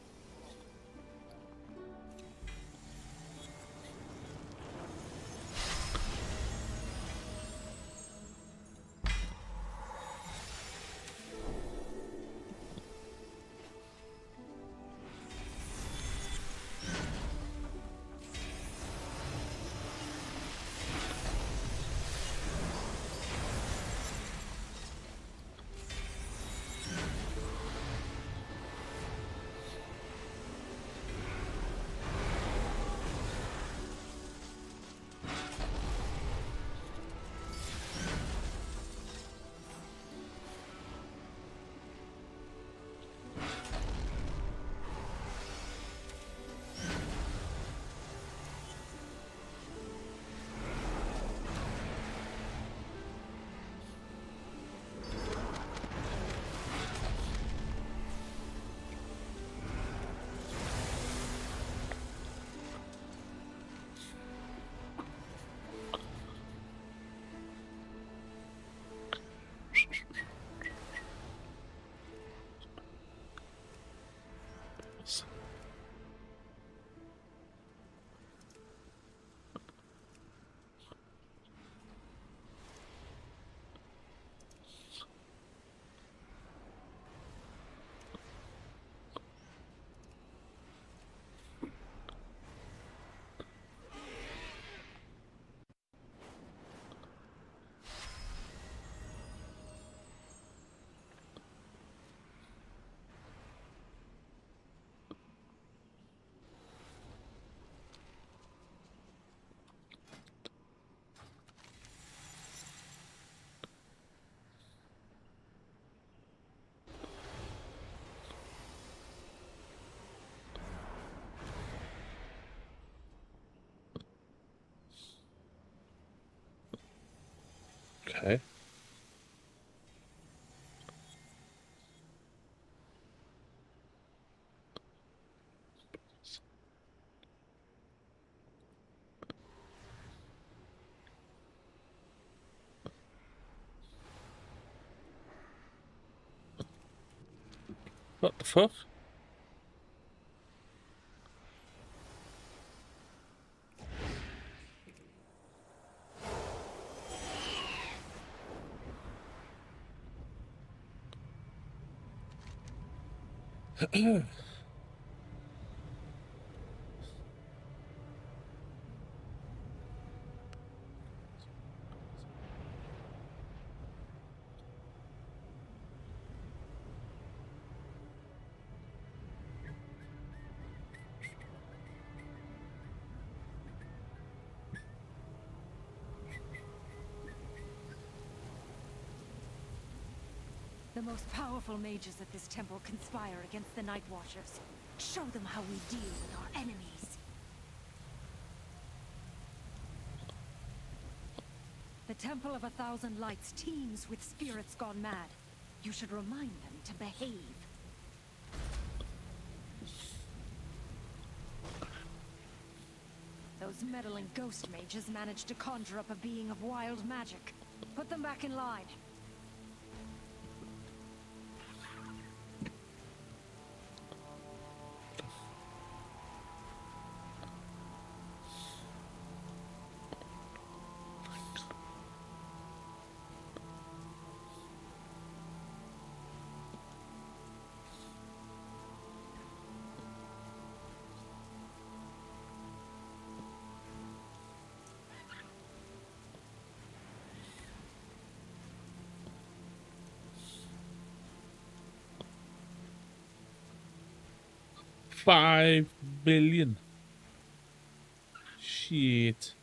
Speaker 1: What the fuck?
Speaker 6: The most powerful mages at this temple conspire against the Night Watchers. Show them how we deal with our enemies. The Temple of 1,000 Lights teems with spirits gone mad. You should remind them to behave. Those meddling ghost mages managed to conjure up a being of wild magic. Put them back in line.
Speaker 1: $5 billion. Shit.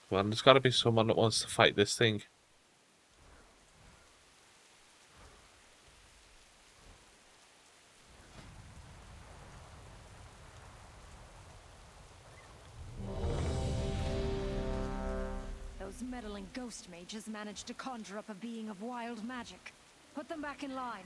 Speaker 1: Well, there's got to be someone that wants to fight this thing.
Speaker 6: Those meddling ghost mages managed to conjure up a being of wild magic. Put them back in line.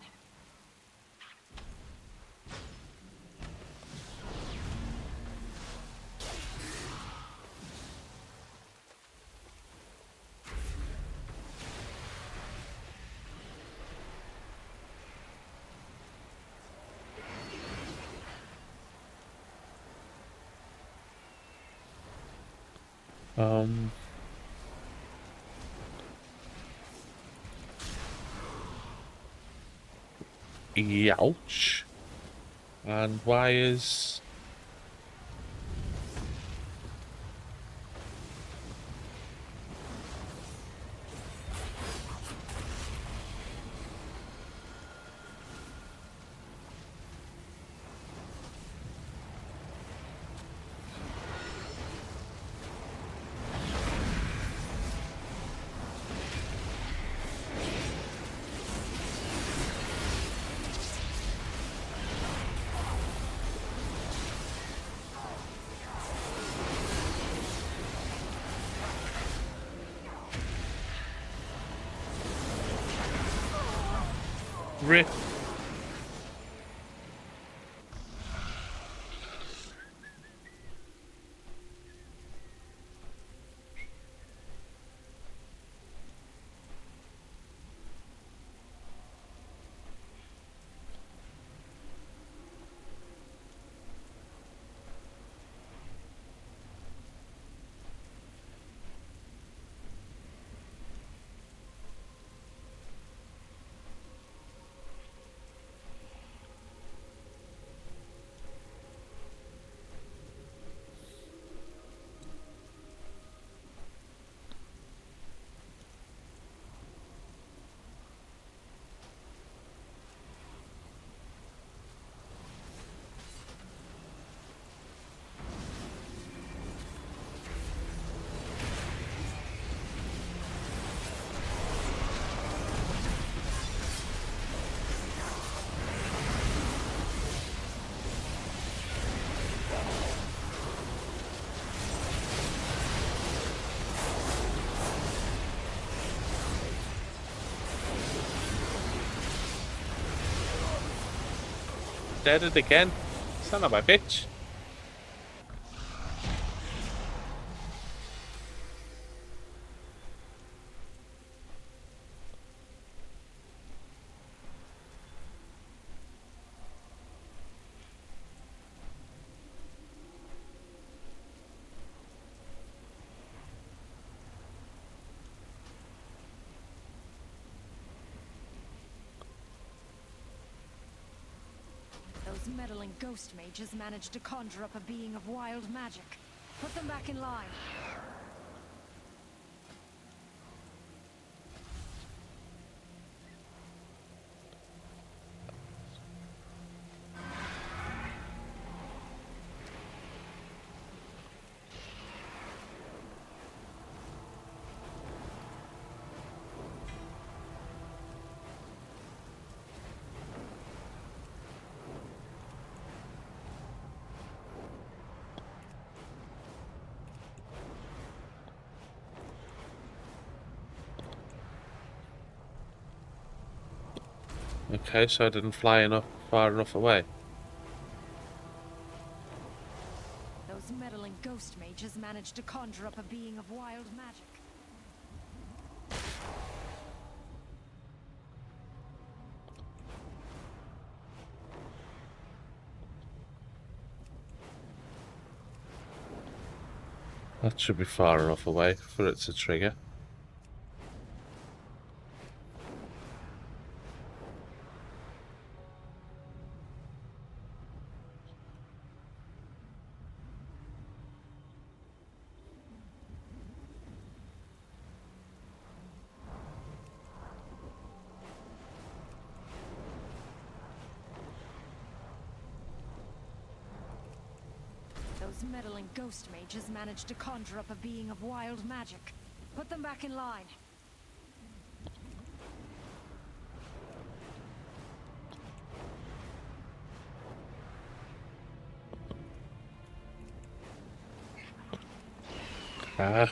Speaker 1: Ouch. And why is... Rip. Dead again. Son of a bitch.
Speaker 6: Those meddling ghost mages managed to conjure up a being of wild magic. Put them back in line.
Speaker 1: Okay, so I didn't fly far enough away.
Speaker 6: Those meddling ghost mages managed to conjure up a being of wild magic.
Speaker 1: That should be far enough away for it to trigger.
Speaker 6: Those meddling ghost mages managed to conjure up a being of wild magic. Put them back in line.
Speaker 1: Ah.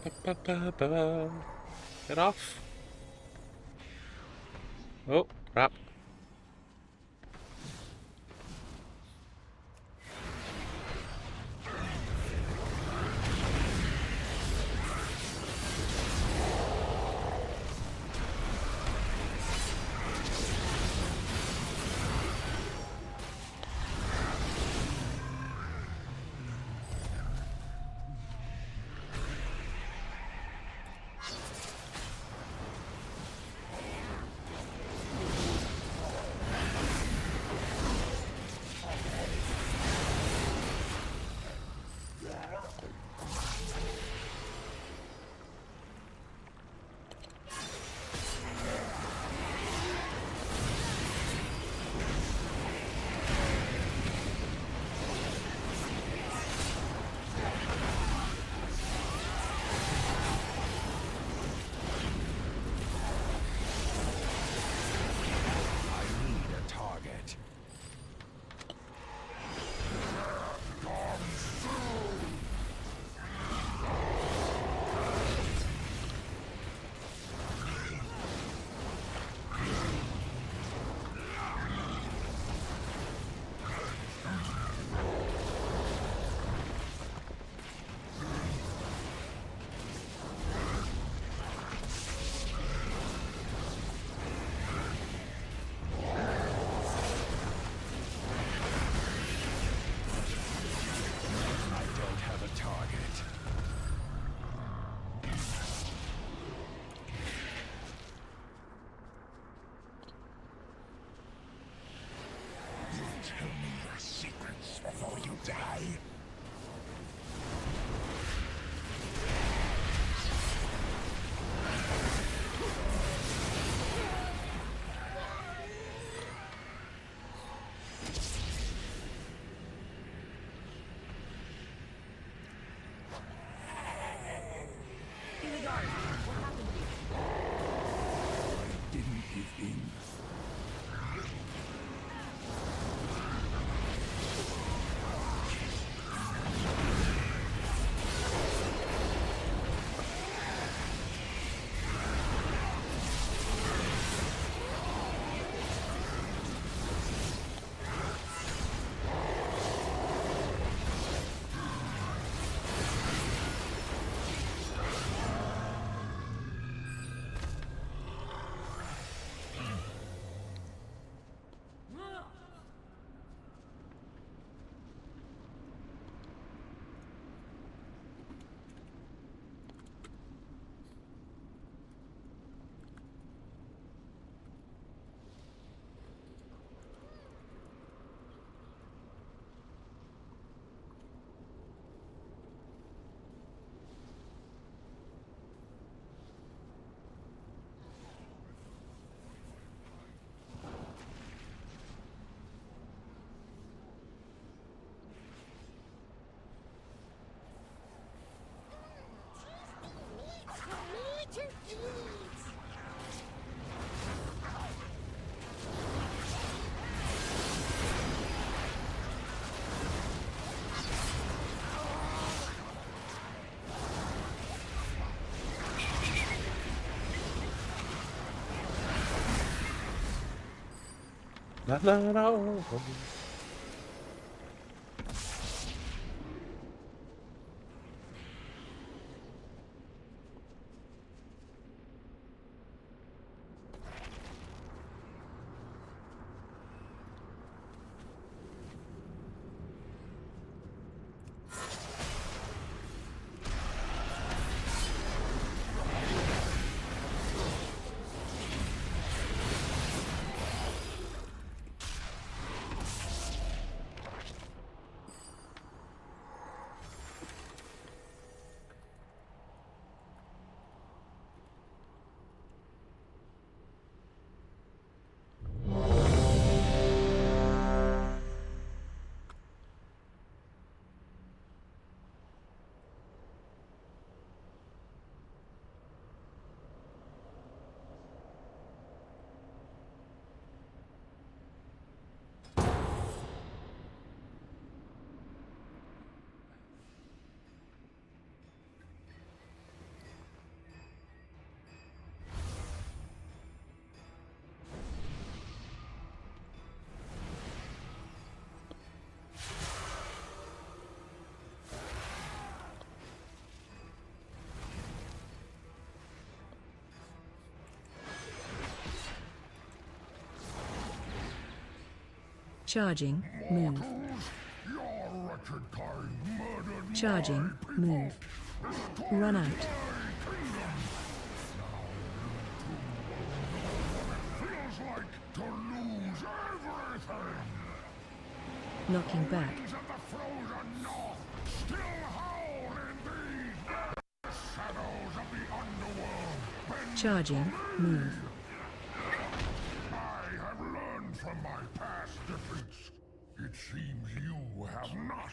Speaker 1: Get off. Oh, crap.
Speaker 7: Tell me your secrets before you die. I didn't give in.
Speaker 1: La la la.
Speaker 4: Charging, move.
Speaker 12: Your wretched kind murdered
Speaker 4: Charging, move. Run out.
Speaker 12: feels like to lose everything.
Speaker 4: Knocking back.
Speaker 12: Winds of the frozen north still howl in the shadows of the underworld. Bend
Speaker 4: Charging, move.
Speaker 12: I have learned from my past defeats. It seems you have not.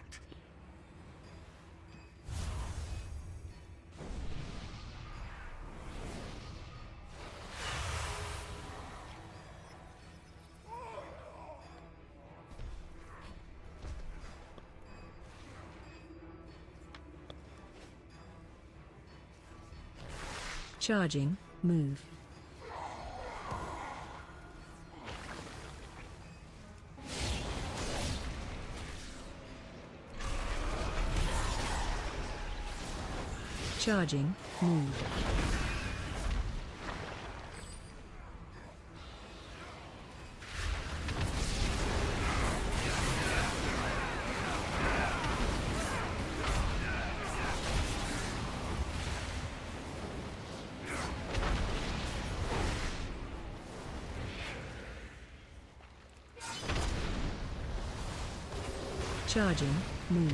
Speaker 4: Charging, move. Charging, move. Charging, move.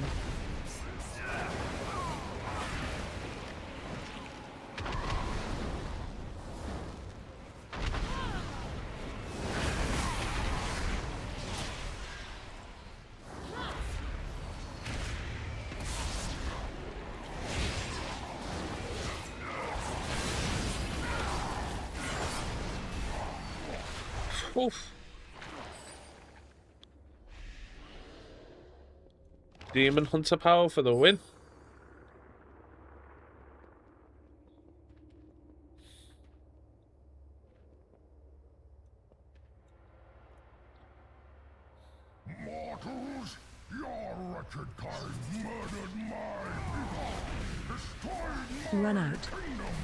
Speaker 1: Oof. Demon Hunter power for the win.
Speaker 12: Mortals, your wretched kind murdered mine. Destroyed
Speaker 4: Run
Speaker 12: my
Speaker 4: out.
Speaker 12: kingdom.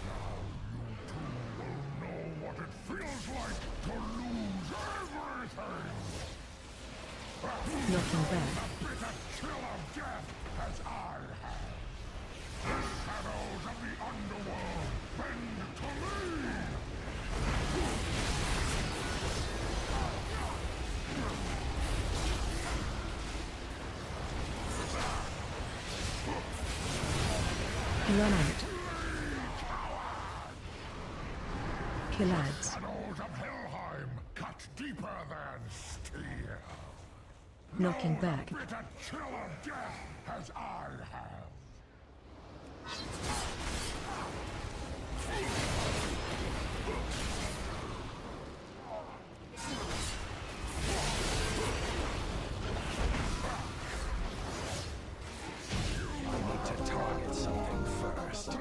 Speaker 12: Now you too will know what it feels like to lose everything.
Speaker 4: Knocking back.
Speaker 12: The bitter chill of death as I have. The shadows of the underworld bend to me.
Speaker 4: Run out. Killads.
Speaker 12: Shadows of Helheim cut deeper than steel.
Speaker 4: Knocking back.
Speaker 12: Bitter chill of death as I have.
Speaker 5: I need to target something first.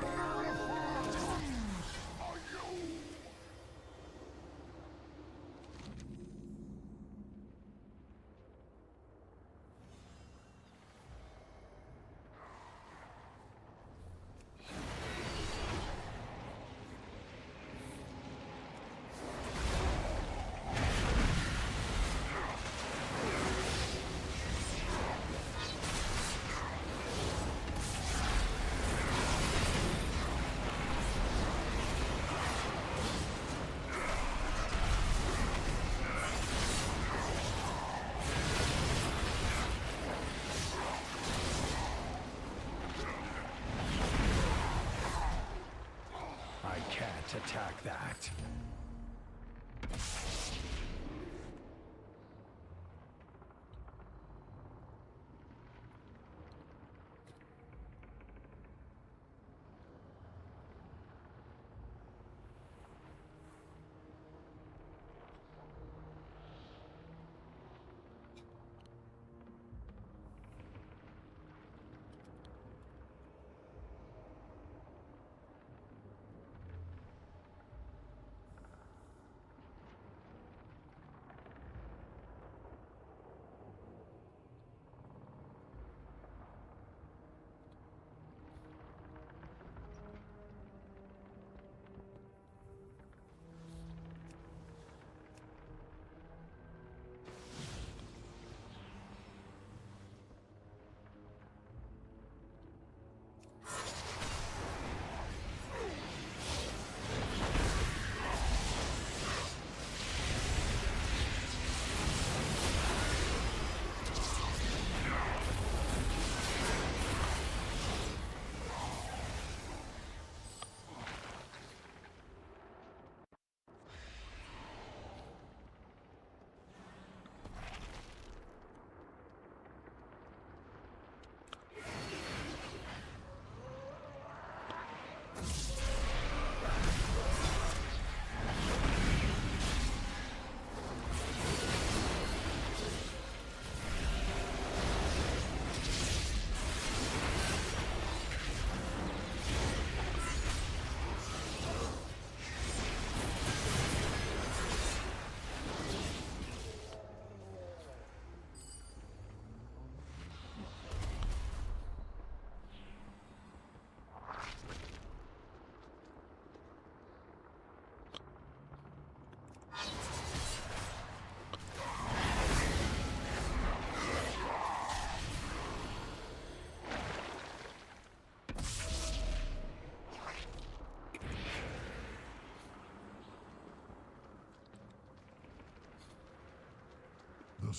Speaker 5: I can't attack that.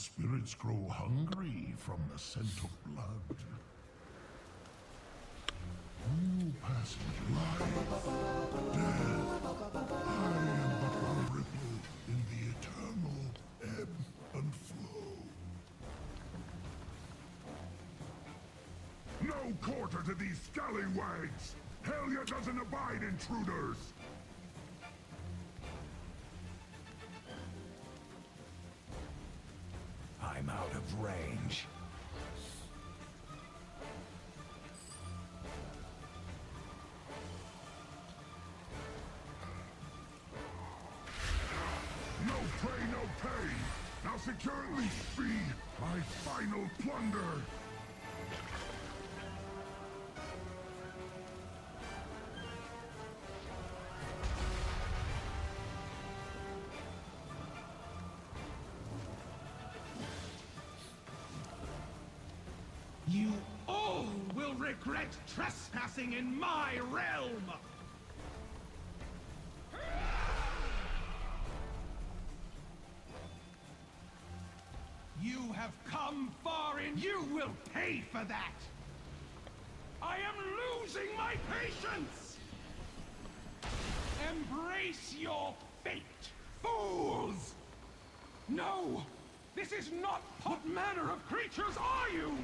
Speaker 12: spirits grow hungry from the scent of blood. You passage life, death. I am but one ripple in the eternal ebb and flow. No quarter to these scallywags! Helya doesn't abide intruders!
Speaker 5: I'm out of range.
Speaker 12: No prey, no pay! Now securely speed my final plunder!
Speaker 11: You all will regret trespassing in my realm! You have come far and you will pay for that! I am losing my patience! Embrace your fate, fools! No! This is not what manner of creatures are you?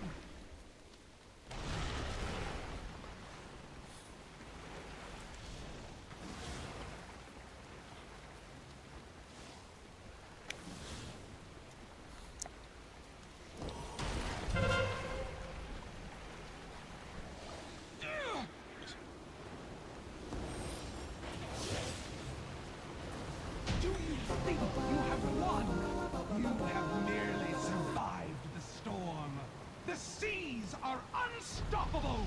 Speaker 11: Do you think you have won? You have merely survived the storm. The seas are unstoppable!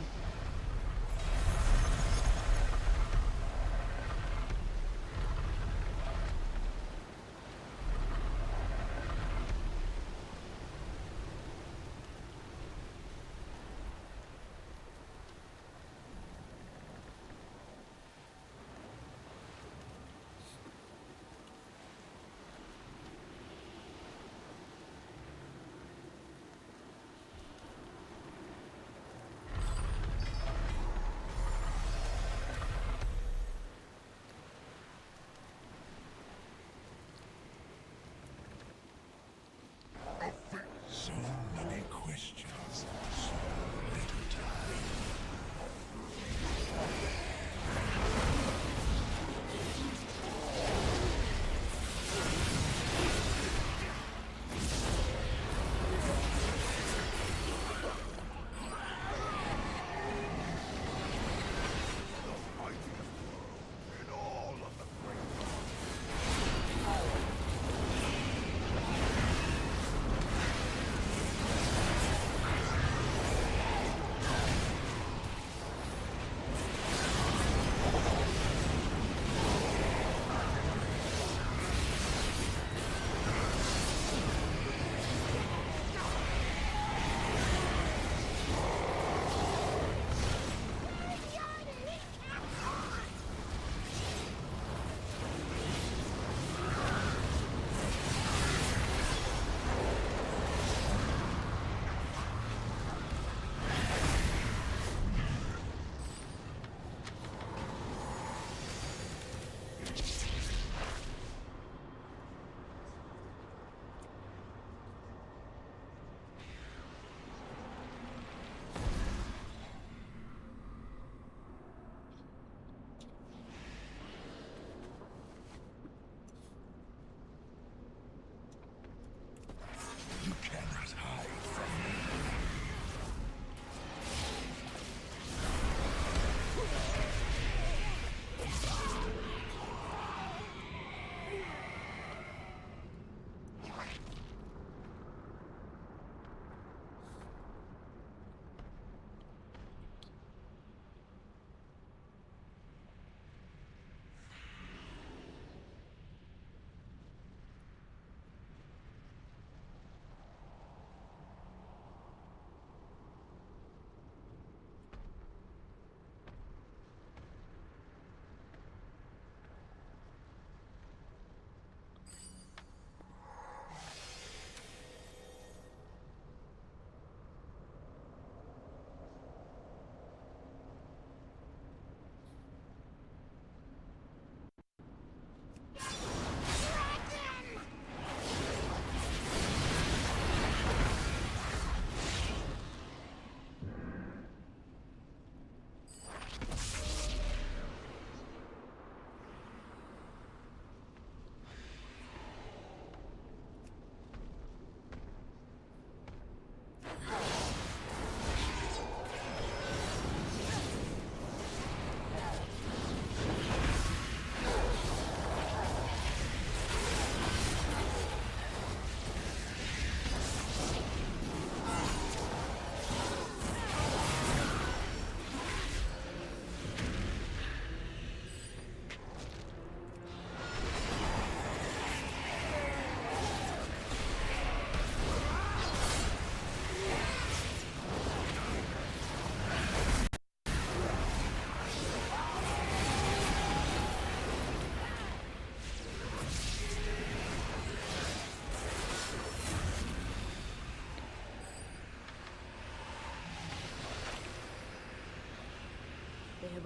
Speaker 12: So many questions, so little time.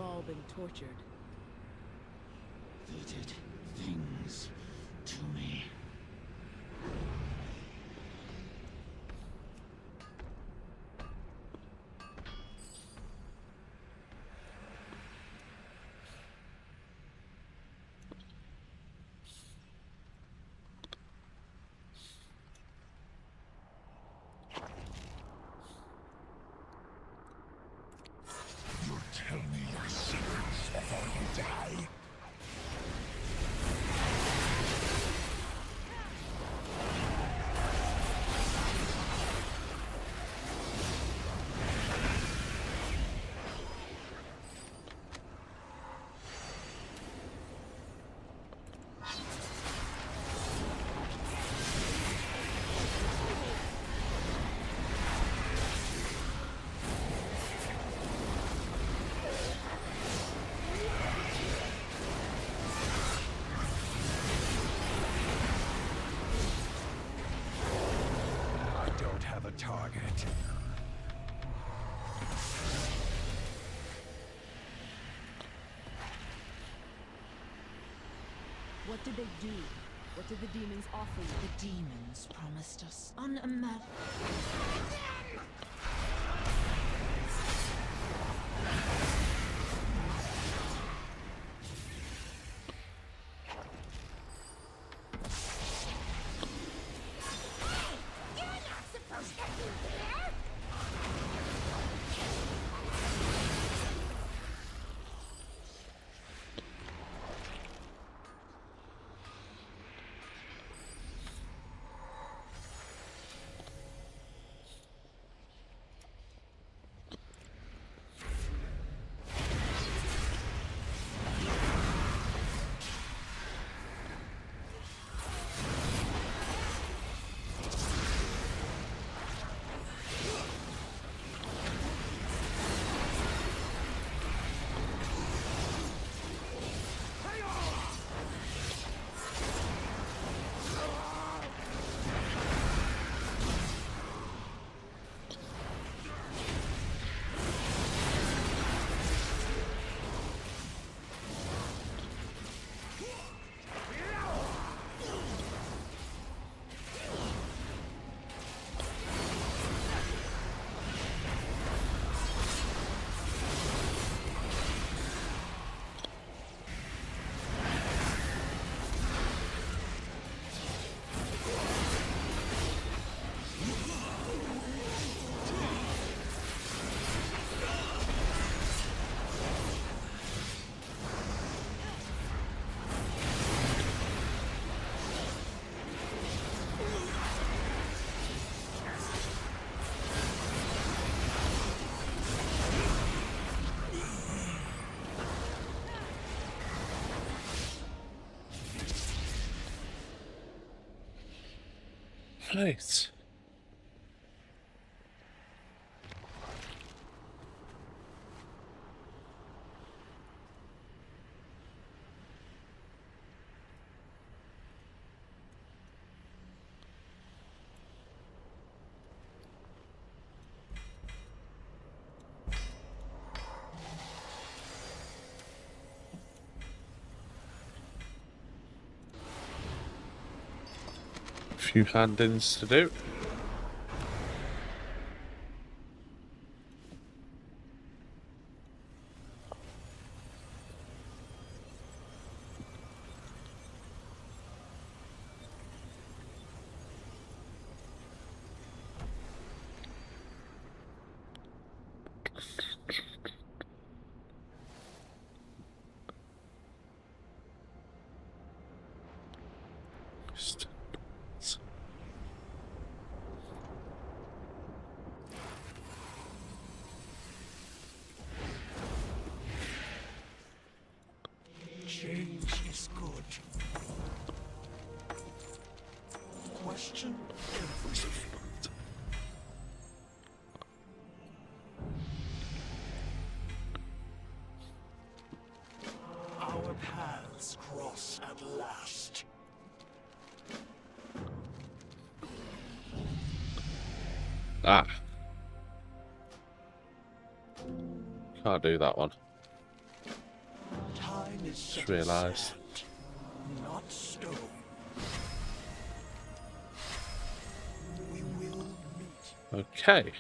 Speaker 16: all been tortured.
Speaker 8: They did things to me.
Speaker 12: You'll tell me your secrets before you die.
Speaker 5: I don't have a target.
Speaker 16: What did they do? What did the demons offer you?
Speaker 9: The demons promised us unimaginable.
Speaker 1: Right. A few hand-ins to do.
Speaker 8: Change is good. Question everything. Our paths cross at last.
Speaker 1: Can't do that one.
Speaker 8: is set
Speaker 1: Just
Speaker 8: in
Speaker 1: realised.
Speaker 8: sand, not stone. We will meet.
Speaker 1: Okay.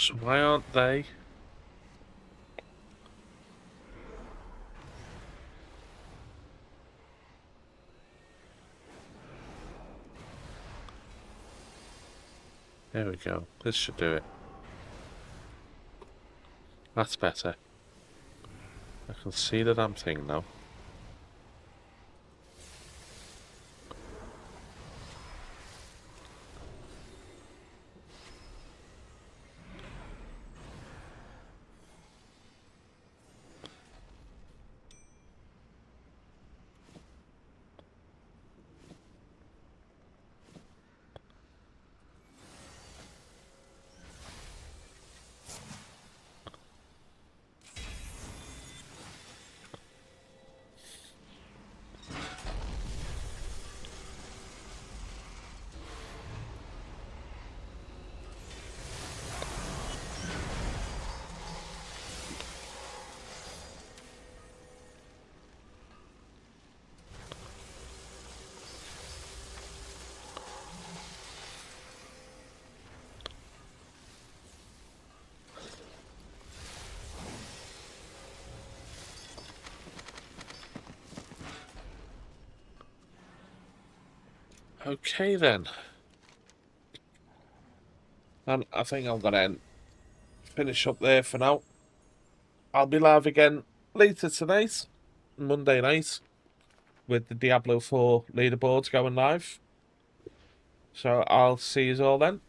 Speaker 1: So why aren't they? There we go. This should do it. That's better. I can see the damn thing now. Okay then. And I think I'm gonna finish up there for now. I'll be live again later tonight, Monday night, with the Diablo 4 leaderboards going live. So I'll see you all then.